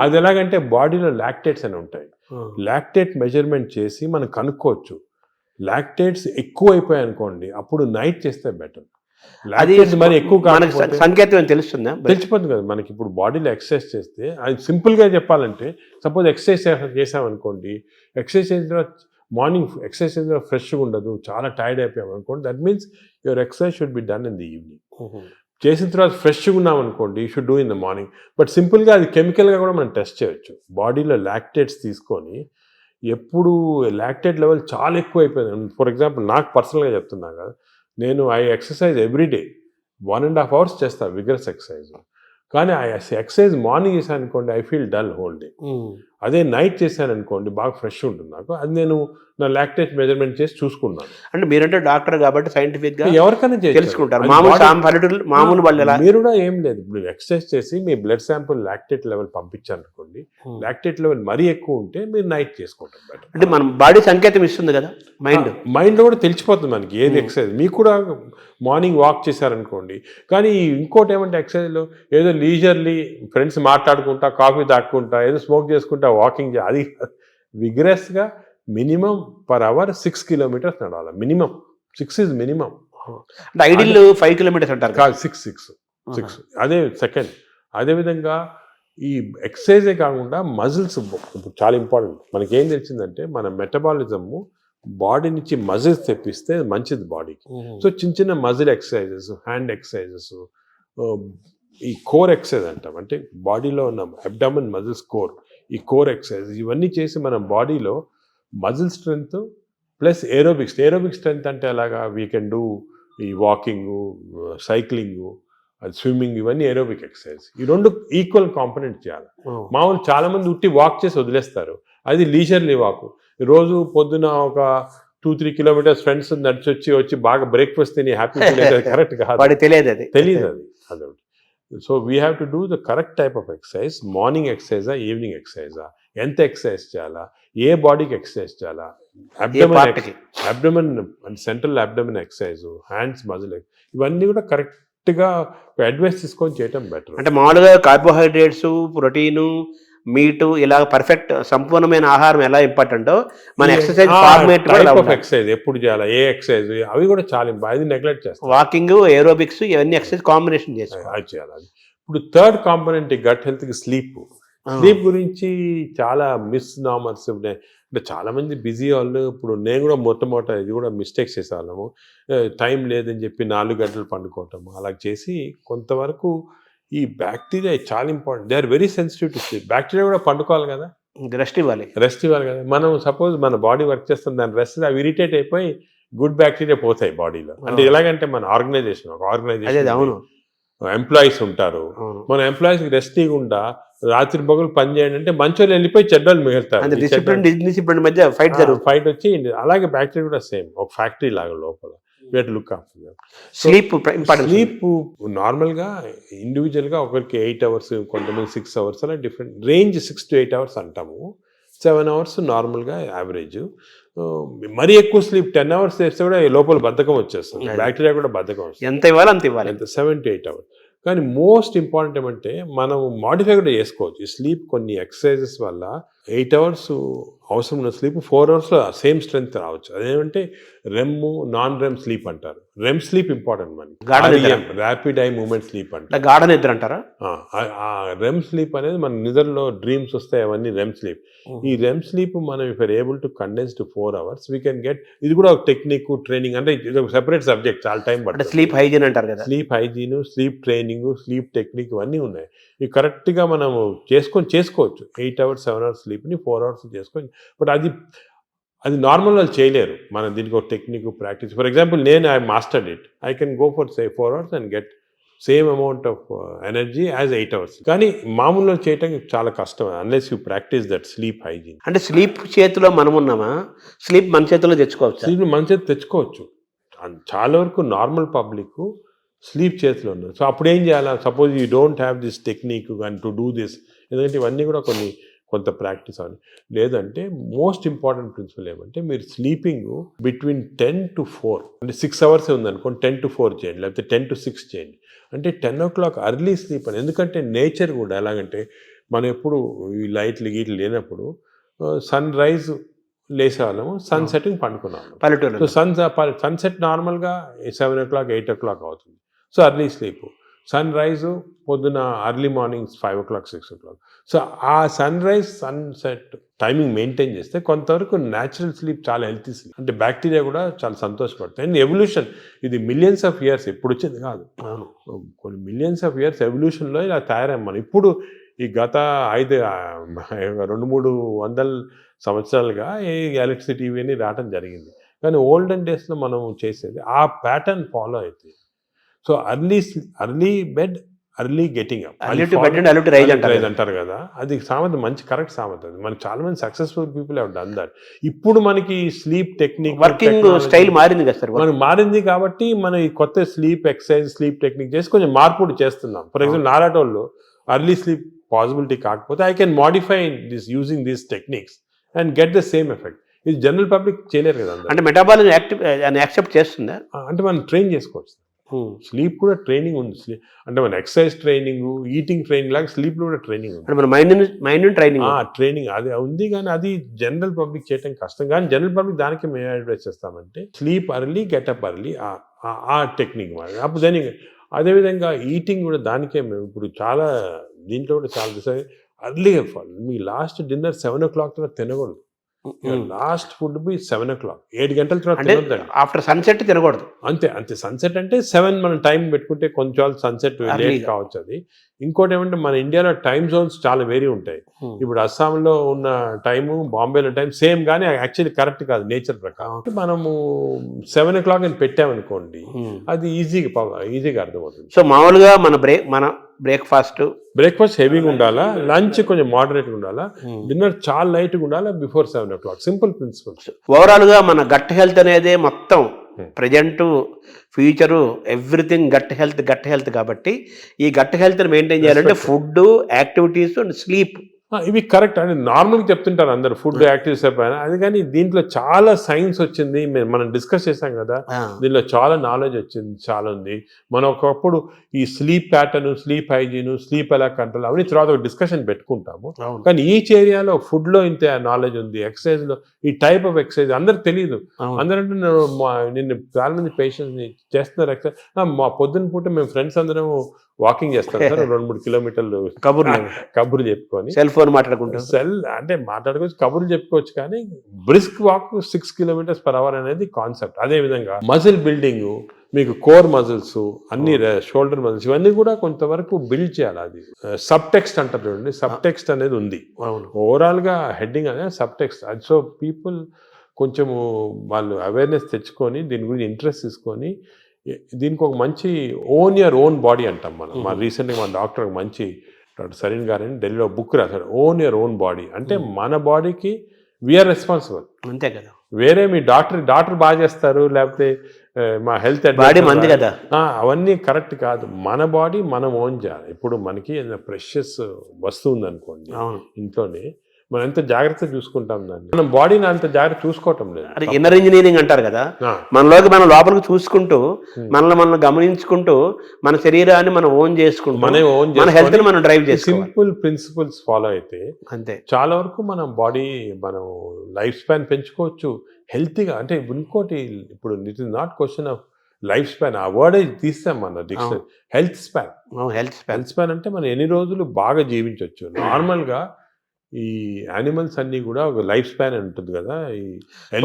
అది ఎలాగంటే బాడీలో లాక్టేట్స్ అని ఉంటాయి. లాక్టేట్ మెజర్మెంట్ చేసి మనం కనుక్కోవచ్చు. లాక్టేట్స్ ఎక్కువ అయిపోయాయి అనుకోండి, అప్పుడు నైట్ చేస్తే బెటర్. అది మరి ఎక్కువ సంకేతం తెలుస్తుందా? తెలిసిపోతుంది కదా మనకి. ఇప్పుడు బాడీలో ఎక్సర్సైజ్ చేస్తే, అది సింపుల్గా చెప్పాలంటే, సపోజ్ ఎక్సర్సైజ్ చేసామనుకోండి, ఎక్సర్సైజ్ చేసిన తర్వాత మార్నింగ్ ఎక్సర్సైజ్ చేసిన తర్వాత ఫ్రెష్గా ఉండదు, చాలా టైర్డ్ అయిపోయాం అనుకోండి, that means your exercise should be done in the evening. చేసిన తర్వాత ఫ్రెష్గా ఉన్నాం అనుకోండి, you should do in the morning. But సింపుల్గా అది కెమికల్గా కూడా మనం టెస్ట్ చేయొచ్చు. బాడీలో లాక్టేట్స్ తీసుకొని, ఎప్పుడు లాక్టేట్ లెవెల్ చాలా ఎక్కువ అయిపోయింది, ఫర్ ఎగ్జాంపుల్ నాకు పర్సనల్గా చెప్తున్నా కదా, నేను ఐ ఎక్సర్సైజ్ ఎవ్రీడే 1.5 hours చేస్తాను విగరస్ ఎక్సర్సైజ్. కానీ ఆ ఎక్సర్సైజ్ మార్నింగ్ చేశాను అనుకోండి, I feel dull whole day. అదే నైట్ చేశాను అనుకోండి బాగా ఫ్రెష్ ఉంటుంది నాకు. అది నేను నా లాక్టేజ్ మెజర్మెంట్ చేసి చూసుకున్నాను. అంటే మీరంటే డాక్టర్ కాబట్టి సైంటిఫిక్ గా ఎవరికైనా తెలుసుకుంటారు. మామూలు పల్లెటూరు మామూలు వాళ్ళు ఎలా మీరు కూడా ఏం లేదు, ఇప్పుడు ఎక్సర్సైజ్ చేసి మీ బ్లడ్ శాంపుల్ లాక్టేట్ లెవెల్ పంపించారనుకోండి, లాక్టేట్ లెవెల్ మరీ ఎక్కువ ఉంటే మీరు నైట్ చేసుకోవటం బెటర్. అంటే మనం బాడీ సంకేతం ఇస్తుంది కదా మైండ్ లో కూడా తెలిసిపోతుంది మనకి ఏది ఎక్సర్సైజ్. మీకు కూడా మార్నింగ్ వాక్ చేశారనుకోండి, కానీ ఇంకోటి ఏమంటే ఎక్సర్సైజ్లో ఏదో లీజర్లీ ఫ్రెండ్స్ మాట్లాడుకుంటా కాఫీ తాక్కుంటా ఏదో స్మోక్ చేసుకుంటా వాకింగ్ అది విగ్రెస్గా మినిమం పర్ అవర్ 6 kilometers నడవాలి. Minimum 6 is minimum. అంటే ఐడియల్ 5 kilometers అంటారు కాదు, 6. అదే సెకండ్. అదేవిధంగా ఈ ఎక్సర్సైజే కాకుండా మజిల్స్ చాలా ఇంపార్టెంట్. మనకి ఏం తెలిసిందంటే మన మెటబాలిజము బాడీ నుంచి మజిల్స్ తెప్పిస్తే మంచిది బాడీకి. సో చిన్న చిన్న మజిల్ ఎక్సర్సైజెస్, హ్యాండ్ ఎక్సర్సైజెస్, ఈ కోర్ ఎక్సర్సైజ్ అంటాం, అంటే బాడీలో ఉన్న అబ్డామిన్ మజిల్స్ కోర్, ఈ కోర్ ఎక్సర్సైజ్ ఇవన్నీ చేసి మన బాడీలో muscle strength plus aerobics. Aerobic strength అంటే అలాగా వీ కెన్ డూ ఈ వాకింగ్, సైక్లింగ్, స్విమ్మింగ్, ఇవన్నీ ఏరోబిక్ ఎక్సర్సైజ్. ఈ రెండు ఈక్వల్ కాంపనెంట్ చేయాలి. మామూలు చాలా మంది ఉట్టి వాక్ చేసి వదిలేస్తారు, అది లీజర్లీ వాక్. రోజు పొద్దున ఒక 2-3 kilometers ఫ్రెండ్స్ వచ్చి బాగా బ్రేక్ఫాస్ట్ తిని హ్యాపీ కరెక్ట్ కాదు, తెలియదు అది. అదొకటి. So we have to do the correct type of exercise. Morning ఎక్సర్సైజా, ఈవినింగ్ ఎక్సర్సైజా, ఎంత ఎక్సర్సైజ్ చేయాలా, ఏ బాడీకి ఎక్సర్సైజ్ చేయాలా, abdomen and central abdomen exercise, hands muscle, ఇవన్నీ కూడా కరెక్ట్గా అడ్వైస్ తీసుకొని చేయటం బెటర్. అంటే మామూలుగా కార్బోహైడ్రేట్స్, ప్రోటీను, మీటు ఇలా పర్ఫెక్ట్ సంపూర్ణమైన ఆహారం ఎలా ఇంపార్టెంటో మన ఎక్సర్సైజ్ ఫార్మేట్ ఎక్సర్సైజ్ ఎప్పుడు చేయాలా, ఏ ఎక్సర్సైజ్, అవి కూడా చాలా అది నెగ్లెక్ట్ చేస్తాం. వాకింగ్, ఏరోబిక్స్ ఇవన్నీ ఎక్సర్సైజ్ కాంబినేషన్ చేయాలి. ఇప్పుడు థర్డ్ కాంపోనెంట్ గట్ హెల్త్కి స్లీప్. స్లీప్ గురించి చాలా మిస్నామర్స్ ఉన్నాయి. అంటే చాలామంది బిజీ వాళ్ళు, ఇప్పుడు నేను కూడా మొట్టమొదట ఇది కూడా మిస్టేక్స్ చేసేవాళ్ళము. టైం లేదని చెప్పి 4 గంటలు పండుకోవటం అలా చేసి కొంతవరకు ఈ బ్యాక్టీరియా చాలా important. They are very sensitive to sleep. Bacteria కూడా పండుకోవాలి కదా, రెస్ట్ ఇవ్వాలి కదా. మనం సపోజ్ మన బాడీ వర్క్ చేస్తుంది, దాని రెస్ట్ అవి ఇరిటేట్ అయిపోయి గుడ్ బ్యాక్టీరియా పోతాయి బాడీలో. అంటే ఎలాగంటే మన ఆర్గనైజేషన్ ఎంప్లాయీస్ ఉంటారు, మన ఎంప్లాయీస్కి రెస్ట్ ఇవ్వకుండా రాత్రి పగలు పని చేయండి అంటే మంచోళ్ళు వెళ్ళిపోయి చెడ్డోళ్ళు మిగులుతారు, మధ్య ఫైట్ వచ్చి. అలాగే బ్యాక్టీరియా కూడా సేమ్ ఒక ఫ్యాక్టరీ లాగా లోపల. Look after sleep. స్లీప్ నార్మల్గా ఇండివిజువల్గా ఒకరికి 8 hours, కొంతమంది 6 hours, అలా డిఫరెంట్ రేంజ్. 6 to 8 hours అంటాము, 7 hours నార్మల్గా యావరేజ్. మరీ ఎక్కువ స్లీప్ 10 hours చేస్తే కూడా లోపల బద్ధకం వచ్చేస్తుంది, బ్యాక్టీరియా కూడా బద్ధకం వస్తుంది. ఎంత ఇవ్వాలి అంత ఇవ్వాలి, 7 to 8 hours. కానీ మోస్ట్ ఇంపార్టెంట్ ఏమంటే మనం మాడిఫై కూడా చేసుకోవచ్చు ఈ స్లీప్. కొన్ని ఎక్సర్సైజెస్ వల్ల 8 hours అవసరం ఉన్న స్లీప్ 4 hours సేమ్ స్ట్రెంగ్త్ రావచ్చు. అదేమంటే రెమ్, నాన్ రెమ్ స్లీప్ అంటారు. రెమ్ స్లీప్ ఇంపార్టెంట్ మనకి, ర్యాపిడ్ ఐ మూమెంట్ స్లీప్ అంటారు, గాఢ నిద్ర అంటారా. రెమ్ స్లీప్ అనేది మన నిద్రలో డ్రీమ్స్ వస్తాయి, అవన్నీ రెమ్ స్లీప్. ఈ రెమ్ స్లీప్ మనం if are able to condense to 4 hours we can get. ఇది కూడా ఒక టెక్నిక్, ట్రైనింగ్, అంటే ఇది ఒక సెపరేట్ సబ్జెక్ట్, చాలా టైం పడుతుంది. స్లీప్ హైజీన్ అంటారు కదా, sleep hygiene, sleep training, sleep technique ఇవన్నీ ఉన్నాయి. ఇవి కరెక్ట్గా మనం చేసుకోవచ్చు. 8 hours 7 hours స్లీప్ని 4 hours చేసుకోవచ్చు. బట్ అది నార్మల్ వాళ్ళు చేయలేరు. మనం దీనికి ఒక టెక్నిక్, ప్రాక్టీస్. ఫర్ ఎగ్జాంపుల్ నేను I mastered it, I can go for 4 hours and get same amount of energy as 8 hours. కానీ మామూలుగా చేయటం చాలా కష్టం unless you practice that sleep hygiene. అంటే స్లీప్ చేతిలో మనం ఉన్నామా, స్లీప్ మన చేతిలో తెచ్చుకోవచ్చు. స్లీప్ మన చేతి తెచ్చుకోవచ్చు. చాలా వరకు నార్మల్ పబ్లిక్ స్లీప్ చేతిలో ఉన్నారు. సో అప్పుడు ఏం చేయాలా, suppose you don't have this technique and to do this, ఎందుకంటే ఇవన్నీ కూడా కొంత ప్రాక్టీస్ అవ్వాలి. లేదంటే మోస్ట్ ఇంపార్టెంట్ ప్రిన్సిపల్ ఏమంటే మీరు స్లీపింగ్ బిట్వీన్ 10 to 4, అంటే 6 hours ఉందనుకోండి, 10 to 4 చేయండి, లేకపోతే 10 to 6 చేయండి. అంటే 10 o'clock అర్లీ స్లీప్ అని. ఎందుకంటే నేచర్ కూడా ఎలాగంటే మనం ఎప్పుడు ఈ లైట్లు గీట్లు లేనప్పుడు సన్ రైజ్ లేసేవాళ్ళము, సన్ సెట్టింగ్ పండుకున్నాము పల్లెటూరు. సో సన్సెట్ నార్మల్గా 7 o'clock 8 o'clock అవుతుంది. So early sleep. Sun rise పొద్దున early morning 5 o'clock 6 o'clock. So ఆ sun rise sunset timing maintain చేస్తే కొంతవరకు న్యాచురల్ స్లీప్ చాలా హెల్తీ స్లీప్. అంటే బ్యాక్టీరియా కూడా చాలా సంతోషపడతాయి. అండ్ ఎవల్యూషన్ ఇది మిలియన్స్ ఆఫ్ ఇయర్స్ ఎప్పుడు వచ్చేది కాదు, కొన్ని మిలియన్స్ ఆఫ్ ఇయర్స్ ఎవల్యూషన్లో ఇలా తయారయ్యాం మనం. ఇప్పుడు ఈ గత 200-300 సంవత్సరాలుగా ఈ ఎలక్ట్రిసిటీ ఇవన్నీ రావడం జరిగింది. కానీ ఓల్డెన్ డేస్లో మనం చేసేది ఆ ప్యాటర్న్ ఫాలో అవుతుంది. So early bed, early getting up, Early to bed and early to rise అంటారు కదా. అంటారు కదా, అది సామెత మంచి కరెక్ట్ సామెత. అది మనకి చాలా మంది successful people have done that. ఇప్పుడు మనకి స్లీప్ టెక్నిక్, వర్కింగ్ స్టైల్ మారింది కదా సార్. మనకు మారింది కాబట్టి మనం ఈ కొత్త స్లీప్ ఎక్సర్సైజ్, స్లీప్ టెక్నిక్ చేసి కొంచెం మార్పులు చేస్తున్నాం. ఫర్ ఎగ్జాంపుల్ నాలాటోళ్ళు అర్లీ స్లీప్ పాసిబిలిటీ కాకపోతే I can modify this using these techniques and get the same effect. ఇది జనరల్ పబ్లిక్ చేయలేరు కదా. అంటే మెటాబాలిజం యాక్సెప్ట్ చేస్తుందా? అంటే మనం ట్రైన్ చేసుకోవచ్చు. స్లీప్ కూడా ట్రైనింగ్ ఉంది. అంటే మన ఎక్సర్సైజ్ ట్రైనింగ్, ఈటింగ్ ట్రైనింగ్ లాగా స్లీప్ లో కూడా ట్రైనింగ్ ఉంది. అంటే మన మైండ్ ట్రైనింగ్ ట్రైనింగ్ అది ఉంది, కానీ అది జనరల్ పబ్లిక్ చేయడం కష్టం. కానీ జనరల్ పబ్లిక్ దానికి మేము అడ్వైస్ చేస్తామంటే స్లీప్ అర్లీ, గెటప్ అర్లీ, ఆ టెక్నిక్ మరి. అప్పుడు దానికి అదేవిధంగా ఈటింగ్ కూడా దానికే మేము ఇప్పుడు చాలా దీంట్లో కూడా చాలా అర్లీగా మీ లాస్ట్ డిన్నర్ 7 o'clock తర్వాత తినకూడదు. లాస్ట్ ఫుడ్ బి 7 o'clock, 7 గంటల తర్వాత తినొద్దండి. ఆఫ్టర్ సన్సెట్ తినకూడదు. అంతే సన్సెట్ అంటే 7 మనం టైం పెట్టుకుంటే కొంచెం సన్సెట్ లేట్ కావచ్చు. అది ఇంకోటి ఏమంటే మన ఇండియాలో టైం జోన్స్ చాలా వేరీ ఉంటాయి. ఇప్పుడు అస్సాంలో ఉన్న టైము, బాంబేలో టైం సేమ్, కానీ యాక్చువల్లీ కరెక్ట్ కాదు నేచర్ ప్రకారం. మనము 7 o'clock అని పెట్టామనుకోండి, అది ఈజీగా అర్థమవుతుంది. సో మామూలుగా మన బ్రేక్ఫాస్ట్ హెవీగా ఉండాలా, లంచ్ కొంచెం మోడరేట్గా ఉండాలా, డిన్నర్ చాలా లైట్గా ఉండాలా before 7 o'clock. Simple principles. Overall గా మన గట్ హెల్త్ అనేది మొత్తం present, future, everything gut health కాబట్టి ఈ గట్ హెల్త్ మెయింటైన్ చేయాలంటే ఫుడ్, యాక్టివిటీస్ అండ్ స్లీప్ ఇవి కరెక్ట్ అని నార్మల్గా చెప్తుంటారు అందరు, ఫుడ్ యాక్టివ్స్ అయిపోయినా. అది కానీ దీంట్లో చాలా సైన్స్ వచ్చింది, మనం డిస్కస్ చేసాం కదా, దీనిలో చాలా నాలెడ్జ్ వచ్చింది, చాలా ఉంది. మనం ఒకప్పుడు ఈ sleep pattern, sleep hygiene, sleep ఎలా కంట్రోల్ అవన్నీ తర్వాత ఒక డిస్కషన్ పెట్టుకుంటాము. కానీ ఈచ్ ఏరియాలో ఫుడ్లో ఇంత నాలెడ్జ్ ఉంది, ఎక్సర్సైజ్లో ఈ టైప్ ఆఫ్ ఎక్సర్సైజ్ అందరికి తెలియదు. అందరంటే నిన్ను చాలా మంది పేషెంట్స్ని చేస్తున్నారు ఎక్సర్సైజ్. మా పొద్దున్న పూట మేము ఫ్రెండ్స్ అందరం వాకింగ్ చేస్తాం సార్, 2-3 కిలోమీటర్లు కబుర్లు చెప్పుకొని, సెల్ ఫోన్ మాట్లాడుకుంటాం. అంటే మాట్లాడుకోవచ్చు, కబుర్లు చెప్పుకోవచ్చు. కానీ బ్రిస్క్ వాక్ 6 km/h అనేది కాన్సెప్ట్. అదే విధంగా మజిల్ బిల్డింగ్, మీకు కోర్ మజిల్స్, అన్ని షోల్డర్ మజిల్స్, ఇవన్నీ కూడా కొంతవరకు బిల్డ్ చేయాలి. అది సబ్ టెక్స్ట్ అంటారు చూడండి, సబ్ టెక్స్ట్ అనేది ఉంది. ఓవరాల్ గా హెడ్డింగ్ అనేది సబ్ టెక్స్ట్. సో పీపుల్ కొంచెము వాళ్ళు అవేర్నెస్ తెచ్చుకొని దీని గురించి ఇంట్రెస్ట్ తీసుకొని దీనికి ఒక మంచి ఓన్ బాడీ అంటాం మనం. మా రీసెంట్గా మన డాక్టర్ మంచి డాక్టర్ సరీన్ గారని ఢిల్లీలో బుక్ రాశారు, ఓన్ బాడీ. అంటే మన బాడీకి వీఆర్ రెస్పాన్సిబుల్, అంతే కదా. వేరే మీ డాక్టర్ బాగా చేస్తారు, లేకపోతే మా హెల్త్ బాడీ మంది కదా, అవన్నీ కరెక్ట్ కాదు. మన బాడీ మనం ఓన్ చేయాలి. ఇప్పుడు మనకి ప్రెషియస్ వస్తువు ఉందనుకోండి ఇంట్లోనే, మనం ఎంత జాగ్రత్త చూసుకుంటాం దాన్ని, మనం బాడీని అంత జాగ్రత్త చూసుకోవటం లేదు. అది ఇన్నర్ ఇంజనీరింగ్ అంటారు కదా, మనలోకి మనం లోపలికి చూసుకుంటూ, మనల్ని గమనించుకుంటూ, మన శరీరాన్ని మనం ఓన్ చేసుకుంటూ, మన హెల్త్ ని మనం డ్రైవ్ చేసి సింపుల్ ప్రిన్సిపల్స్ ఫాలో అయితే అంతే చాలా వరకు మనం బాడీ, మనం లైఫ్ స్పాన్ పెంచుకోవచ్చు హెల్తీగా. అంటే ఇంకోటి, ఇప్పుడు it is not question of life span, ఆ వర్డ్ తీస్తాం మన డిక్షనరీ. హెల్త్ స్పాన్ అంటే మనం ఎన్ని రోజులు బాగా జీవించవచ్చు. నార్మల్గా ఈ యానిమల్స్ అన్ని కూడా ఒక లైఫ్ స్పాన్ అని ఉంటుంది కదా,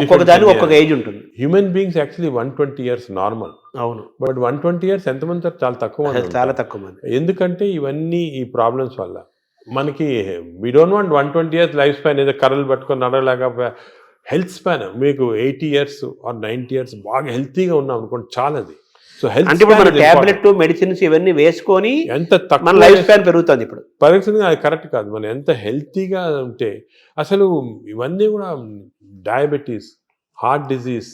ఒక్కొక్క ఏజ్ ఉంటుంది. Human beings actually 120 years normal. అవును, బట్ 120 years ఎంతమంది చాలా తక్కువ మంది. ఎందుకంటే ఇవన్నీ ఈ ప్రాబ్లమ్స్ వల్ల మనకి we don't want 120 years life span, ఏదో కర్రలు పట్టుకొని నడవలేక. హెల్త్ స్పాన్ మీకు 80 years or 90 years బాగా హెల్తీగా ఉన్నాం అనుకోండి, చాలా. అది సో హెల్త్ అంటే మన టాబ్లెట్, మెడిసిన్స్ ఇవన్నీ వేసుకొని ఎంత తక్కువ లైఫ్ స్పాన్ పెరుగుతుంది. ఇప్పుడు పరిస్థితి అది కరెక్ట్ కాదు. మనం ఎంత హెల్తీగా ఉంటే, అసలు ఇవన్నీ కూడా diabetes, heart disease,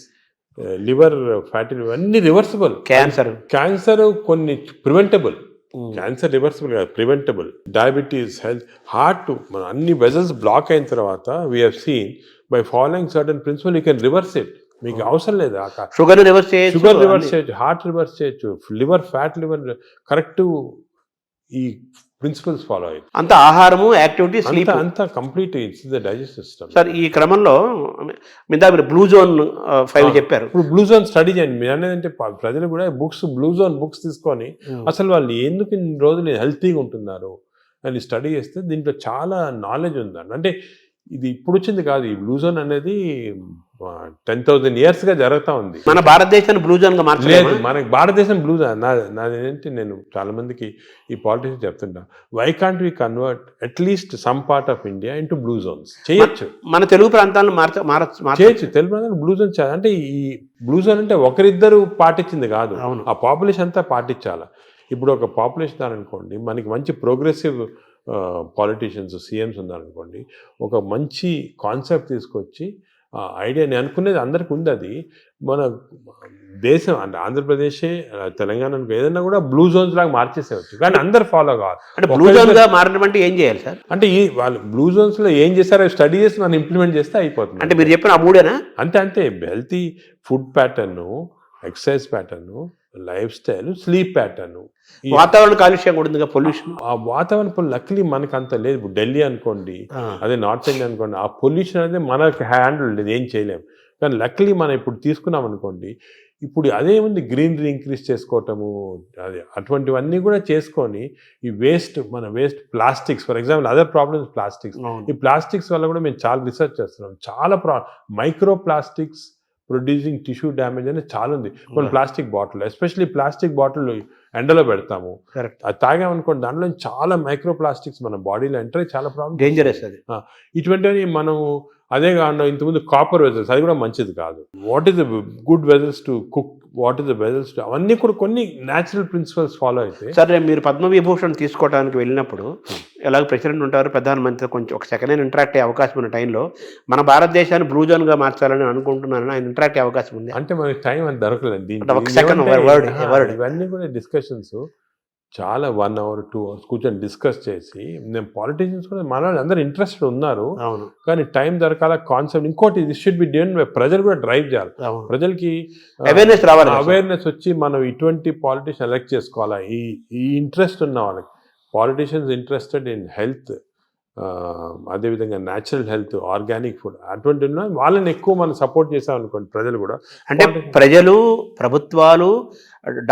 liver fatty, ఇవన్నీ రివర్సిబుల్. క్యాన్సర్ కొన్ని ప్రివెంటబుల్, క్యాన్సర్ రివర్సిబుల్ కాదు, ప్రివెంటబుల్. డయాబెటీస్, హెల్త్, హార్ట్, మన అన్ని వెజల్స్ బ్లాక్ అయిన తర్వాత we have seen by following certain principal you can reverse it. మీకు అవసరం లేదు, షుగర్ రివర్స్ చేయొచ్చు, హార్ట్ రివర్స్ చేయొచ్చు, లివర్ ఫ్యాట్, లివర్ కరెక్ట్. ఈ ప్రిన్సిపల్స్ ఫాలో అయ్యి అంత ఆహారము, యాక్టివిటీ, స్లీప్ అంతా complete it's the digestive system. Sir ఈ క్రమంలో మీరు బ్లూ జోన్ 5 చెప్పారు. ఇప్పుడు బ్లూ జోన్ స్టడీ చేయండి. మీరు అనేదంటే ప్రజలు కూడా బ్లూ జోన్ బుక్స్ తీసుకొని అసలు వాళ్ళు ఎందుకు ఇన్ని రోజులు హెల్తీగా ఉంటున్నారు అని స్టడీ చేస్తే దీంట్లో చాలా నాలెడ్జ్ ఉందండి. అంటే ఇది ఇప్పుడు వచ్చింది కాదు, ఈ బ్లూ జోన్ అనేది 10,000 years గా జరుగుతూ ఉంది. మన భారతదేశాన్ని బ్లూ జోన్ గా మార్చలేదు. మనకి భారతదేశం బ్లూ జోన్. నాదేంటి, నేను చాలా మందికి ఈ పాలిటిక్స్ చెప్తుంటా, why can't we convert at least some part of India into blue zones? చేయొచ్చు. మన తెలుగు ప్రాంతాలను చేయొచ్చు. తెలుగు ప్రాంతాలు బ్లూ జోన్. అంటే ఈ బ్లూ జోన్ అంటే ఒకరిద్దరు పాటించింది కాదు, ఆ పాపులేషన్ అంతా పాటించాలి. ఇప్పుడు ఒక పాపులేషన్ అనుకోండి, మనకి మంచి ప్రోగ్రెసివ్ పాలిటీషియన్స్ సీఎంస్ ఉన్నారనుకోండి, ఒక మంచి కాన్సెప్ట్ తీసుకొచ్చి ఐడియా, నేను అనుకునేది అందరికి ఉంది, అది మన దేశం అంటే ఆంధ్రప్రదేశే తెలంగాణ ఏదైనా కూడా బ్లూ జోన్స్ లాగా మార్చేసేవచ్చు, కానీ అందరు ఫాలో కావాలి. అంటే బ్లూ జోన్గా మారడం అంటే ఏం చేయాలి సార్? అంటే ఈ వాళ్ళు బ్లూ జోన్స్లో ఏం చేస్తారో స్టడీ చేసి మనం ఇంప్లిమెంట్ చేస్తే అయిపోతుంది. అంటే మీరు చెప్పిన ఆ మూడేనా? అంతే healthy food pattern, exercise pattern, life style, sleep pattern, వాతావరణ కాలుష్యం కూడా ఉంది, పొల్యూషన్. ఆ వాతావరణ లక్లీ మనకు అంత లేదు. ఇప్పుడు ఢిల్లీ అనుకోండి, అదే నార్త్ ఇండియా అనుకోండి, ఆ పొల్యూషన్ అనేది మనకు హ్యాండిల్ లేదు, ఏం చేయలేము. కానీ లక్లీ మనం ఇప్పుడు తీసుకున్నాం అనుకోండి, ఇప్పుడు అదేముంది, గ్రీనరీ ఇంక్రీజ్ చేసుకోవటము, అది అటువంటివన్నీ కూడా చేసుకొని ఈ మన waste plastics, for example other problems plastics. ఈ ప్లాస్టిక్స్ వల్ల కూడా మేము చాలా రీసెర్చ్ చేస్తున్నాం. చాలా micro plastics producing tissue damage అనేది చాలా ఉంది. కొన్ని plastic bottle, especially plastic bottle ఎండలో పెడతాము, అది తాగామనుకోండి, దాంట్లో చాలా మైక్రో ప్లాస్టిక్స్ మన బాడీలో ఎంటర్ అయ్యి చాలా ప్రాబ్లమ్, డేంజరస్ అది. ఇటువంటివి మనం అదే కాకుండా ఇంతకుముందు కాపర్ వెజల్స్, అది కూడా మంచిది కాదు. What is the good vessels to cook, what is the vessels to, అవన్నీ కూడా కొన్ని న్యాచురల్ ప్రిన్సిపల్స్ ఫాలో అయితే. సరే, మీరు పద్మవిభూషణ్ తీసుకోవడానికి వెళ్ళినప్పుడు ఎలాగో ప్రెసిడెంట్ ఉంటారు, ప్రధానమంత్రి, కొంచెం ఒక సెకండ్ హ్యాండ్ ఇంటరాక్ట్ అయ్యే అవకాశం ఉన్న టైంలో మన భారతదేశాన్ని బ్లూ జోన్గా మార్చాలని అనుకుంటున్నాను, ఆయన ఇంటరాక్ట్ అయ్యే అవకాశం ఉంది అంటే మనకి టైం అని దొరకలేదు. ఇవన్నీ కూడా డిస్కషన్స్ చాలా 1 hour 2 hours కూర్చొని డిస్కస్ చేసి, నేను పాలిటీషియన్స్ కూడా మన అందరూ ఇంట్రెస్టెడ్ ఉన్నారు, కానీ టైం దొరకాల కాన్సెప్ట్. ఇంకోటి, this should be done by ప్రజలు కూడా డ్రైవ్ చేయాలి, ప్రజలకి అవేర్నెస్ రావాలి, అవేర్నెస్ వచ్చి మనం ఇటువంటి పాలిటీషియన్ ఎలక్ట్ చేసుకోవాలా. ఈ ఇంట్రెస్ట్ ఉన్న వాళ్ళకి, పాలిటీషియన్స్ ఇంట్రెస్టెడ్ ఇన్ హెల్త్, అదేవిధంగా న్యాచురల్ హెల్త్, ఆర్గానిక్ ఫుడ్, అటువంటి వాళ్ళని ఎక్కువ మనం సపోర్ట్ చేసాం అనుకోండి, ప్రజలు కూడా. అంటే ప్రజలు, ప్రభుత్వాలు,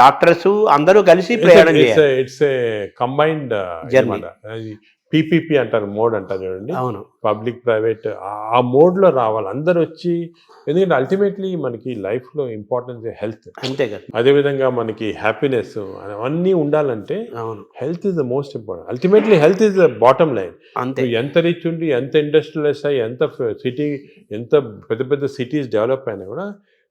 డాక్టర్స్ అందరూ కలిసి ప్రయాణం చేయాలి. ఇట్స్ ఏ కంబైన్డ్ పీపీపీ అంటారు, మోడ్ అంటారు చూడండి, పబ్లిక్ ప్రైవేట్, ఆ మోడ్లో రావాలి అందరు వచ్చి. ఎందుకంటే అల్టిమేట్లీ మనకి లైఫ్లో ఇంపార్టెన్స్ హెల్త్, అంతే కదా. అదేవిధంగా మనకి హ్యాపీనెస్ అవన్నీ ఉండాలంటే health is the most important. Ultimately health is the bottom line. అంతే, ఎంత రిచ్ ఉండి, ఎంత ఇండస్ట్రియలైజ్ అయ్యి, ఎంత సిటీ, ఎంత పెద్ద పెద్ద సిటీస్ డెవలప్ అయినా కూడా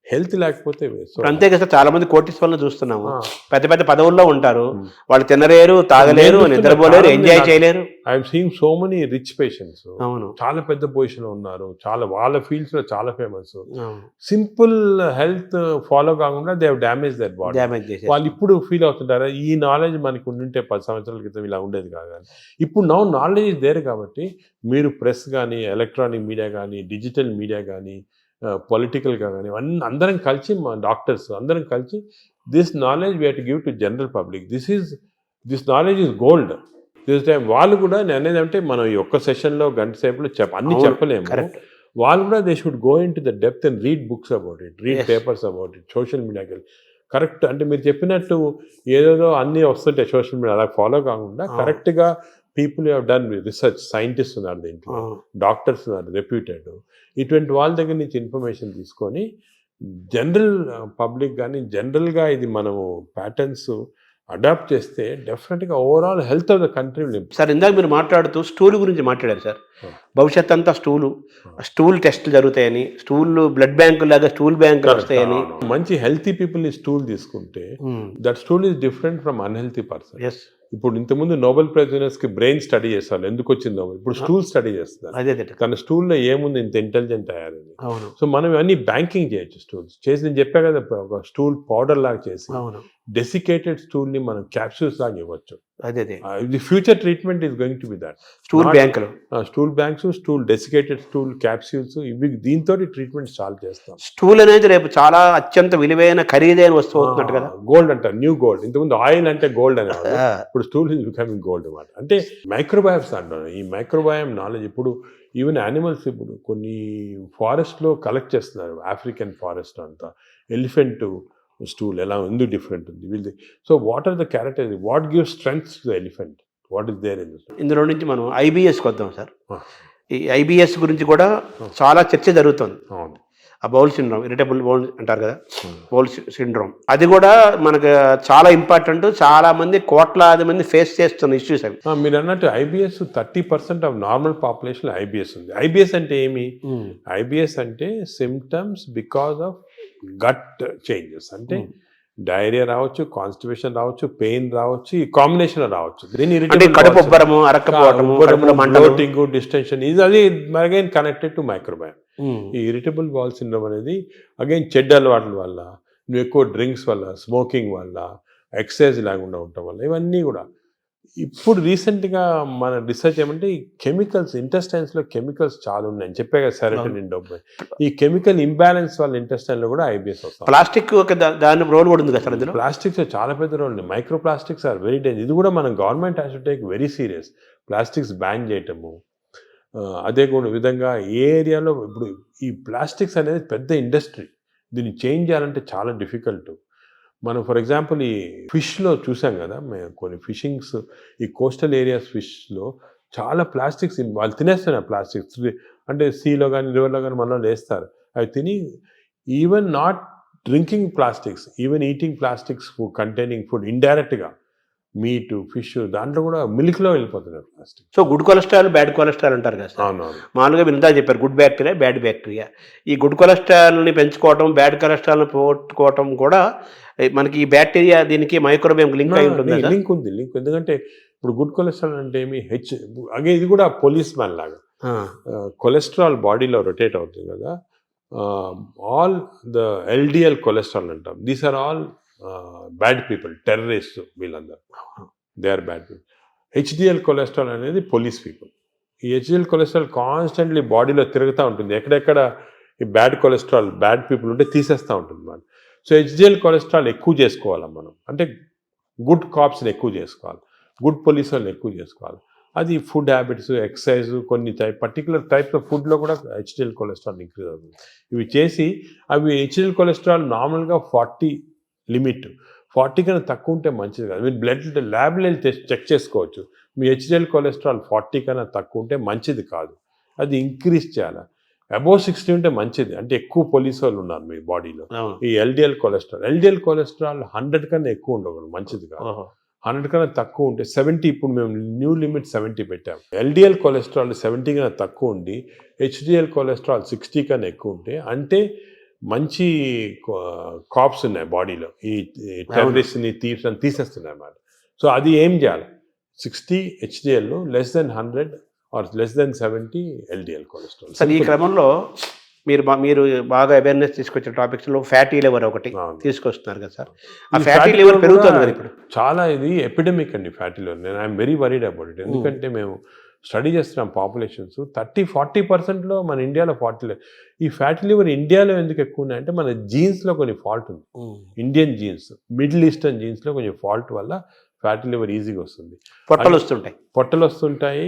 హెల్త్ లేకపోతే అంతే కదా. చాలా మంది కోటీశ్వరులను చూస్తున్నాము, పెద్ద పెద్ద పదవుల్లో ఉంటారు, వాళ్ళు తినలేరు, తాగలేరు, నిద్రపోలేరు, ఎంజాయ్ చేయలేరు. I'm seeing so many rich patients, చాలా పెద్ద పొజిషన్ లో ఉన్నారు, చాలా వాళ్ళ ఫీల్డ్స్ లో చాలా ఫేమస్. సింపుల్ హెల్త్ ఫాలో కాకుండా they have damage their body. వాళ్ళు ఇప్పుడు ఫీల్ అవుతుంటారు, ఈ నాలెడ్జ్ మనకి ఉండుంటే 10 సంవత్సరాల క్రితం ఇలా ఉండేది కాదు. కానీ ఇప్పుడు నాలెడ్జ్ ఇస్ దేర్ కాబట్టి, మీరు ప్రెస్ కానీ, ఎలక్ట్రానిక్ మీడియా కానీ, డిజిటల్ మీడియా కానీ, పొలిటికల్గా కానీ, అందరం కలిసి, మా డాక్టర్స్ అందరం కలిసి, this knowledge we have to give to general public. This knowledge is gold. This time వాళ్ళు కూడా, నేను అనేది అంటే, మనం ఈ ఒక్క సెషన్లో గంట సేపులో అన్ని చెప్పలేము. వాళ్ళు కూడా they should go in to the depth and read books about it, read papers about it, social మీడియాకి వెళ్ళి కరెక్ట్. అంటే మీరు చెప్పినట్టు ఏదేదో అన్నీ వస్తుంటాయి సోషల్ మీడియా, అలా ఫాలో కాకుండా కరెక్ట్గా people have done research, scientist ఉన్నారు దీంట్లో, డాక్టర్స్ ఉన్నారు రెప్యూటెడ్, ఇటువంటి వాళ్ళ దగ్గర నుంచి ఇన్ఫర్మేషన్ తీసుకొని జనరల్ పబ్లిక్ కానీ, జనరల్గా ఇది మనము ప్యాటర్న్స్ అడాప్ట్ చేస్తే డెఫినెట్గా overall health of the country. Sir, ఇందాక మీరు మాట్లాడుతూ స్టూల్ గురించి మాట్లాడారు సార్. భవిష్యత్ అంతా స్టూల్ టెస్టులు జరుగుతాయని, బ్లడ్ బ్యాంకు లాగా స్టూల్ బ్యాంకులు వస్తాయని. మంచి హెల్తీ పీపుల్ని స్టూల్ తీసుకుంటే that stool is different from unhealthy person. ఇప్పుడు ఇంతకుముందు నోబెల్ ప్రైజ్ విన్నర్స్కి బ్రెయిన్ స్టడీ చేస్తారు, ఎందుకు వచ్చింది నోబెల్, ఇప్పుడు స్టూల్ స్టడీ చేస్తున్నారు, తన స్టూల్లో ఏముంది ఇంత ఇంటెలిజెంట్ అయ్యారని. సో మనం ఇవన్నీ బ్యాంకింగ్ చేయొచ్చు, స్టూల్స్ చేసి. నేను చెప్పా కదా, ఒక స్టూల్ పౌడర్ లాగా చేసి డెసికేటెడ్ స్టూల్ ని మనం క్యాప్సూల్స్ లాగా ఇవ్వచ్చు. The future treatment is going to be that. Stool banks, stool desiccated stool capsules, ఇవి దీంతో ట్రీట్మెంట్ స్టార్ట్ చేస్తాం. స్టూల్ అనేది రేపు చాలా అత్యంత విలువైన, ఖరీదైన వస్తువు అవుతున్నట్టు కదా. గోల్డ్ అంటారు, న్యూ గోల్డ్. ఇంతకుముందు ఆయిల్ అంటే గోల్డ్ అనేవాళ్ళు, ఇప్పుడు స్టూల్ ఈజ్ బికమింగ్ గోల్డ్ అన్నమాట. అంటే మైక్రోబయామ్స్ అంటారు. ఈ మైక్రోబయామ్ నాలెడ్జ్ ఇప్పుడు ఈవెన్ యానిమల్స్, ఇప్పుడు కొన్ని ఫారెస్ట్లో కలెక్ట్ చేస్తున్నారు, ఆఫ్రికన్ ఫారెస్ట్ అంతా, ఎలిఫెంట్ స్టూల్ ఎలా ఎందుకు డిఫరెంట్ ఉంది వీళ్ళది. So what are the characters, what give strength to the elephant, what is there in this. ఇందులో నుంచి మనం ఐబిఎస్కి వద్దాం సార్. ఈ ఐబిఎస్ గురించి కూడా చాలా చర్చ జరుగుతుంది. ఆ బౌల్ సిండ్రోమ్, ఇరిటబుల్ బౌల్ అంటారు కదా, బౌల్ సిండ్రోమ్, అది కూడా మనకు చాలా ఇంపార్టెంట్. చాలా మంది, కోట్లాది మంది ఫేస్ చేస్తున్న ఇష్యూస్ అవి. మీరు అన్నట్టు IBS 30% of normal population IBS ఉంది. ఐబిఎస్ అంటే ఏమి? ఐబిఎస్ అంటే symptoms because of gut changes. అంటే డయేరియా రావచ్చు, కాన్స్టిపేషన్ రావచ్చు, పెయిన్ రావచ్చు, ఈ కాంబినేషన్ రావచ్చు. దీని అంటే కడుపు ఉబ్బరము, అరక్కపోవటము, కడుపులో మంటలు, బ్లోటింగ్, డిస్టెన్షన్, ఇది అది అగైన్ కనెక్టెడ్ టు మైక్రోబయామ్. ఈ ఇరిటబుల్ బౌల్ సిండ్రోమ్ అనేది అగైన్ చెడ్డ అలవాట్ల వల్ల, నువ్వు ఎక్కువ డ్రింక్స్ వల్ల, స్మోకింగ్ వల్ల, ఎక్సర్సైజ్ లేకుండా ఉండటం వల్ల, ఇవన్నీ కూడా. ఇప్పుడు రీసెంట్గా మన రీసెర్చ్ ఏమంటే ఈ కెమికల్స్, ఇంటెస్టైన్స్లో కెమికల్స్ చాలా ఉన్నాయి. చెప్పే కదా సెరోటోనిన్, డోపమైన్. ఈ కెమికల్ ఇంబ్యాలెన్స్ వల్ల ఇంటెస్టైన్లో కూడా ఐబిఎస్ వస్తుంది. ప్లాస్టిక్ దాని రోల్ కూడా ఉంది కదా సార్ ఇందులో. ప్లాస్టిక్స్ చాలా పెద్ద రోల్ ఉంది. Microplastics are very danger. ఇది కూడా మనం government has to take very serious. Plastics ban చేయటము, అదే కూడా విధంగా ఏ ఏరియాలో ఇప్పుడు ఈ ప్లాస్టిక్స్ అనేది పెద్ద ఇండస్ట్రీ. దీన్ని చేంజ్ చేయాలంటే చాలా డిఫికల్ట్. మనం ఫర్ ఎగ్జాంపుల్ ఈ ఫిష్లో చూసాం కదా, మేము కొన్ని ఫిషింగ్స్, ఈ కోస్టల్ ఏరియాస్ ఫిష్లో చాలా ప్లాస్టిక్స్ వాళ్ళు తినేస్తున్నారు. ప్లాస్టిక్స్ అంటే సీలో కానీ రివర్లో కానీ మనలో వేస్తారు. అవి తిని even not drinking plastics, even eating plastics containing food ఇండైరెక్ట్గా, మీటు, ఫిష్, దాంట్లో కూడా మిల్క్లో వెళ్ళిపోతున్నారు plastic. So good cholesterol, bad cholesterol అంటారు కదా సార్. అవునవును. మామూలుగా మీరు ఇందా చెప్పారు గుడ్ బ్యాక్టీరియా, బ్యాడ్ బ్యాక్టీరియా. ఈ గుడ్ కొలెస్ట్రాల్ని పెంచుకోవటం, బ్యాడ్ కొలెస్ట్రాల్ని పోగొట్టుకోవటం కూడా మనకి ఈ బ్యాక్టీరియా దీనికి మైక్రోబయామ్ లింక్ అయి ఉంటుంది. లింక్ ఉంది. ఎందుకంటే ఇప్పుడు గుడ్ కొలెస్ట్రాల్ అంటే ఏమి అగే ఇది కూడా పోలీస్ మ్యాన్ లాగా. కొలెస్ట్రాల్ బాడీలో రొటేట్ అవుతుంది కదా, ఆల్ ద ఎల్డిఎల్ కొలెస్ట్రాల్ అంటాం. These are all bad people, terrorist, వీళ్ళందరూ they are bad people. HDL cholesterol అనేది పోలీస్ పీపుల్. ఈ హెచ్డిఎల్ కొలెస్ట్రాల్ కాన్స్టెంట్లీ బాడీలో తిరుగుతూ ఉంటుంది. ఎక్కడెక్కడ ఈ బ్యాడ్ కొలెస్ట్రాల్, బ్యాడ్ పీపుల్ ఉంటే తీసేస్తూ ఉంటుంది మనం. సో హెచ్డిఎల్ కొలెస్ట్రాల్ ఎక్కువ చేసుకోవాలి మనం, అంటే గుడ్ కాప్స్ని ఎక్కువ చేసుకోవాలి, గుడ్ పోలీస్ వాళ్ళని ఎక్కువ చేసుకోవాలి. అది ఫుడ్ హ్యాబిట్స్, ఎక్సర్సైజ్, కొన్ని పర్టికులర్ టైప్స్ ఆఫ్ ఫుడ్లో కూడా హెచ్డిఎల్ కొలెస్ట్రాల్ ఇంక్రీజ్ అవుతుంది. ఇవి చేసి అవి హెచ్డిఎల్ కొలెస్ట్రాల్ నార్మల్గా 40 లిమిట్, 40 కన్నా తక్కువ ఉంటే మంచిది కాదు. మీరు బ్లడ్ ల్యాబ్లో చెక్ చేసుకోవచ్చు. మీ హెచ్డిఎల్ కొలెస్ట్రాల్ 40 కన్నా తక్కువ ఉంటే మంచిది కాదు, అది ఇంక్రీజ్ చేయాలి. అబోవ్ 60 ఉంటే మంచిది, అంటే ఎక్కువ పోలీస్ వాళ్ళు ఉన్నారు మీ బాడీలో. ఈ ఎల్డిఎల్ కొలెస్ట్రాల్ 100 కన్నా ఎక్కువ ఉండకూడదు, మంచిది కాదు. 100 కన్నా తక్కువ ఉంటే 70, ఇప్పుడు మేము న్యూ లిమిట్ 70 పెట్టాము. ఎల్డిఎల్ కొలెస్ట్రాల్ 70 కన్నా తక్కువ ఉండి హెచ్డిఎల్ కొలెస్ట్రాల్ 60 కన్నా ఎక్కువ ఉంటే అంటే మంచి కాప్స్ ఉన్నాయి బాడీలో, ఈ టెర్రరిస్ట్ని, థీవ్స్ అని తీసేస్తున్నాయి అన్నమాట. సో అది ఏం చేయాలి, 60 HDL, less than 100 or less than 70 LDL cholesterol. Sir ఈ క్రమంలో మీరు బాగా అవేర్నెస్ తీసుకొచ్చిన టాపిక్స్లో ఫ్యాటీ లివర్ ఒకటి తీసుకొస్తున్నారు కదా సార్. ఆ ఫ్యాటీ లివర్ పెరుగుతుంది కదా ఇప్పుడు చాలా. ఇది ఎపిడమిక్ అండి ఫ్యాటీ లివర్. నేను I'm very worried about it. ఎందుకంటే మేము స్టడీ చేస్తున్నాం పాపులేషన్స్ 30-40%లో మన ఇండియాలో ఈ ఫ్యాటీ లివర్ ఇండియాలో ఎందుకు ఎక్కువ ఉన్నాయంటే మన జీన్స్లో కొన్ని ఫాల్ట్ ఉంది. ఇండియన్ జీన్స్, మిడిల్ ఈస్టర్న్ జీన్స్లో కొంచెం ఫాల్ట్ వల్ల ఫ్యాటీ లివర్ ఈజీగా వస్తుంది. పొట్టలు వస్తుంటాయి.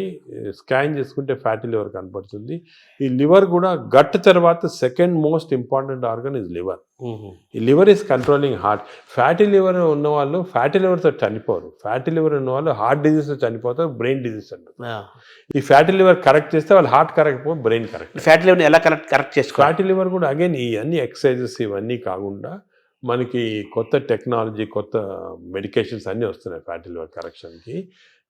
స్కాన్ చేసుకుంటే ఫ్యాటీ లివర్ కనపడుతుంది. ఈ లివర్ కూడా గట్ తర్వాత second most important organ is liver. ఈ liver is controlling heart. Fatty liver ఉన్న వాళ్ళు ఫ్యాటీ లివర్తో చనిపోరు. ఫ్యాటీ లివర్ ఉన్న వాళ్ళు హార్ట్ డిజీజ్తో చనిపోతారు, బ్రెయిన్ డిజీజ్ అంటారు. ఈ ఫ్యాటీ లివర్ కరెక్ట్ చేస్తే వాళ్ళు హార్ట్ కరెక్ట్ పోయి బ్రెయిన్ కరెక్ట్. ఫ్యాటీ లివర్ ఎలా కరెక్ట్ చేసుకోవాలి? ఫ్యాటీ లివర్ కూడా అగైన్ ఈ అన్ని ఎక్సర్సైజెస్ ఇవన్నీ కాకుండా మనకి కొత్త టెక్నాలజీ, కొత్త మెడికేషన్స్ అన్నీ వస్తున్నాయి ఫ్యాటీ లివర్ కరెక్షన్కి.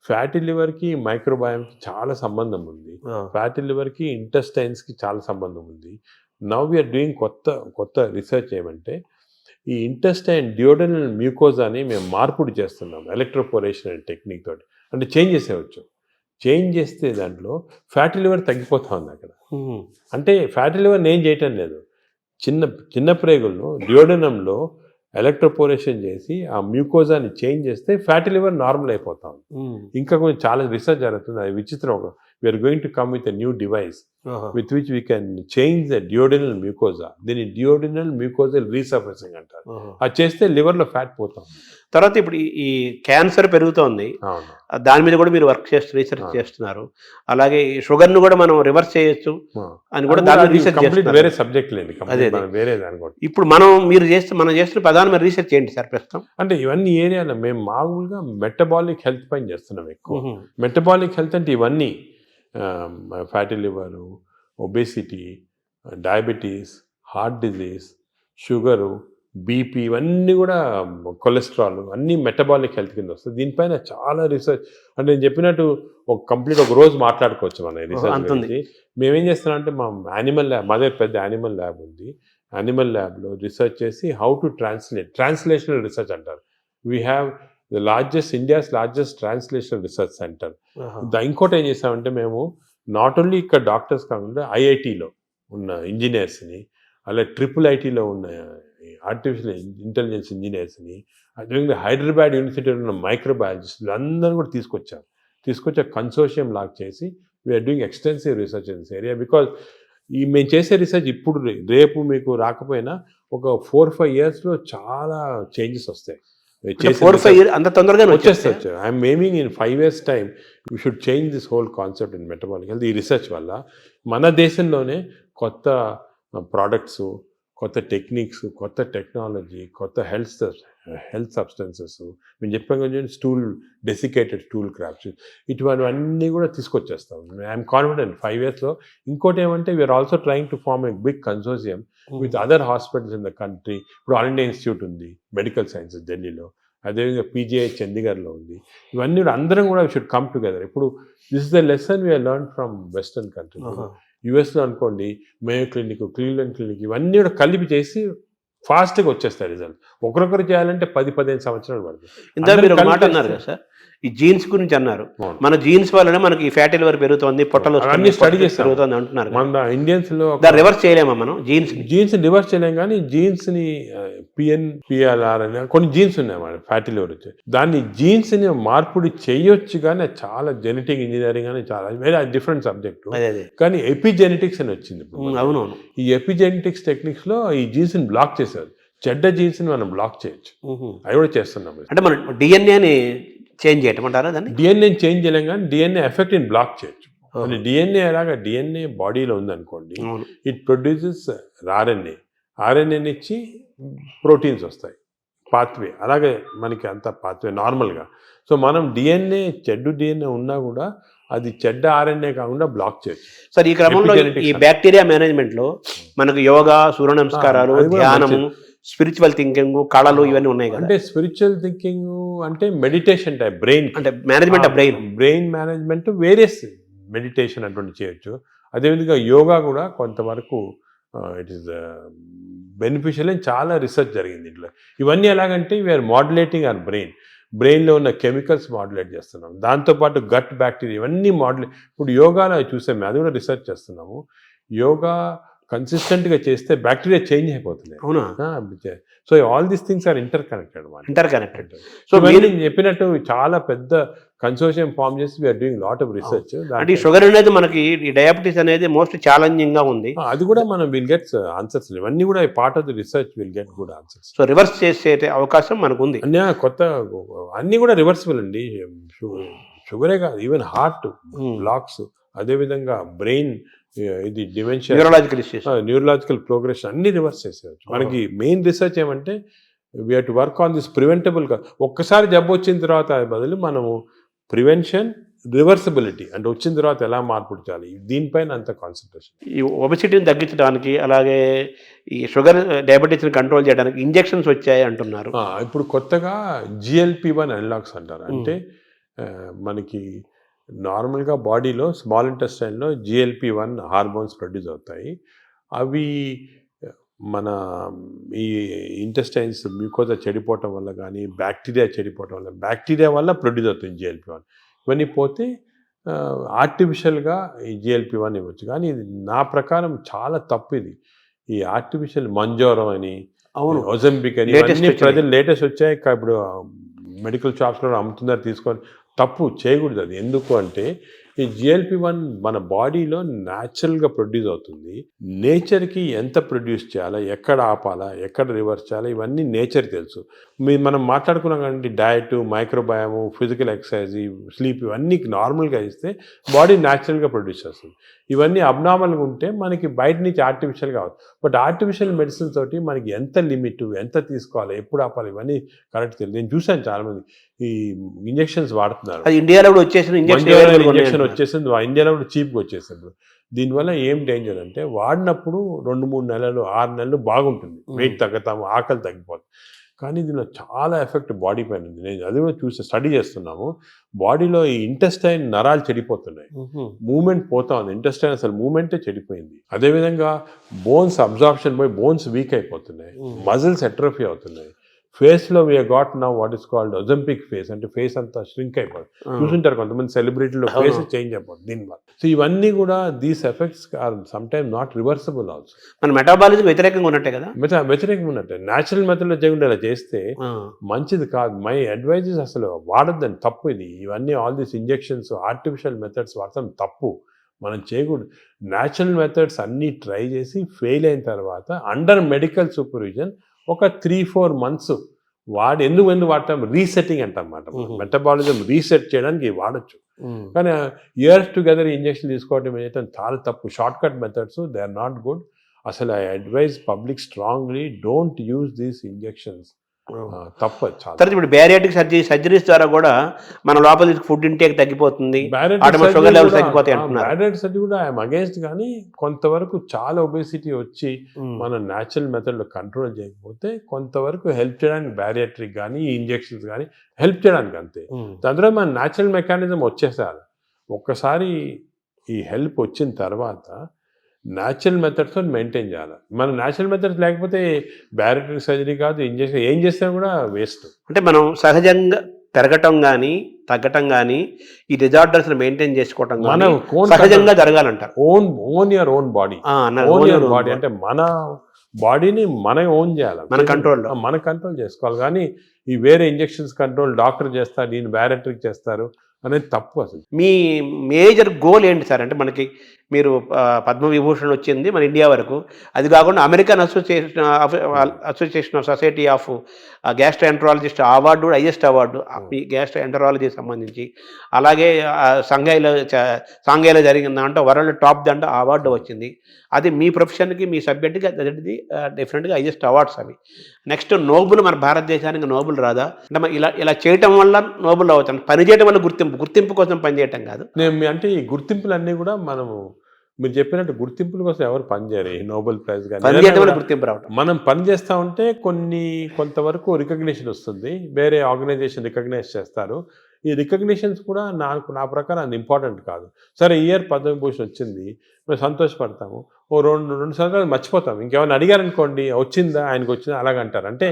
ఫ్యాటీ లివర్కి మైక్రోబయామ్కి చాలా సంబంధం ఉంది. ఫ్యాటీ లివర్కి ఇంటెస్టైన్స్కి చాలా సంబంధం ఉంది. నవ్ వీఆర్ డూయింగ్ కొత్త రీసెర్చ్ ఏమంటే ఈ ఇంటెస్టైన్ డియోడనల్ మ్యూకోజా అని మేము మార్పుడు చేస్తున్నాం ఎలక్ట్రోపోరేషన్ అనే టెక్నిక్ తోటి. అంటే చేంజ్ చేసేవచ్చు. చేంజ్ చేస్తే దాంట్లో ఫ్యాటీ లివర్ తగ్గిపోతా ఉంది అక్కడ. అంటే ఫ్యాటీ లివర్ నేను చేయటం లేదు, చిన్న ప్రేగులను డియోడనంలో ఎలక్ట్రోపోరేషన్ చేసి ఆ మ్యూకోజాని చేంజ్ చేస్తే ఫ్యాటీ లివర్ నార్మల్ అయిపోతాం. ఇంకా కొంచెం చాలా రీసెర్చ్ జరుగుతుంది. అది విచిత్రం. We are going to come with a new device with which we can change the duodenal mucosa. దీన్ని డియోడినల్ మ్యూకోజల్ రీసర్ఫేసింగ్ అంటారు. అది చేస్తే లివర్లో ఫ్యాట్ పోతాం. తర్వాత ఇప్పుడు ఈ క్యాన్సర్ పెరుగుతోంది, దాని మీద కూడా మీరు రీసెర్చ్ చేస్తున్నారు. అలాగే షుగర్ను కూడా మనం రివర్స్ చేయొచ్చు అని కూడా దాని రీసెర్చ్ చేస్తున్నారు. వేరే సబ్జెక్ట్ లేదు, వేరే దాని. ఇప్పుడు మనం చేస్తున్న ప్రధానమైన రీసెర్చ్ ఏంటి సార్ ప్రస్తుతం? అంటే ఇవన్నీ ఏరియాలో మేము మామూలుగా మెటబాలిక్ హెల్త్ పైన చేస్తున్నాం ఎక్కువ. మెటబాలిక్ హెల్త్ అంటే ఇవన్నీ fatty liver, obesity, diabetes, heart disease, sugar, BP, ఇవన్నీ కూడా కొలెస్ట్రాల్ అన్నీ మెటబాలిక్ హెల్త్ కింద వస్తుంది. దీనిపైన చాలా రీసెర్చ్. అంటే నేను చెప్పినట్టు ఒక రోజు మాట్లాడుకోవచ్చు మన రీసెర్చ్ గురించి. మేమేం చేస్తున్నాం అంటే మా యానిమల్ ల్యాబ్, మా దగ్గర పెద్ద యానిమల్ ల్యాబ్ ఉంది. యానిమల్ ల్యాబ్లో రీసెర్చ్ చేసి హౌ టు ట్రాన్స్లేషనల్ రీసెర్చ్ అంటారు. We have India's largest translational research centre. ఇంకోటి ఏం చేసామంటే మేము నాట్ ఓన్లీ ఇక్కడ డాక్టర్స్ కాకుండా ఐఐటీలో ఉన్న ఇంజనీర్స్ని, అలా IIITలో ఉన్న ఆర్టిఫిషియల్ ఇంటెలిజెన్స్ ఇంజనీర్స్ని, అదేవిధంగా హైదరాబాద్ యూనివర్సిటీలో ఉన్న మైక్రోబయాలజిస్టులు అందరూ కూడా తీసుకొచ్చి కన్సోర్షియం లాగా చేసి we are doing extensive research in this area. Because మేము చేసే రీసెర్చ్ ఇప్పుడు రేపు మీకు రాకపోయినా ఒక 4-5 yearsలో చాలా చేంజెస్ వస్తాయి. 4-5 years అంత తొందరగా వచ్చేస్తే I'm aiming in 5 years time we should change this whole concept in metabolic health. ఈ రీసెర్చ్ వల్ల మన దేశంలోనే కొత్త ప్రోడక్ట్స్, కొత్త టెక్నిక్స్, కొత్త టెక్నాలజీ, కొత్త హెల్త్ సబ్స్టెన్సెస్, మేము చెప్పాం కదా డెసికేటెడ్ స్టూల్ క్రాప్స్, ఇటువంటివన్నీ కూడా తీసుకొచ్చేస్తాం. ఐఎమ్ కాన్ఫిడెంట్ 5 yearsలో. ఇంకోటి ఏమంటే we are also trying to form a big consortium with other hospitals in the country. ఇప్పుడు ఆల్ ఇండియా ఇన్స్టిట్యూట్ ఉంది మెడికల్ సైన్సెస్ ఢిల్లీలో, అదేవిధంగా PGI చండీగఢ్లో ఉంది. ఇవన్నీ కూడా అందరం కూడా షుడ్ కమ్ టుగెదర్. ఇప్పుడు this is the lesson we are learn from western country. యుఎస్లో అనుకోండి మేయో క్లినిక్, క్లీవ్లాండ్ క్లినిక్, ఇవన్నీ కూడా కలిపి చేసి ఫాస్ట్గా వచ్చేస్తాయి రిజల్ట్. ఒకరొకరు చేయాలంటే 10-15 సంవత్సరాలు పడుతుంది. ఇందా మీరు ఒక మాట అన్నారు కదా సార్, ఈ జీన్స్ గురించి అన్నారు. మన జీన్స్ వల్లనే మనకి ఫ్యాటీ లివర్ పెరుగుతుంది, పొట్టలు అన్ని స్టడీ చేసి పెరుగుతుంది అంటున్నారు. మన ఇండియన్స్ లో రివర్స్ చేయలేమా మనం జీన్స్ రివర్స్ చేయలేం, కానీ జీన్స్ ని PNPLR అని కొన్ని జీన్స్ ఉన్నాయి మన ఫ్యాటీ లివర్ వచ్చి, దాన్ని జీన్స్ ని మార్పిడి చేయొచ్చు. కానీ చాలా జెనెటిక్ ఇంజనీరింగ్ అని చాలా వేరే డిఫరెంట్ సబ్జెక్ట్. కానీ ఎపిజెనెటిక్స్ అని వచ్చింది. అవునవును. ఈ ఎపిజెనెటిక్స్ టెక్నిక్స్ లో ఈ జీన్స్ ని బ్లాక్ చేశారు. చెడ్డ జీన్స్ ని మనం బ్లాక్ చేయొచ్చు. అవి కూడా చేస్తున్నాం. అంటే మనం డిఎన్ఏని చేంజ్ చేయటమంటారా? దాన్ని డిఎన్ఏ చేంజ్ చేయలేం, కానీ డిఎన్ఏ ఎఫెక్ట్ ని బ్లాక్ చేయొచ్చు. డిఎన్ఏ ఎలాగా డిఎన్ఏ బాడీలో ఉందనుకోండి, ఇట్ ప్రొడ్యూసెస్ RNA ఇచ్చి ప్రోటీన్స్ వస్తాయి, పాత్వే. అలాగే మనకి అంత పాత్వే నార్మల్గా. సో మనం చెడ్డు డిఎన్ఏ ఉన్నా కూడా అది చెడ్డ RNA కాకుండా బ్లాక్ చేయొచ్చు. సార్, ఈ క్రమంలో ఈ బ్యాక్టీరియా మేనేజ్మెంట్ లో మనకు యోగా, సూర్య నమస్కారాలు, ధ్యానము, స్పిరిచువల్ థింకింగ్, కళలు ఇవన్నీ ఉన్నాయి కదా. అంటే స్పిరిచువల్ థింకింగ్ అంటే మెడిటేషన్ టైప్, బ్రెయిన్ అంటే management of brain management, various meditation అటువంటి చేయొచ్చు. అదేవిధంగా యోగా కూడా కొంతవరకు ఇట్ ఈస్ బెనిఫిషియల్ అని చాలా రీసెర్చ్ జరిగింది ఇంట్లో. ఇవన్నీ ఎలాగంటే వీఆర్ మాడ్యులేటింగ్ అవర్ బ్రెయిన్లో ఉన్న కెమికల్స్ మాడ్యులేట్ చేస్తున్నాం. దాంతోపాటు గట్ బ్యాక్టీరియా ఇవన్నీ ఇప్పుడు యోగాలో చూసాము, అది కూడా రీసెర్చ్ చేస్తున్నాము. యోగా కన్సిస్టెంట్గా చేస్తే బ్యాక్టీరియా చేంజ్ అయిపోతుంది. అవునా? So all these things are interconnected. So మీరు చెప్పినట్టు చాలా పెద్ద కన్సోర్షియం ఫామ్ చేసి we are doing lot of research. అంటే షుగర్ అనేది మనకి, ఈ డయాబెటీస్ అనేది మోస్ట్ ఛాలెంజింగ్ గా ఉంది. అది కూడా మనం విల్ గెట్ ఆన్సర్స్. ఇవన్నీ కూడా part of the research will get good answers. So reverse చేసే అవకాశం మనకు ఉంది. అన్ని కూడా రివర్సిబుల్ అండి. షుగరే కాదు, ఈవెన్ హార్ట్ బ్లాక్స్, అదేవిధంగా బ్రెయిన్ ఇది డిమెన్షియా, న్యూరలాజికల్ ప్రోగ్రెషన్ అన్ని రివర్స్ చేసేవచ్చు. మనకి మెయిన్ రీసెర్చ్ ఏమంటే we have to work on this preventable. ఒక్కసారి జబ్బు వచ్చిన తర్వాత బదులు మనము ప్రివెన్షన్, రివర్సిబిలిటీ అంటే వచ్చిన తర్వాత ఎలా మార్పుడు చేయాలి, దీనిపైన అంత కాన్సన్ట్రేషన్. ఈ ఒబెసిటీని తగ్గించడానికి, అలాగే ఈ షుగర్ డయాబెటీస్ని కంట్రోల్ చేయడానికి ఇంజెక్షన్స్ వచ్చాయి అంటున్నారు. ఇప్పుడు కొత్తగా GLP-1 అనలాగ్స్ అంటారు. అంటే మనకి నార్మల్గా బాడీలో స్మాల్ ఇంటెస్టైన్లో GLP-1 హార్మోన్స్ ప్రొడ్యూస్ అవుతాయి. అవి మన ఈ ఇంటెస్టైన్స్ మ్యూకోజా చెడిపోవటం వల్ల కానీ, బ్యాక్టీరియా వల్ల ప్రొడ్యూస్ అవుతుంది GLP-1. ఇవన్నీ పోతే ఆర్టిఫిషియల్గా ఈ GLP-1 ఇవ్వచ్చు. కానీ ఇది నా ప్రకారం చాలా తప్పు. ఇది ఈ ఆర్టిఫిషియల్ మంజోరో అని, ఒజంబిక్ అని ఇవన్నీ ప్రజలు లేటెస్ట్ వచ్చాయి. ఇప్పుడు మెడికల్ షాప్స్లో అమ్ముతున్నారు, తీసుకొని తప్పు చేయకూడదు. అది ఎందుకు అంటే ఈ GLP-1 మన బాడీలో న్యాచురల్గా ప్రొడ్యూస్ అవుతుంది. నేచర్కి ఎంత ప్రొడ్యూస్ చేయాలా, ఎక్కడ ఆపాలా, ఎక్కడ రివర్స్ చేయాలా, ఇవన్నీ నేచర్ తెలుసు. మనం మాట్లాడుకున్నాం కానీ డయట్, మైక్రోబయాము, ఫిజికల్ ఎక్సర్సైజ్, స్లీప్ ఇవన్నీ నార్మల్గా ఇస్తే బాడీ న్యాచురల్గా ప్రొడ్యూస్ చేస్తుంది. ఇవన్నీ అబ్నార్మల్గా ఉంటే మనకి బయట నుంచి ఆర్టిఫిషియల్గా అవుతుంది. బట్ ఆర్టిఫిషియల్ మెడిసిన్ తోటి మనకి ఎంత లిమిట్, ఎంత తీసుకోవాలి, ఎప్పుడు ఆపాలి, ఇవన్నీ కరెక్ట్ తెలియదు. నేను చూశాను చాలామంది ఈ ఇంజెక్షన్స్ వాడుతున్నారు. ఇండియాలో కూడా వచ్చేసింది వచ్చేసింది, ఇండియాలో కూడా చీప్గా వచ్చేసింది. దీనివల్ల ఏం డేంజర్ అంటే వాడినప్పుడు 2-3 నెలలు, 6 నెలలు బాగుంటుంది, వెయిట్ తగ్గుతాము, ఆకలి తగ్గిపోతుంది. కానీ దీనిలో చాలా ఎఫెక్ట్ బాడీ పైన ఉంది. నేను అది కూడా స్టడీ చేస్తున్నాము. బాడీలో ఈ ఇంటెస్టైన్ నరాలు చెడిపోతున్నాయి, మూమెంట్ పోతా ఉంది, ఇంటెస్టైన్ అసలు మూమెంటే చెడిపోయింది. అదేవిధంగా బోన్స్ అబ్జార్ప్షన్ పోయి బోన్స్ వీక్ అయిపోతున్నాయి, మజిల్స్ ఎట్రోఫీ అవుతున్నాయి. ఫేస్లో we got now what is called Ozempic face, అంటే ఫేస్ అంతా ష్రింక్ అయిపోతుంది. చూసుంటారు కొంతమంది సెలబ్రిటీలో ఫేస్ చేంజ్ అయిపోతుంది దీనివల్ల. సో ఇవన్నీ కూడా these effects are some time not reversible also. మన మెటాబాలిజం వ్యతిరేకంగా ఉన్నట్టే కదా. వ్యతిరేకంగా ఉన్నట్టే. న్యాచురల్ మెథడ్లో చేయకుండా ఇలా చేస్తే మంచిది కాదు. మై అడ్వైజెస్ అసలు వాడద్దని, తప్పు ఇది. ఇవన్నీ all these injections artificial methods వాడతాం తప్పు, మనం చేయకూడదు. న్యాచురల్ మెథడ్స్ అన్నీ ట్రై చేసి ఫెయిల్ అయిన తర్వాత అండర్ మెడికల్ సూపర్విజన్ ఒక 3-4 months ఎందుకు వాడతాం, రీసెట్టింగ్ అంటాం అన్నమాట. మెటబాలిజం రీసెట్ చేయడానికి వాడచ్చు. కానీ ఇయర్స్ టుగెదర్ ఇంజెక్షన్ తీసుకోవడం ఏదైతే చాలా తప్పు. Short cut methods they are not good. అసలు I advise public strongly don't use these injections. తప్పు చాలా. తర్వాత ఇప్పుడు బ్యారియాటిక్ సర్జరీస్ ద్వారా కూడా మన లోపల ఫుడ్ ఇంటేక్ తగ్గిపోతుంది, షుగర్ లెవెల్స్ తగ్గిపోతాయి అంటున్నారు. బ్యారియాటిక్ సర్జరీ కూడా ఐఎమ్ అగేన్స్ట్, కానీ కొంతవరకు చాలా ఒబేసిటీ వచ్చి మనం న్యాచురల్ మెథడ్లో కంట్రోల్ చేయకపోతే కొంతవరకు హెల్ప్ చేయడానికి బ్యారియాట్రిక్ కానీ ఈ ఇంజెక్షన్స్ కానీ హెల్ప్ చేయడానికి అంతే. దాని తర్వాత మన న్యాచురల్ మెకానిజం వచ్చేసారు. ఒక్కసారి ఈ హెల్ప్ వచ్చిన తర్వాత న్యాచురల్ మెథడ్స్తో మెయింటైన్ చేయాలి. మన న్యాచురల్ మెథడ్స్ లేకపోతే బ్యారియాట్రిక్ సర్జరీ కాదు, ఇంజెక్షన్ ఏం చేసినా కూడా వేస్ట్. అంటే మనం సహజంగా పెరగటం కానీ తగ్గటం కానీ ఈ డిజార్డర్స్ మెయింటైన్ చేసుకోవటం మనం సహజంగా జరగాలంటారు. Own your own body. Body అంటే మన బాడీని మనం ఓన్ చేయాలి, మన కంట్రోల్ చేసుకోవాలి. కానీ ఈ వేరే ఇంజెక్షన్స్ కంట్రోల్ డాక్టర్ చేస్తారు, దీన్ని బ్యారియాట్రిక్ చేస్తారు అనేది తప్పు. అసలు మీ మేజర్ గోల్ ఏంటి సార్? అంటే మనకి మీరు పద్మవిభూషణ్ వచ్చింది మన ఇండియా వరకు, అది కాకుండా American association of society of gastroenterologist award కూడా హైయెస్ట్ అవార్డు ఈ గ్యాస్ట్రోఎంటరాలజీకి సంబంధించి. అలాగే సాంఘైలో జరిగిన దాంట్లో వరల్డ్ టాప్ దాంట్లో అవార్డు వచ్చింది. అది మీ ప్రొఫెషన్కి మీ సబ్జెక్ట్కి అది డెఫినెట్గా హైయెస్ట్ అవార్డ్స్ అవి. నెక్స్ట్ నోబుల్ మన భారతదేశానికి నోబుల్ రాదా? అంటే ఇలా చేయటం వల్ల నోబుల్ అవుతాం, పని చేయడం వల్ల గుర్తింపు కోసం పనిచేయటం కాదు. అంటే ఈ గుర్తింపులన్నీ కూడా మనము మీరు చెప్పినట్టు గుర్తింపుల కోసం ఎవరు పనిచేయరు. ఈ నోబెల్ ప్రైజ్ కానీ గుర్తింపు రావడం, మనం పని చేస్తూ ఉంటే కొంతవరకు రికగ్నిషన్ వస్తుంది, వేరే ఆర్గనైజేషన్ రికగ్నైజ్ చేస్తారు. ఈ రికగ్నిషన్స్ కూడా నా ప్రకారం అది ఇంపార్టెంట్ కాదు. సరే ఇయర్ పద్మవిభూషణ్ వచ్చింది, మేము సంతోషపడతాము, ఓ రెండు సంవత్సరాలు మర్చిపోతాం. ఇంకేమైనా అడిగారనుకోండి వచ్చిందా ఆయనకు వచ్చిందా అలాగంటారు. అంటే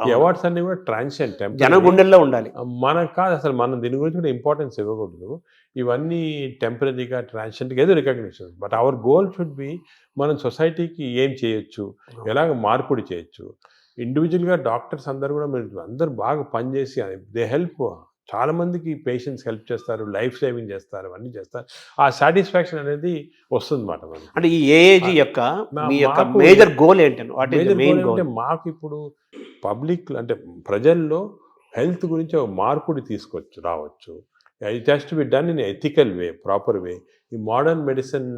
ఈ అవార్డ్స్ అన్ని కూడా ట్రాన్సియెంట్, జన గుండెల్లో ఉండాలి. మనకు కాదు అసలు, మనం దీని గురించి కూడా ఇంపార్టెన్స్ ఇవ్వకూడదు. ఇవన్నీ టెంపరీగా ట్రాన్సియెంట్గా ఏదో recognition. But our goal should be మనం సొసైటీకి ఏం చేయొచ్చు, ఎలాగ మార్పుడి చేయొచ్చు. ఇండివిజువల్గా డాక్టర్స్ అందరూ కూడా మీరు అందరూ బాగా పనిచేసి దే హెల్ప్, చాలా మందికి పేషెంట్స్ హెల్ప్ చేస్తారు, లైఫ్ సేవింగ్ చేస్తారు, అవన్నీ చేస్తారు. ఆ సాటిస్ఫాక్షన్ అనేది వస్తుంది అన్నమాట. అంటే ఈ ఏఏజీ యొక్క మేజర్ గోల్ ఏంటంటే మాకు ఇప్పుడు పబ్లిక్ అంటే ప్రజల్లో హెల్త్ గురించి ఒక మార్పుడి రావచ్చు. It has to be done in ethical way, proper way. ఈ మోడర్న్ మెడిసిన్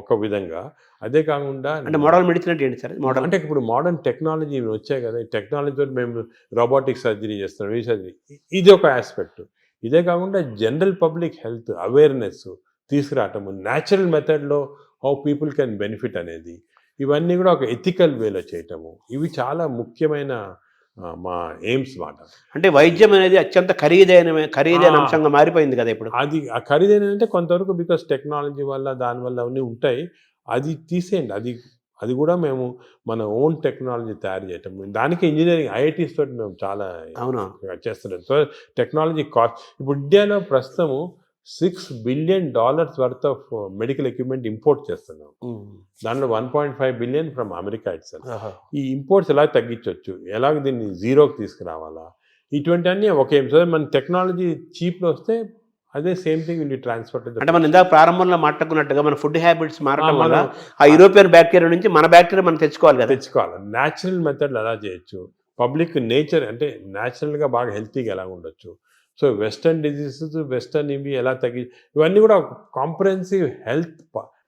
ఒక విధంగా, అదే కాకుండా అంటే మోడర్న్ మెడిసిన్ అంటే ఏంటి సార్? అంటే ఇప్పుడు మోడర్న్ టెక్నాలజీ వచ్చాయి కదా, ఈ టెక్నాలజీతో మేము రోబోటిక్ సర్జరీ చేస్తున్నాం, ఈ సర్జరీ, ఇది ఒక ఆస్పెక్ట్. ఇదే కాకుండా general public health awareness తీసుకురావటము, natural మెథడ్లో హౌ పీపుల్ కెన్ బెనిఫిట్ అనేది, ఇవన్నీ కూడా ఒక ఎథికల్ వేలో చేయటము, ఇవి చాలా ముఖ్యమైన మా ఎయిమ్స్ మాట. అంటే వైద్యం అనేది అత్యంత ఖరీదైన అంశంగా మారిపోయింది కదా ఇప్పుడు. అది ఆ ఖరీదైన అంటే కొంతవరకు బికాస్ టెక్నాలజీ వల్ల దానివల్ల అవన్నీ ఉంటాయి, అది తీసేయండి. అది కూడా మేము మన ఓన్ టెక్నాలజీ తయారు చేయటం, దానికి ఇంజనీరింగ్ ఐఐటీస్ తోటి మేము చాలా చేస్తున్నాం. సో టెక్నాలజీ కాస్ట్ ఇప్పుడు ఇండియాలో ప్రస్తుతము $6 billion worth of medical equipment import చేస్తున్నాం. దాంట్లో 1.5 billion ఫ్రమ్ అమెరికా ఇట్సెల్ఫ్. ఈ ఇంపోర్ట్స్ ఎలా తగ్గించవచ్చు, ఎలాగ దీన్ని జీరోకి తీసుకురావాలా, ఇటువంటి అన్నీ ఒక సో మన టెక్నాలజీ చీప్లో వస్తే అదే సేమ్ థింగ్ విల్ ట్రాన్స్ఫర్. అంటే మనం ఇందాక ప్రారంభంలో మాట్లాడుకున్నట్టుగా మన ఫుడ్ హ్యాబిట్స్ మారడం వల్ల ఆ యూరోపియన్ బ్యాక్టీరియా నుంచి మన బ్యాక్టీరియా మనం తెచ్చుకోవాలి. న్యాచురల్ మెథడ్లు ఎలా చేయొచ్చు, పబ్లిక్ నేచర్ అంటే న్యాచురల్గా బాగా హెల్తీగా ఎలా ఉండొచ్చు. సో వెస్టర్న్ డిజీజెస్, వెస్టర్న్ ఇవి ఎలా ఇవన్నీ కూడా కాంప్రహెన్సివ్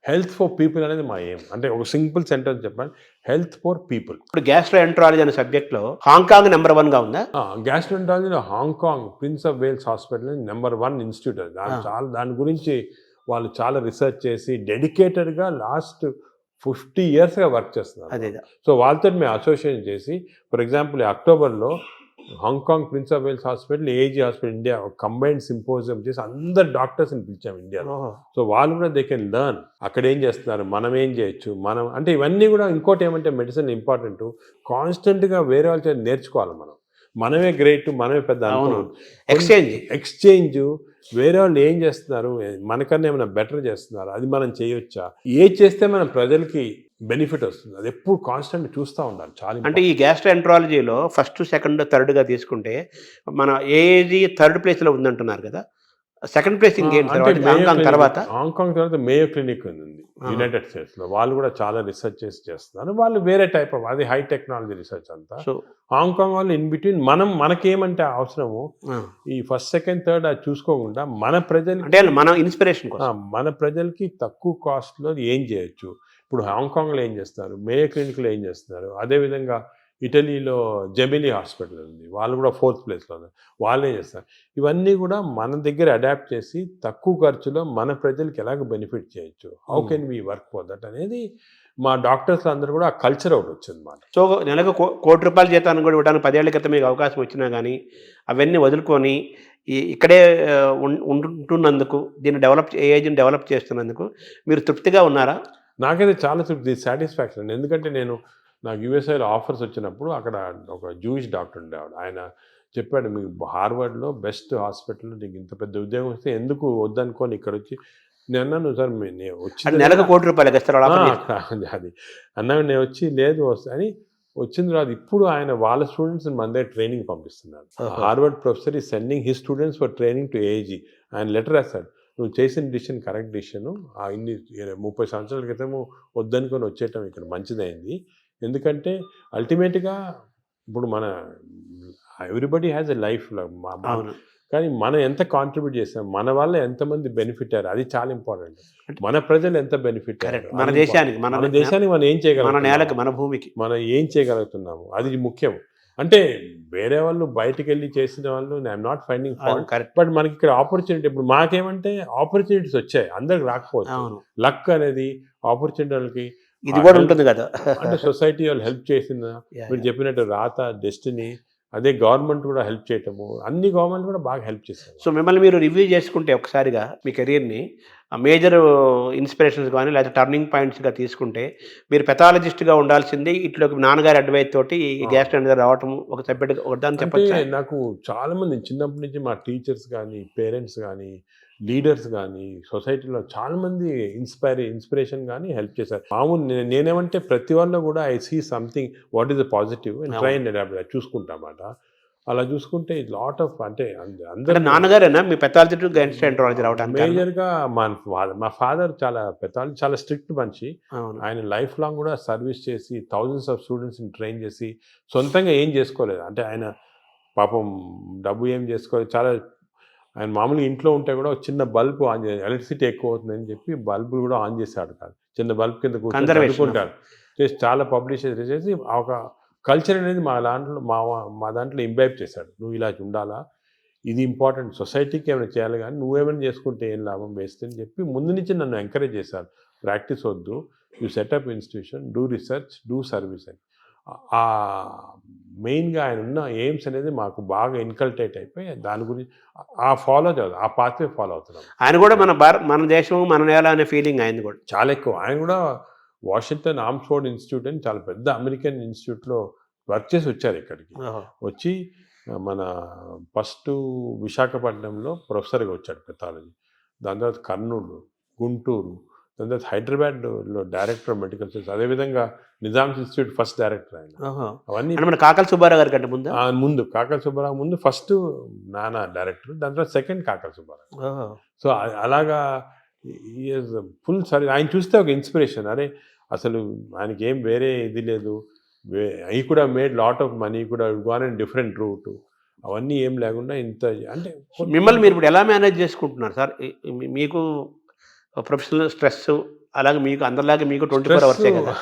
హెల్త్ ఫర్ పీపుల్ అనేది మా ఎయిమ్. అంటే ఒక సింపుల్ సెంటెన్స్ చెప్పండి, హెల్త్ ఫర్ పీపుల్. ఇప్పుడు గ్యాస్ట్రోఎంటరాలజీ అనే సబ్జెక్ట్లో హాంకాంగ్ నెంబర్ 1 గా ఉందా? గ్యాస్ట్రోఎంటరాలజీలో Hong Kong Prince of Wales Hospital number 1 institute. దాని గురించి వాళ్ళు చాలా రీసెర్చ్ చేసి డెడికేటెడ్గా లాస్ట్ 50 ఇయర్స్గా వర్క్ చేస్తున్నారు. అదే సో వాళ్ళతో మేము అసోసియేషన్ చేసి, ఫర్ ఎగ్జాంపుల్ అక్టోబర్లో Hong Kong Prince of Wales hospital, AG hospital India combined symposium చేసి అందరు డాక్టర్స్ని పిలిచాం ఇండియాలో. సో వాళ్ళు కూడా దే కెన్ లెర్న్ అక్కడ ఏం చేస్తున్నారు, మనం ఏం చేయొచ్చు, మనం అంటే ఇవన్నీ కూడా. ఇంకోటి ఏమంటే మెడిసిన్ ఇంపార్టెంట్, కాన్స్టెంట్గా వేరే వాళ్ళ చేత నేర్చుకోవాలి. మనమే గ్రేట్, మనమే పెద్ద ఎక్స్చేంజ్ వేరే వాళ్ళు ఏం చేస్తున్నారు, మనకన్నా ఏమైనా బెటర్ చేస్తున్నారు, అది మనం చేయొచ్చా, ఏది చేస్తే మనం ప్రజలకి బెనిఫిట్ వస్తుంది, అది ఎప్పుడు కాన్స్టెంట్ చూస్తూ ఉండాలి. చాలా అంటే ఈ గ్యాస్ట్రోఎంట్రాలజీలో ఫస్ట్, సెకండ్, థర్డ్గా తీసుకుంటే మన ఏజీ థర్డ్ ప్లేస్లో ఉందంటున్నారు కదా, సెకండ్ ప్లేస్ ఇంకేంటి తర్వాత? హాంకాంగ్ తర్వాత మేయో క్లినిక్ ఉంది యునైటెడ్ స్టేట్స్లో. వాళ్ళు కూడా చాలా రీసెర్చ్ చేస్తున్నారు. వాళ్ళు వేరే టైప్ ఆఫ్, అది హై టెక్నాలజీ రీసెర్చ్ అంతా. సో హాంకాంగ్ వాళ్ళు ఇన్ బిట్వీన్ మనకేమంటే అవసరము ఈ ఫస్ట్, సెకండ్, థర్డ్ అది చూసుకోకుండా మన ప్రజలు అంటే మన ఇన్స్పిరేషన్ మన ప్రజలకి తక్కువ కాస్ట్లో ఏం చేయొచ్చు. ఇప్పుడు హాంకాంగ్లో ఏం చేస్తారు, మేయో క్లినిక్లో ఏం చేస్తున్నారు, అదేవిధంగా ఇటలీలో జెమినీ హాస్పిటల్ ఉంది, వాళ్ళు కూడా 4th ప్లేస్లో ఉన్నారు, వాళ్ళే చేస్తారు. ఇవన్నీ కూడా మన దగ్గర అడాప్ట్ చేసి తక్కువ ఖర్చులో మన ప్రజలకి ఎలాగ బెనిఫిట్ చేయొచ్చు, how can we work for that అనేది మా డాక్టర్స్ అందరూ కూడా ఆ కల్చర్ ఒకటి వచ్చింది మాట. సో నెలకు ₹1,00,00,000 జీతాన్ని కూడా ఇవ్వడానికి 10 ఏళ్ల క్రితం మీకు అవకాశం వచ్చినా కానీ అవన్నీ వదులుకొని ఇక్కడే ఉంటున్నందుకు, ఏజెంట్ డెవలప్ చేస్తున్నందుకు మీరు తృప్తిగా ఉన్నారా? నాకైతే చాలా తృప్తి, సాటిస్ఫాక్షన్. ఎందుకంటే నాకు యూఎస్ఐలో ఆఫర్స్ వచ్చినప్పుడు అక్కడ ఒక జూయిష్ డాక్టర్ ఉండేవాడు. ఆయన చెప్పాడు, మీకు హార్వర్డ్లో బెస్ట్ హాస్పిటల్లో నీకు ఇంత పెద్ద ఉద్యోగం వస్తే ఎందుకు వద్దనుకోని ఇక్కడ వచ్చి. నేను అన్నాను, సార్ వచ్చి నెలకు ₹1,00,00,000 అది అన్నాడు. నేను వచ్చి లేదు అని వచ్చిన తర్వాత ఇప్పుడు ఆయన వాళ్ళ స్టూడెంట్స్ మన దగ్గర ట్రైనింగ్ పంపిస్తున్నాడు. Harvard professor is sending his students for training to AG. ఆయన లెటర్ రాశాడు, నువ్వు చేసిన డిసిషన్ కరెక్ట్ డిసిషను, ఇన్ని 30 సంవత్సరాల క్రితము వద్దనుకొని వచ్చేయటం ఇక్కడ మంచిదైంది. ఎందుకంటే అల్టిమేట్గా ఇప్పుడు ఎవ్రీబడి హ్యాస్ ఎ లైఫ్, కానీ మనం ఎంత కాంట్రిబ్యూట్ చేసాం, మన వల్ల ఎంతమంది బెనిఫిట్ అయ్యారు, అది చాలా ఇంపార్టెంట్. మన ప్రజలు ఎంత బెనిఫిట్ అయ్యారు, మన దేశానికి మనం ఏం చేయగలం, మన నేలకి, మన భూమికి మనం ఏం చేయగలుగుతున్నాము, అది ముఖ్యం. అంటే వేరే వాళ్ళు బయటకు వెళ్ళి చేసిన వాళ్ళు I'm not finding fault, but మనకి ఇక్కడ ఆపర్చునిటీ, ఇప్పుడు మాకేమంటే ఆపర్చునిటీస్ వచ్చాయి, అందరికి రాకపోవచ్చు. లక్ అనేది ఆపర్చునిటీ వాళ్ళకి ఇది కూడా ఉంటుంది కదా. అంటే సొసైటీ వాళ్ళు హెల్ప్ చేసిందా, మీరు చెప్పినట్టు రాత, డెస్టినీ, అదే గవర్నమెంట్ కూడా హెల్ప్ చేయటము, అన్ని గవర్నమెంట్ కూడా బాగా హెల్ప్ చేస్తారు. సో మిమ్మల్ని మీరు రివ్యూ చేసుకుంటే ఒకసారిగా మీ కెరీర్ని మేజర్ ఇన్స్పిరేషన్స్ కానీ లేదా టర్నింగ్ పాయింట్స్గా తీసుకుంటే, మీరు పెథాలజిస్ట్గా ఉండాల్సింది ఇట్లోకి నాన్నగారి అడ్వైస్ తోటి గ్యాస్ట్రోఎంట్రాలజీ రావటం ఒక సబ్జెక్ట్ ఒకదాన్ని చెప్పచ్చు. నాకు చాలామంది చిన్నప్పటి నుంచి మా టీచర్స్ కానీ, పేరెంట్స్ కానీ, లీడర్స్ కానీ, సొసైటీలో చాలామంది ఇన్స్పిరేషన్ కానీ హెల్ప్ చేశారు. మామూలు నేనేమంటే ప్రతి వాళ్ళు కూడా I see something what is the positive and try and adapt చూసుకుంటామాట. అలా చూసుకుంటే లాట్ ఆఫ్, అంటే అందరూ నాన్నగారేనా మీ పెథాలజీ టు గ్యాస్ట్రోఎంట్రాలజీ రావడానికి? మేజర్గా మా ఫాదర్ చాలా స్ట్రిక్ట్ మనిషి. ఆయన లైఫ్ లాంగ్ కూడా సర్వీస్ చేసి థౌజండ్స్ ఆఫ్ స్టూడెంట్స్ని ట్రైన్ చేసి సొంతంగా ఏం చేసుకోలేదు. అంటే ఆయన పాపం డబ్బు ఏం చేసుకోలేదు. ఆయన మామూలుగా ఇంట్లో ఉంటే కూడా చిన్న బల్బు ఆన్ చేసి, ఎలక్ట్రిసిటీ ఎక్కువ అవుతుందని చెప్పి బల్బులు కూడా ఆన్ చేశాడు కాదు, చిన్న బల్బ్ కింద కూర్చుంటాడు చేసి చాలా పబ్లిష్ చేసి ఒక కల్చర్ అనేది మా దాంట్లో ఇంబైబ్ చేశాడు. నువ్వు ఇలా ఉండాలా, ఇది ఇంపార్టెంట్, సొసైటీకి ఏమైనా చేయాలి కానీ నువ్వేమైనా చేసుకుంటే ఏం లాభం వేస్ట్ అని చెప్పి ముందు నుంచి నన్ను ఎంకరేజ్ చేశారు. ప్రాక్టీస్ వద్దు, you setup institution, do research, do service అని. మెయిన్గా ఆయన ఉన్న ఎయిమ్స్ అనేది మాకు బాగా ఇన్కల్టేట్ అయిపోయి దాని గురించి ఆ పాత్వే ఫాలో అవుతున్నాం. ఆయన కూడా మన దేశం, మన నేల అనే ఫీలింగ్ ఆయన కూడా చాలా ఎక్కువ. ఆయన కూడా వాషింగ్టన్ ఆర్మ్స్ఫోర్డ్ ఇన్స్టిట్యూట్ అని చాలా పెద్ద అమెరికన్ ఇన్స్టిట్యూట్లో వర్క్ చేసి వచ్చారు. ఇక్కడికి వచ్చి మన ఫస్ట్ విశాఖపట్నంలో ప్రొఫెసర్గా వచ్చాడు పెథాలజీ, దాని తర్వాత కర్నూలు, గుంటూరు, దాని తర్వాత హైదరాబాద్లో డైరెక్టర్ ఆఫ్ మెడికల్ సైన్స్, అదేవిధంగా నిజామ్స్ ఇన్స్టిట్యూట్ ఫస్ట్ డైరెక్టర్ ఆయన. అవన్నీ మన కాకల సుబ్బారావు గారి కంటే ముందు కాకల సుబ్బారావు ముందు ఫస్ట్ నాన్న డైరెక్టర్, దాని తర్వాత సెకండ్ కాకల సుబ్బారావు. సో అలాగా ఫుల్ సరే ఆయన చూస్తే ఒక ఇన్స్పిరేషన్. అరే అసలు ఆయనకి ఏం వేరే ఇది లేదు, ఈ కూడా మేడ్ లాట్ ఆఫ్ మనీ, కూడా గోన్ అండ్ డిఫరెంట్ రూట్, అవన్నీ ఏం లేకుండా ఇంత. అంటే మిమ్మల్ని మీరు ఇప్పుడు ఎలా మేనేజ్ చేసుకుంటున్నారు సార్? మీకు ప్రొఫెషనల్ స్ట్రెస్ అలాగే మీకు అందరిలాగే మీకు 24 hours కదా.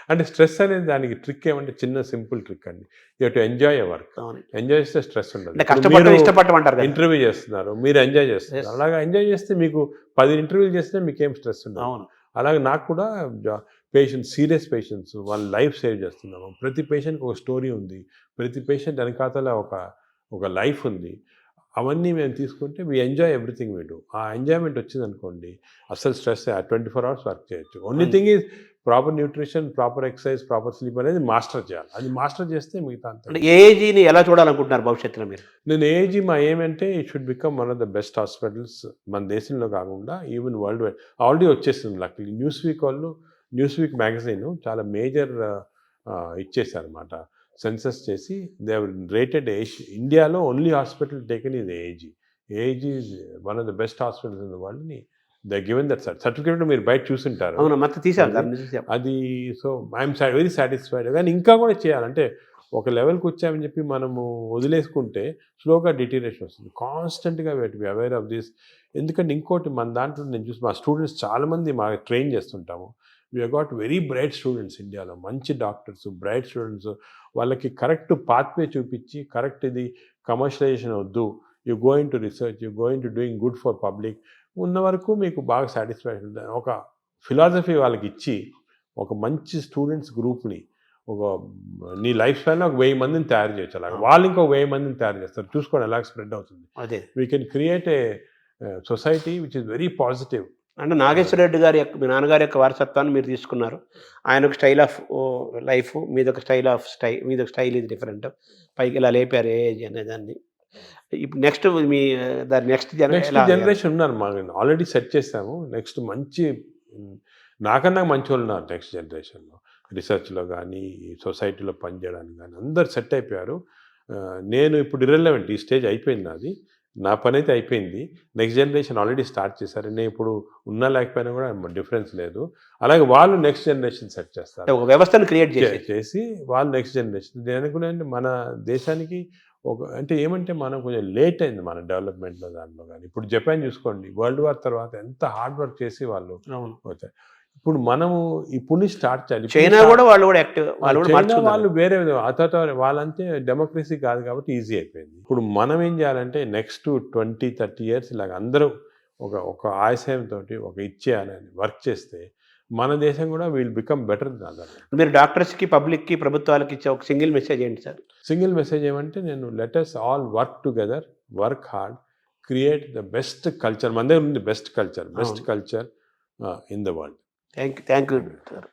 అంటే స్ట్రెస్ అనేది దానికి ట్రిక్ ఏమంటే చిన్న సింపుల్ ట్రిక్ అండి, you to enjoy your work. Enjoy చేస్తే స్ట్రెస్ ఉండదు. ఇష్టపడమంటారు, ఇంటర్వ్యూ చేస్తున్నారు, మీరు ఎంజాయ్ చేస్తున్నారు, అలాగా ఎంజాయ్ చేస్తే మీకు 10 ఇంటర్వ్యూలు చేస్తే మీకేం స్ట్రెస్ ఉండదు. అలాగే నాకు కూడా సీరియస్ పేషెంట్స్ వాళ్ళ లైఫ్ సేవ్ చేస్తున్నాము. ప్రతి పేషెంట్కి ఒక స్టోరీ ఉంది. ప్రతి పేషెంట్ వెనకాతల ఒక లైఫ్ ఉంది. అవన్నీ మేము తీసుకుంటే we enjoy everything we do. ఆ ఎంజాయ్మెంట్ వచ్చిందనుకోండి అసలు స్ట్రెస్ 24 అవర్స్ వర్క్ చేయొచ్చు. Only thing is proper nutrition, proper exercise, proper sleep అనేది మాస్టర్ చేయాలి. అది మాస్టర్ చేస్తే మిగతా అంతా. అంటే ఏఏజీని ఎలా చూడాలనుకుంటున్నారు భవిష్యత్తులో మీరు? నేను ఏజీ మా ఏమంటే it should become one of the best hospitals మన దేశంలో కాకుండా ఈవెన్ వరల్డ్ వైడ్. ఆల్రెడీ వచ్చేస్తుంది లక్కీ. న్యూస్ వీక్ మ్యాగజైన్ చాలా మేజర్ ఇచ్చేసారనమాట. సెన్సస్ చేసి దే రేటెడ్ ఇండియాలో only hospital taken is AG. AG is one of the best hospitals in the world ని they given that certificate. మీరు బయట చూసింటారు. అవును, మొత్తం తీసారు సార్, చూసాం. అది సో ఐఎమ్ వెరీ సాటిస్ఫైడ్. కానీ ఇంకా కూడా చేయాలంటే ఒక లెవెల్కి వచ్చామని చెప్పి మనము వదిలేసుకుంటే స్లోగా డిటీరియేషన్ వస్తుంది. కాన్స్టెంట్గా బి అవేర్ ఆఫ్ దిస్. ఎందుకంటే ఇంకోటి మన దాంట్లో నేను చూసి మా స్టూడెంట్స్ చాలామంది మా ట్రైన్ చేస్తుంటాము. We got very bright students ఇండియాలో, మంచి డాక్టర్స్, బ్రైట్ స్టూడెంట్స్. వాళ్ళకి కరెక్ట్ పాత్వే చూపించి కరెక్ట్ ఇది కమర్షియలైజేషన్ వద్దు, you going to research, you going to doing good for public ఉన్న వరకు మీకు బాగా సాటిస్ఫాక్షన్. ఒక ఫిలాసఫీ వాళ్ళకి ఇచ్చి ఒక మంచి స్టూడెంట్స్ గ్రూప్ని నీ లైఫ్ స్టైల్లో ఒక 1000 మందిని తయారు చేయొచ్చు. అలాగే వాళ్ళు ఇంకో 1000 మందిని తయారు చేస్తారు. చూసుకోండి ఎలా స్ప్రెడ్ అవుతుంది. అదే we can create a society which is very positive. అంటే నాగేశ్వర రెడ్డి గారి యొక్క, మీ నాన్నగారి యొక్క వారసత్వాన్ని మీరు తీసుకున్నారు. ఆయన ఒక స్టైల్ ఆఫ్ లైఫ్, మీదొక మీదొక స్టైల్ ఇది డిఫరెంట్. పైకి ఇలా లేపారు ఏజ్ అనే దాన్ని. ఇప్పుడు నెక్స్ట్ మీ దాని నెక్స్ట్ జనరేషన్ ఉన్నారు మా ఆల్రెడీ సెట్ చేసాము. నెక్స్ట్ మంచి నాకన్నా మంచి వాళ్ళు ఉన్నారు నెక్స్ట్ జనరేషన్లో. రీసెర్చ్లో కానీ సొసైటీలో పనిచేయడానికి కానీ అందరు సెట్ అయిపోయారు. నేను ఇప్పుడు ఇర్రెలెవెంట్, ఈ స్టేజ్ అయిపోయింది నాది. నా పని అయితే అయిపోయింది. నెక్స్ట్ జనరేషన్ ఆల్రెడీ స్టార్ట్ చేశారు. నేను ఇప్పుడు ఉన్నా లేకపోయినా కూడా డిఫరెన్స్ లేదు. అలాగే వాళ్ళు నెక్స్ట్ జనరేషన్ సెట్ చేస్తారు. ఒక వ్యవస్థను క్రియేట్ చేసి వాళ్ళు నెక్స్ట్ జనరేషన్. నేను అనుకున్నాను మన దేశానికి అంటే ఏమంటే మనం కొంచెం లేట్ అయింది మన డెవలప్మెంట్లో దాంట్లో కానీ. ఇప్పుడు జపాన్ చూసుకోండి, వరల్డ్ వార్ తర్వాత ఎంత హార్డ్ వర్క్ చేసి వాళ్ళు వచ్చారు. ఇప్పుడు మనము ఇప్పుడు స్టార్ట్ చేయాలి. చైనా కూడా వాళ్ళు యాక్టివ్, వాళ్ళు వేరే వాళ్ళంతే డెమోక్రసీ కాదు కాబట్టి ఈజీ అయిపోయింది. ఇప్పుడు మనం ఏం చేయాలంటే నెక్స్ట్ 20-30 ఇయర్స్ ఇలాగ అందరూ ఒక ఆశయంతో ఒక ఇచ్చేయాలని వర్క్ చేస్తే మన దేశం కూడా విల్ బికమ్ బెటర్. మీరు డాక్టర్స్కి, పబ్లిక్కి, ప్రభుత్వాలకి ఇచ్చే ఒక సింగిల్ మెసేజ్ ఏంటి సార్? సింగిల్ మెసేజ్ ఏమంటే నేను let us all work together, work hard, create the best culture. మన దగ్గర ఉంది best culture in the world. Thank you sir.